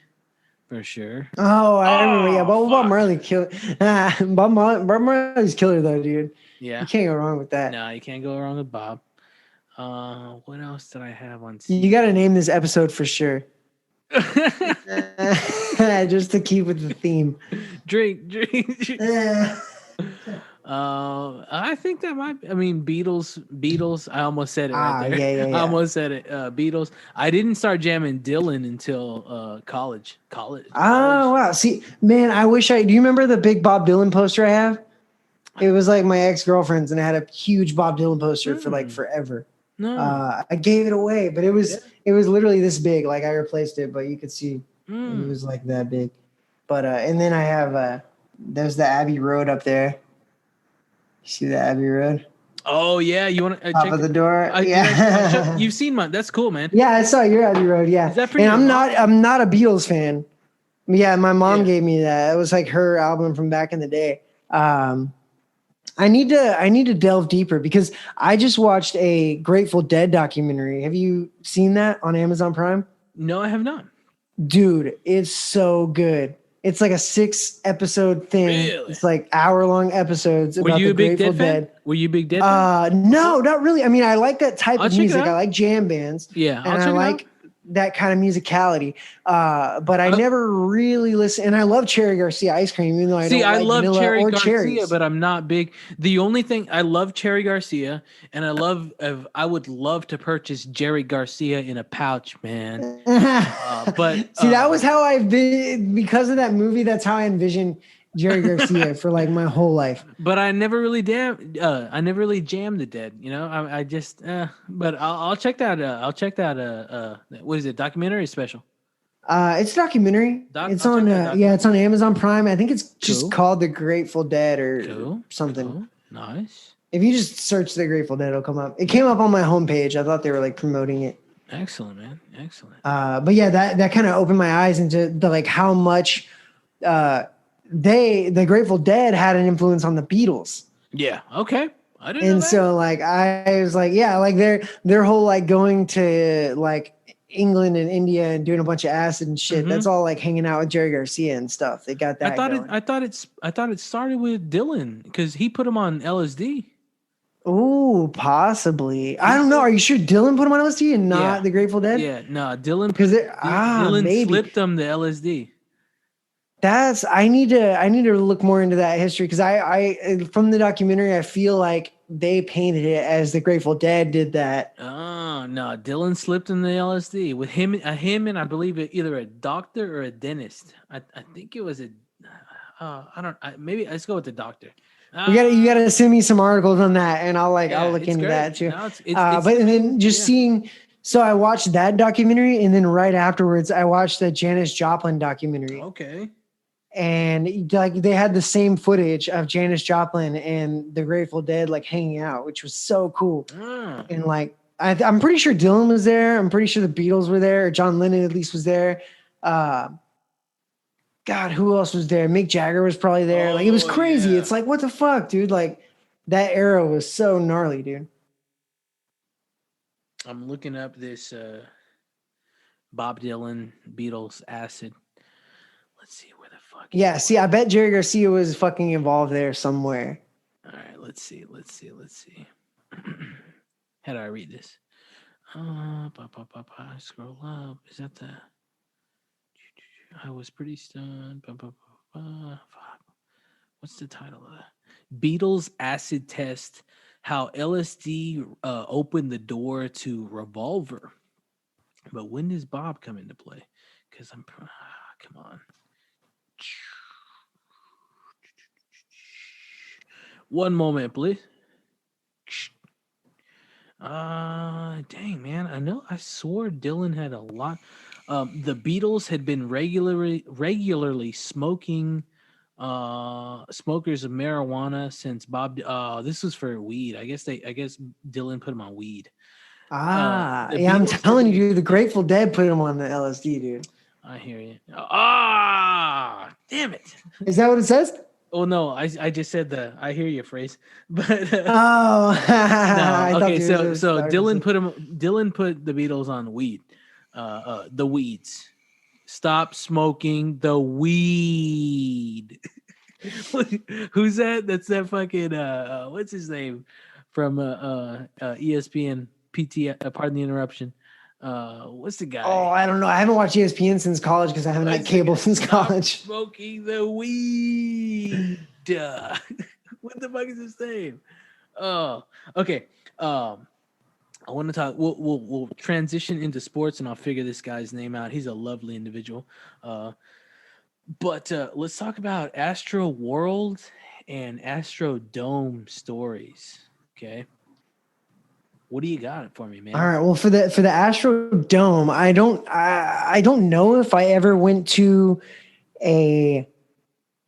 for sure. Oh, I remember. Yeah, Bob Marley killed. Bob Marley's killer though, dude. Yeah, you can't go wrong with that. No, you can't go wrong with Bob. What else did I have on? You got to name this episode for sure. Just to keep with the theme. Drink. I think that might. I mean, Beatles. I almost said it right there. Yeah. I almost said it. Beatles. I didn't start jamming Dylan until college. Oh wow! See, man, I wish I. Do you remember the big Bob Dylan poster I have? It was like my ex-girlfriend's, and it had a huge Bob Dylan poster for like forever. No, I gave it away, but it was literally this big. Like I replaced it, but you could see it was like that big. But and then I have there's the Abbey Road up there. You see the Abbey Road? Oh yeah, you want to top of the door? You've seen mine. That's cool, man. Yeah, I saw your Abbey Road. Yeah, is that for and you? I'm not a Beatles fan. Yeah, my mom gave me that. It was like her album from back in the day. I need to delve deeper because I just watched a Grateful Dead documentary. Have you seen that on Amazon Prime? No, I have not. Dude, it's so good. It's like a 6-episode thing. Really? It's like hour-long episodes Were about you the a big Grateful Dead fan? Dead. Were you a big Dead fan? No, not really. I mean, I like that type I'll of check it music. I out. like jam bands. Yeah, I'll And I check it out. like that kind of musicality. But I never really listen. And I love Cherry Garcia ice cream, even though I don't I like love vanilla Cherry or Garcia, cherries. but I'm not big. The only thing I love Cherry Garcia, and I would love to purchase Jerry Garcia in a pouch, man. But See, that was how I've been because of that movie. That's how I envisioned Jerry Garcia for like my whole life. But I never really jammed the Dead. You know, I just. But I'll check that. I'll check that. What is it? Documentary or special? It's a documentary. It's on it's on Amazon Prime. I think it's just called The Grateful Dead or something. Cool. Nice. If you just search The Grateful Dead, it'll come up. It came up on my homepage. I thought they were like promoting it. Excellent, man. Excellent. But yeah, that kind of opened my eyes into the like how much the Grateful Dead had an influence on the Beatles. Yeah. Okay. I didn't know that. So like I was like, yeah, like their whole like going to like England and India and doing a bunch of acid and shit. Mm-hmm. That's all like hanging out with Jerry Garcia and stuff. They got that. I thought it started with Dylan because he put him on LSD. Oh, possibly. I don't know. Are you sure Dylan put him on LSD and not the Grateful Dead? Yeah, no, Dylan because Dylan maybe. Slipped them the LSD. I need to look more into that history because I from the documentary I feel like they painted it as the Grateful Dead did that. Oh no, Dylan slipped in the LSD with him and I believe either a doctor or a dentist. I think it was maybe let's go with the doctor. You gotta send me some articles on that and I'll look into that too. No, but then just seeing. So I watched that documentary and then right afterwards I watched the Janis Joplin documentary. Okay. And like they had the same footage of Janis Joplin and the Grateful Dead like hanging out, which was so cool. And like I'm pretty sure Dylan was there. I'm pretty sure the Beatles were there. Or John Lennon at least was there. God, who else was there? Mick Jagger was probably there. Like it was crazy. Yeah. It's like what the fuck, dude? Like that era was so gnarly, dude. I'm looking up this Bob Dylan Beatles acid. Let's see where the fuck. Yeah, see, I bet Jerry Garcia was fucking involved there somewhere. All right, let's see. How do I read this? Scroll up. Is that the? I was pretty stunned. Fuck. What's the title of that? Beatles acid test. How LSD opened the door to Revolver. But when does Bob come into play? Because come on. One moment, please. Dang, man. I swore Dylan had a lot. The Beatles had been regularly smoking smokers of marijuana since Bob. This was for weed. I guess Dylan put him on weed. I'm telling you, dude, the Grateful Dead put him on the LSD, dude. I hear you. Damn it. Is that what it says? Oh no, I just said I hear you phrase. But no, okay, so Dylan put the Beatles on weed. The weeds. Stop smoking the weed. Who's that? That's that fucking what's his name from ESPN PT pardon the interruption. What's the guy? Oh, I don't know. I haven't watched ESPN since college because I haven't had cable since college. Smoking the weed. What the fuck is his name? Oh, okay. I want to talk. We'll transition into sports, and I'll figure this guy's name out. He's a lovely individual. But let's talk about AstroWorld and Astrodome stories. Okay. What do you got for me, man? All right. Well, for the Astrodome, I don't know if I ever went to a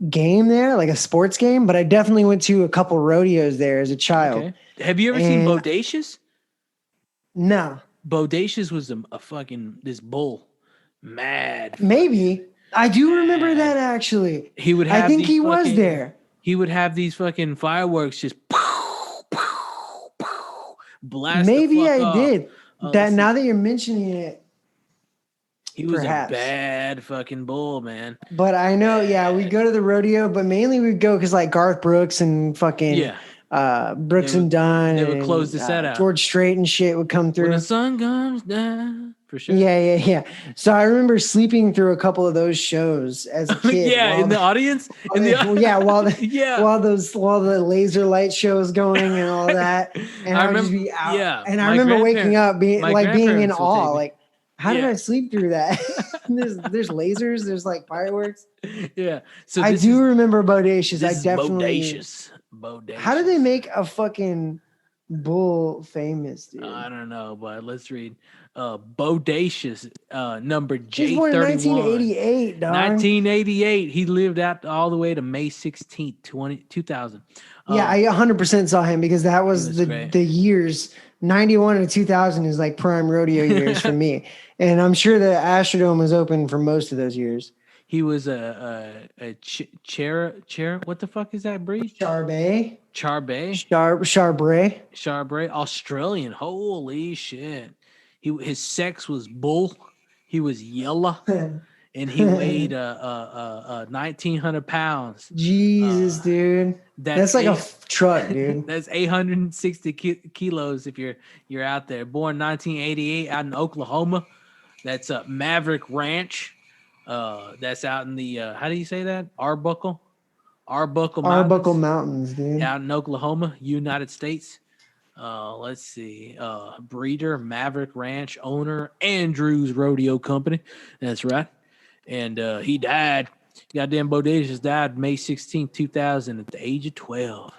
game there, like a sports game, but I definitely went to a couple rodeos there as a child. Okay. Have you ever seen Bodacious? No. Bodacious was a fucking this bull, mad. Maybe I do remember that actually. He would have. I think he was there. He would have these fucking fireworks just. Blast Maybe I off. did. Now that you're mentioning it, He was a bad fucking bull, man. But I know, we'd go to the rodeo, but mainly we'd go because like Garth Brooks and fucking Brooks and Dunn. They would close the set out. George Strait and shit would come through. When the sun comes down, for sure. Yeah. So I remember sleeping through a couple of those shows as a kid. In the audience. While the laser light show was going and all that, and I would just be out. Yeah, and I remember waking up being in awe, like, how did I sleep through that? there's lasers, there's like fireworks. Yeah. So I do remember Bodacious. I definitely Bodacious. How did they make a fucking bull famous, dude? I don't know, but let's read. Bodacious, number J31. He's born in 1988, dog. 1988. He lived out all the way to May 16th, 2000. Yeah, I 100% saw him because that was the years. 91 to 2000 is like prime rodeo years for me. And I'm sure the Astrodome was open for most of those years. He was a chair. What the fuck is that breed? Charbet, Australian. Holy shit. His sex was bull. He was yellow. And he weighed 1,900 pounds. Jesus, dude. That's like a truck, dude. That's 860 kilos if you're out there. Born 1988 out in Oklahoma. That's Maverick Ranch. That's out in the how do you say that? Arbuckle Mountains, dude. Out in Oklahoma, United States. Let's see. Breeder, Maverick Ranch owner, Andrews Rodeo Company. That's right. And he died. Goddamn Bodacious died May 16th, 2000 at the age of 12.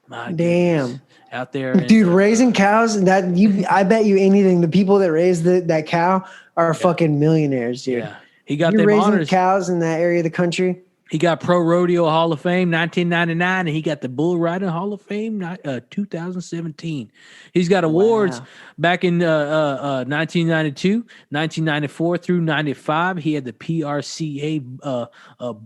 My damn. Goodness. Out there. Dude, raising cows, I bet you anything, the people that raise that cow are fucking millionaires, dude. Yeah. He got them raising honors. Cows in that area of the country. He got Pro Rodeo Hall of Fame 1999, and he got the Bull Riding Hall of Fame 2017. He's got awards back in 1992, 1994 through 95. He had the PRCA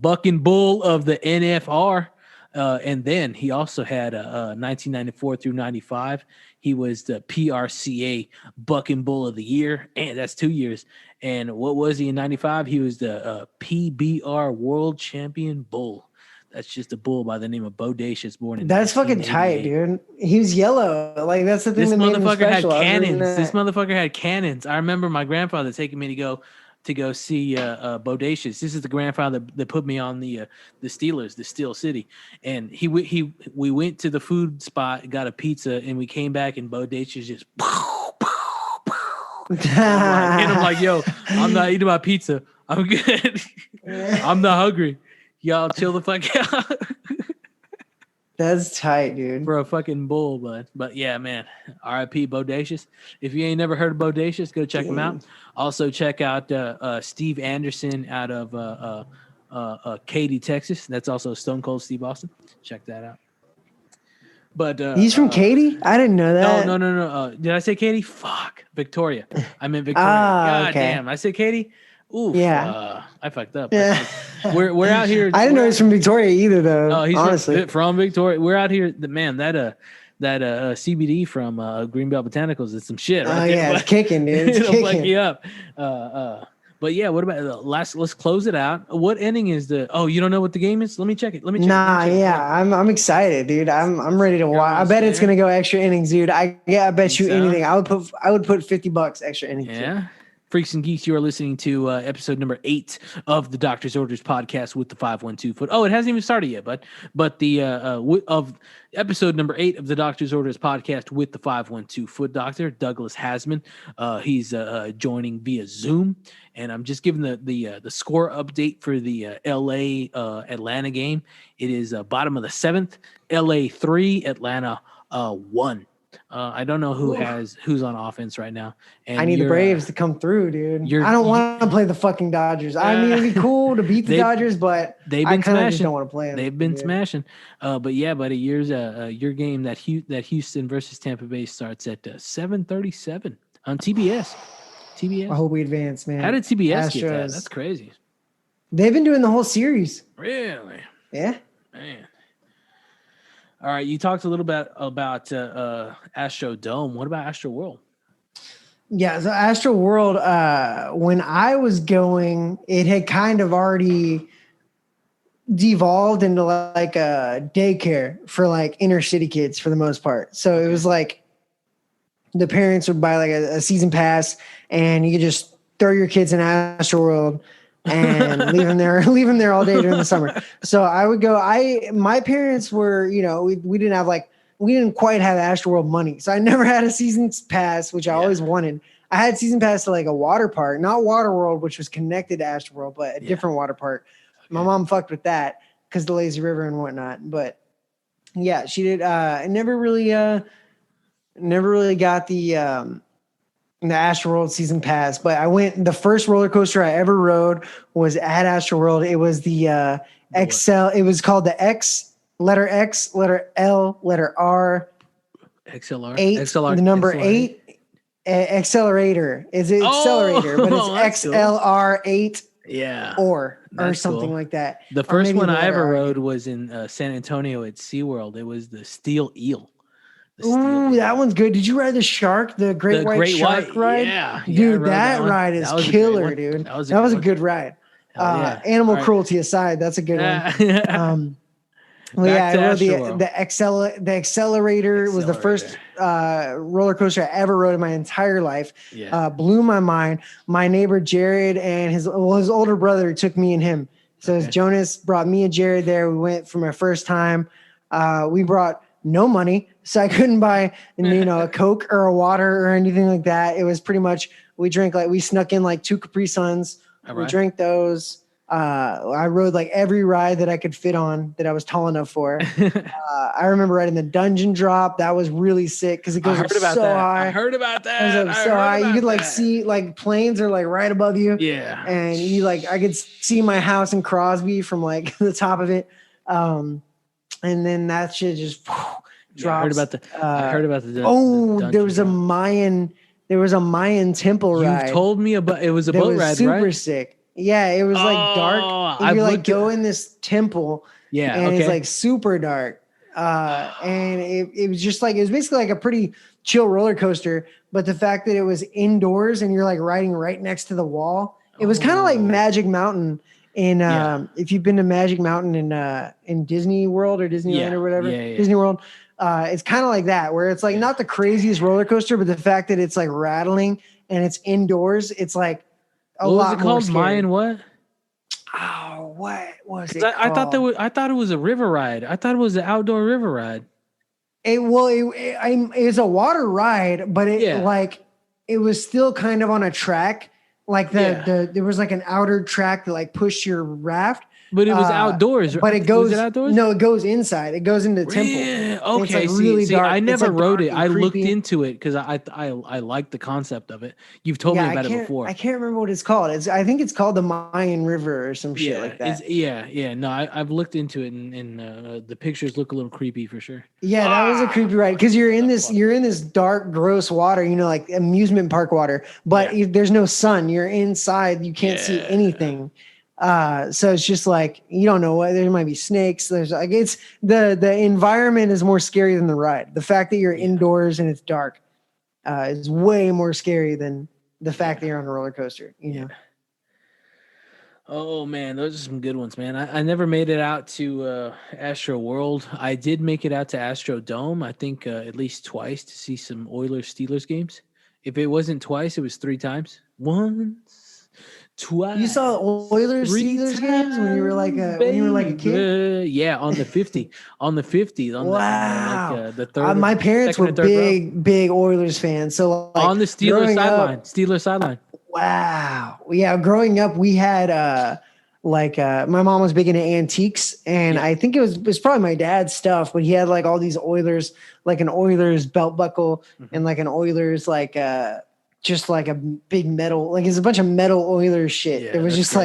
Bucking Bull of the NFR. And then he also had 1994 through 95. He was the PRCA Bucking Bull of the Year, and that's 2 years. And what was he in 95? He was the PBR World Champion Bull. That's just a bull by the name of Bodacious, born in. That's fucking tight, dude. He was yellow. Like that's the thing. This motherfucker had cannons. This motherfucker had cannons. I remember my grandfather taking me to go see Bodacious. This is the grandfather that put me on the Steelers, the Steel City. And we went to the food spot, got a pizza, and we came back and Bodacious just and I'm like, yo, I'm not eating my pizza. I'm good. I'm not hungry. Y'all chill the fuck out. That's tight, dude. For a fucking bull, but yeah, man. R.I.P. Bodacious. If you ain't never heard of Bodacious, go check him out. Also check out Steve Anderson out of Katy, Texas. That's also Stone Cold Steve Austin. Check that out. But he's from Katy? I didn't know that. No. Did I say Katy? Fuck, Victoria. I meant Victoria. God damn, I said Katy. Ooh, yeah. I fucked up. Yeah. We're out here. I didn't know he's from Victoria either, though. Oh, he's honestly from Victoria. We're out here. That CBD from Greenbelt Botanicals is some shit. Right there, it's kicking, dude. It's it'll fuck you up. But yeah, what about let's close it out. What inning is the? Oh, you don't know what the game is? Let me check it. I'm excited, dude. I'm ready to watch. I bet it's gonna go extra innings, dude. I bet you anything. I would put $50 extra innings. Yeah. Freaks and Geeks, you are listening to episode number 8 of the Doctor's Orders podcast with the 512 foot. Oh, it hasn't even started yet, but the of episode number 8 of the Doctor's Orders podcast with the 512 foot doctor, Douglas Haseman. He's joining via Zoom, and I'm just giving the score update for the LA Atlanta game. It is bottom of the 7th, LA 3, Atlanta 1. I don't know who's on offense right now. And I need the Braves to come through, dude. I don't want to play the fucking Dodgers. I mean, it'd be cool to beat the Dodgers, but I kind of just don't want to play them. They've been smashing. But yeah, buddy, your game that Houston versus Tampa Bay starts at 7:37 on TBS. I hope we advance, man. How did TBS get that? That's crazy. They've been doing the whole series. Really? Yeah. Man. All right, you talked a little bit about Astrodome. What about AstroWorld? Yeah, so AstroWorld, when I was going, it had kind of already devolved into like a daycare for like inner city kids for the most part. So it was like the parents would buy like a season pass and you could just throw your kids in AstroWorld and leave them there all day during the summer. So I would go, my parents were, we didn't have we didn't quite have AstroWorld money. So I never had a season pass, which I always wanted. I had season pass to like a water park, not Waterworld, which was connected to AstroWorld, but a different water park. Okay. My mom fucked with that because the lazy river and whatnot. But yeah, she did. Never really got the AstroWorld season pass, but I went. The first roller coaster I ever rode was at AstroWorld. It was the XL. It was called the letter X, letter L, letter R, XLR, 8, XLR, the number XLR. 8. Accelerator is it accelerator, but it's XLR8. Yeah, or that's something cool. like that. The first one I ever rode was in San Antonio at SeaWorld. It was the Steel Eel. Ooh, that one's good. Did you ride the shark, the great white shark ride? Yeah, dude, that ride is killer, dude. That was a good ride. Animal cruelty aside, that's a good one. Well, yeah, I rode the accelerator was the first roller coaster I ever rode in my entire life. Yeah. Blew my mind. My neighbor Jared and his older brother took me and him. So Jonas brought me and Jared there. We went for my first time. We brought no money, so I couldn't buy a Coke or a water or anything like that. It was pretty much we snuck in like 2 Capri Suns. We drank those. I rode like every ride that I could fit on that I was tall enough for. I remember riding the dungeon drop. That was really sick because it goes up so high. I heard about that. It goes up so high. You could see like planes are like right above you. Yeah. And I could see my house in Crosby from like the top of it. And then that shit just drops. I heard about the there was a Mayan temple ride. You told me about it was a boat ride, super right? Super sick. Yeah, it was like dark. And you go in this temple. Yeah, and it's like super dark. And it was just like it was basically like a pretty chill roller coaster. But the fact that it was indoors and you're like riding right next to the wall, it was kind of like Magic Mountain. If you've been to Magic Mountain in Disney World or Disneyland or whatever, Disney World, it's kind of like that where it's like not the craziest roller coaster, but the fact that it's like rattling and it's indoors, it's like. What was it called? Mayan what? Oh, what was it called? I thought it was a river ride. I thought it was an outdoor river ride. It was a water ride, but it was still kind of on a track. Like there was like an outer track that like pushed your raft. But it was outdoors. But it goes. Was it outdoors? No, it goes inside. It goes into the temple. Yeah. Okay. It's like really dark. I never rode it. I creepy. looked into it because I like the concept of it. You've told me about it before. I can't remember what it's called. I think it's called the Mayan River or some shit like that. Yeah. No, I've looked into it and the pictures look a little creepy for sure. Yeah, that was a creepy ride because you're in this dark, gross water. Like amusement park water, but there's no sun. You're inside. You can't see anything. So it's just like you don't know what there might be snakes. There's like it's the environment is more scary than the ride. The fact that you're indoors and it's dark is way more scary than the fact that you're on a roller coaster. You know. Oh man, those are some good ones, man. I never made it out to AstroWorld. I did make it out to Astrodome. I think at least twice to see some Oilers Steelers games. If it wasn't twice, it was 3 times. Once. Twice. You saw Oilers Steelers games when you were like a kid? Yeah, on the 50. On the 50. Wow. The third. My parents were big Oilers fans. So like, on the Steelers sideline. Steelers sideline. Wow. Yeah, growing up we had my mom was big into antiques and I think it was probably my dad's stuff, but he had like all these Oilers, like an Oilers belt buckle and like an Oilers just like a big metal, like it's a bunch of metal Oilers shit. It was just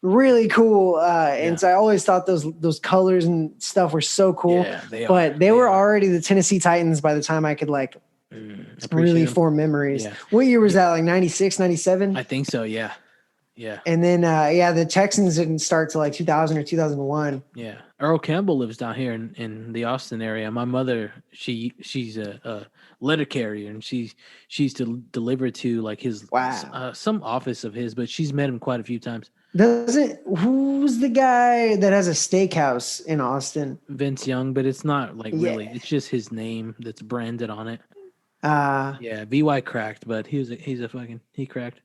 really cool. And so I always thought those colors and stuff were so cool. Yeah, they were already the Tennessee Titans by the time I could really form memories. Yeah. What year was that? Like 96, 97? I think so. Yeah. Yeah. And then, the Texans didn't start till like 2000 or 2001. Yeah. Earl Campbell lives down here in the Austin area. My mother, she's a letter carrier, and she's to deliver to like his Wow. some office of his, but she's met him quite a few times. Who's the guy that has a steakhouse in Austin? Vince Young, but it's not like really. Yeah. It's just his name that's branded on it. Uh, Yeah, VY cracked, but he cracked.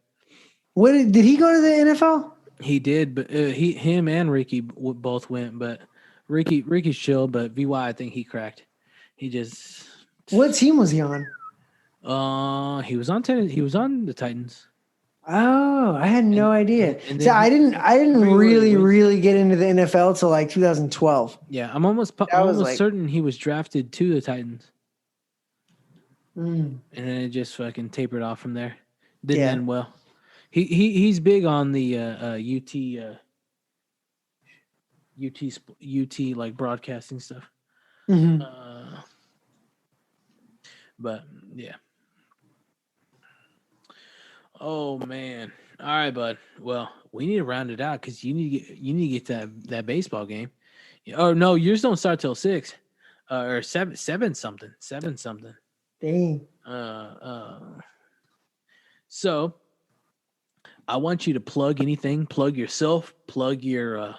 did he go to the NFL? He did, but him and Ricky both went, but Ricky's chill, but VY I think he cracked. He just What team was he on? he was on the Titans. Oh, I had no idea. and See, I didn't really really get into the NFL till like 2012. Yeah, I'm almost certain he was drafted to the Titans. And then it just fucking tapered off from there. Didn't end well. He's big on the UT like broadcasting stuff. But yeah. Oh man. All right, bud. Well, we need to round it out because you need to get that baseball game. Oh no, yours don't start till 6. Or seven something. Dang. So I want you to plug anything, plug yourself, plug your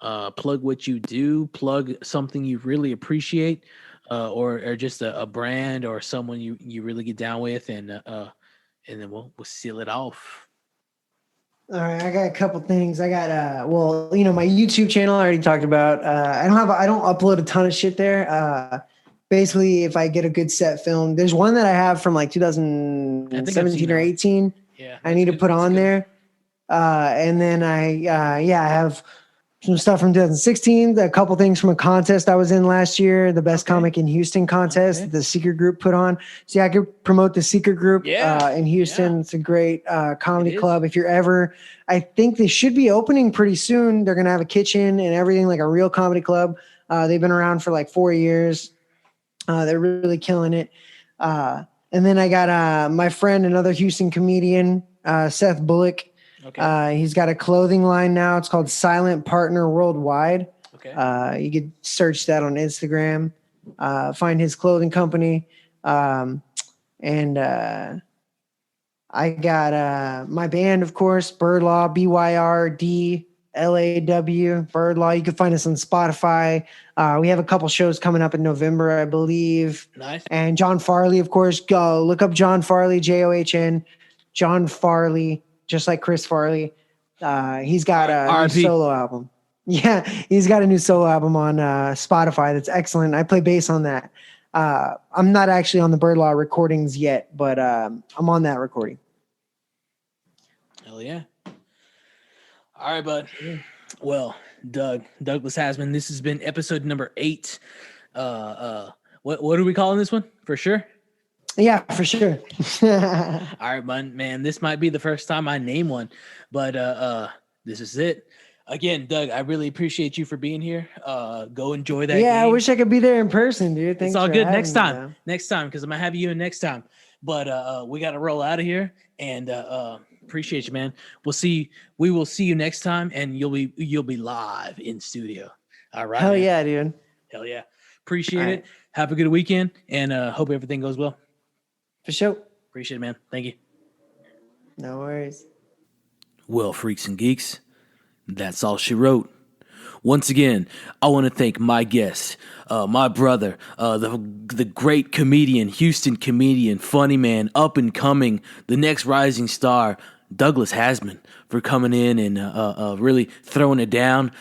plug what you do, plug something you really appreciate, or just a brand or someone you really get down with, and then we'll seal it off. All right, I got a couple things. I got my YouTube channel I already talked about. I don't upload a ton of shit there. Basically, if I get a good set film, there's one that I have from like 2017 or 18. Yeah, I need to put on there. And then I have some stuff from 2016, a couple things from a contest I was in last year, the best comic in Houston contest, the Secret Group put on. So I could promote the Secret Group in Houston. It's a great comedy club. If you're ever, I think they should be opening pretty soon. They're going to have a kitchen and everything, like a real comedy club. They've been around for like 4 years. They're really killing it. And then I got my friend, another Houston comedian, Seth Bullock. Okay. He's got a clothing line now. It's called Silent Partner Worldwide. Okay. You could search that on Instagram, find his clothing company. And I got my band, of course, Birdlaw, BYRDLAW, Birdlaw. You can find us on Spotify. We have a couple shows coming up in November, I believe. Nice. And John Farley, of course. Go look up John Farley, JOHN. John Farley. Just like Chris Farley. He's got a new solo album. Yeah, he's got a new solo album on Spotify that's excellent. I play bass on that. I'm not actually on the Birdlaw recordings yet, but I'm on that recording. Hell yeah. All right, bud. Well, Douglas Haseman, this has been episode number 8. What are we calling this one? For sure? Yeah, for sure. All right, man. This might be the first time I name one, but this is it. Again, Doug, I really appreciate you for being here. Go enjoy that game. I wish I could be there in person, dude. Thanks. It's all good. Next time, because I'm gonna have you in next time. But we got to roll out of here, and appreciate you, man. We will see you next time, and you'll be live in studio. All right. Hell yeah, dude. Hell yeah. Appreciate it. Have a good weekend, and hope everything goes well. For sure. Appreciate it, man. Thank you. No worries. Well, Freaks and Geeks, that's all she wrote. Once again, I want to thank my guest, my brother, the great comedian, Houston comedian, funny man, up and coming, the next rising star, Douglas Haseman, for coming in and really throwing it down,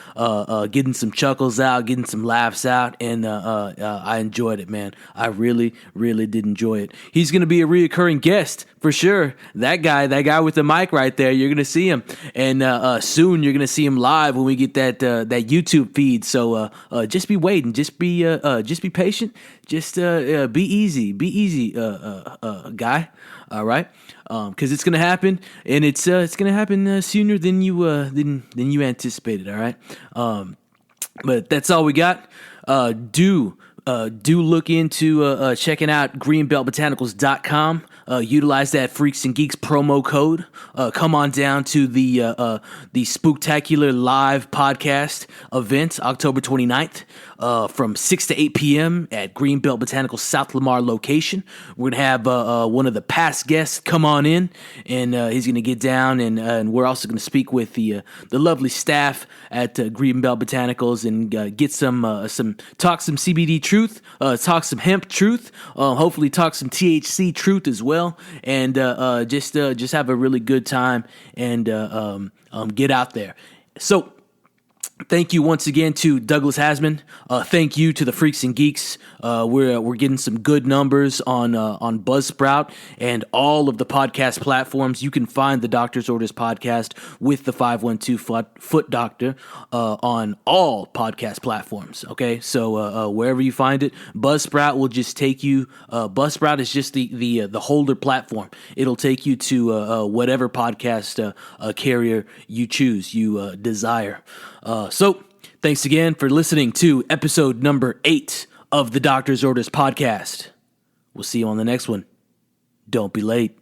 getting some chuckles out, getting some laughs out, and I enjoyed it, man. I really, really did enjoy it. He's going to be a reoccurring guest for sure. That guy with the mic right there, you're going to see him, and soon you're going to see him live when we get that YouTube feed. So just be waiting, just be patient, just be easy, guy. All right, because it's gonna happen, and it's gonna happen sooner than you anticipated. All right, but that's all we got. Do look into checking out greenbeltbotanicals.com. utilize that Freaks and Geeks promo code. Come on down to the Spooktacular Live podcast event, October 29th, from 6 to 8 p.m. at Greenbelt Botanical South Lamar location. We're going to have one of the past guests come on in, and he's going to get down, and we're also going to speak with the lovely staff at Greenbelt Botanicals and get talk some CBD truth, talk some hemp truth, hopefully talk some THC truth as well, and just have a really good time and get out there. So, thank you once again to Douglas Haseman. Thank you to the Freaks and Geeks. We're getting some good numbers on Buzzsprout and all of the podcast platforms. You can find the Doctor's Orders podcast with the 512 Foot Doctor on all podcast platforms. Okay, so wherever you find it, Buzzsprout will just take you. Buzzsprout is just the holder platform. It'll take you to whatever podcast carrier you choose, you desire. So, thanks again for listening to episode number 8 of the Doctor's Orders podcast. We'll see you on the next one. Don't be late.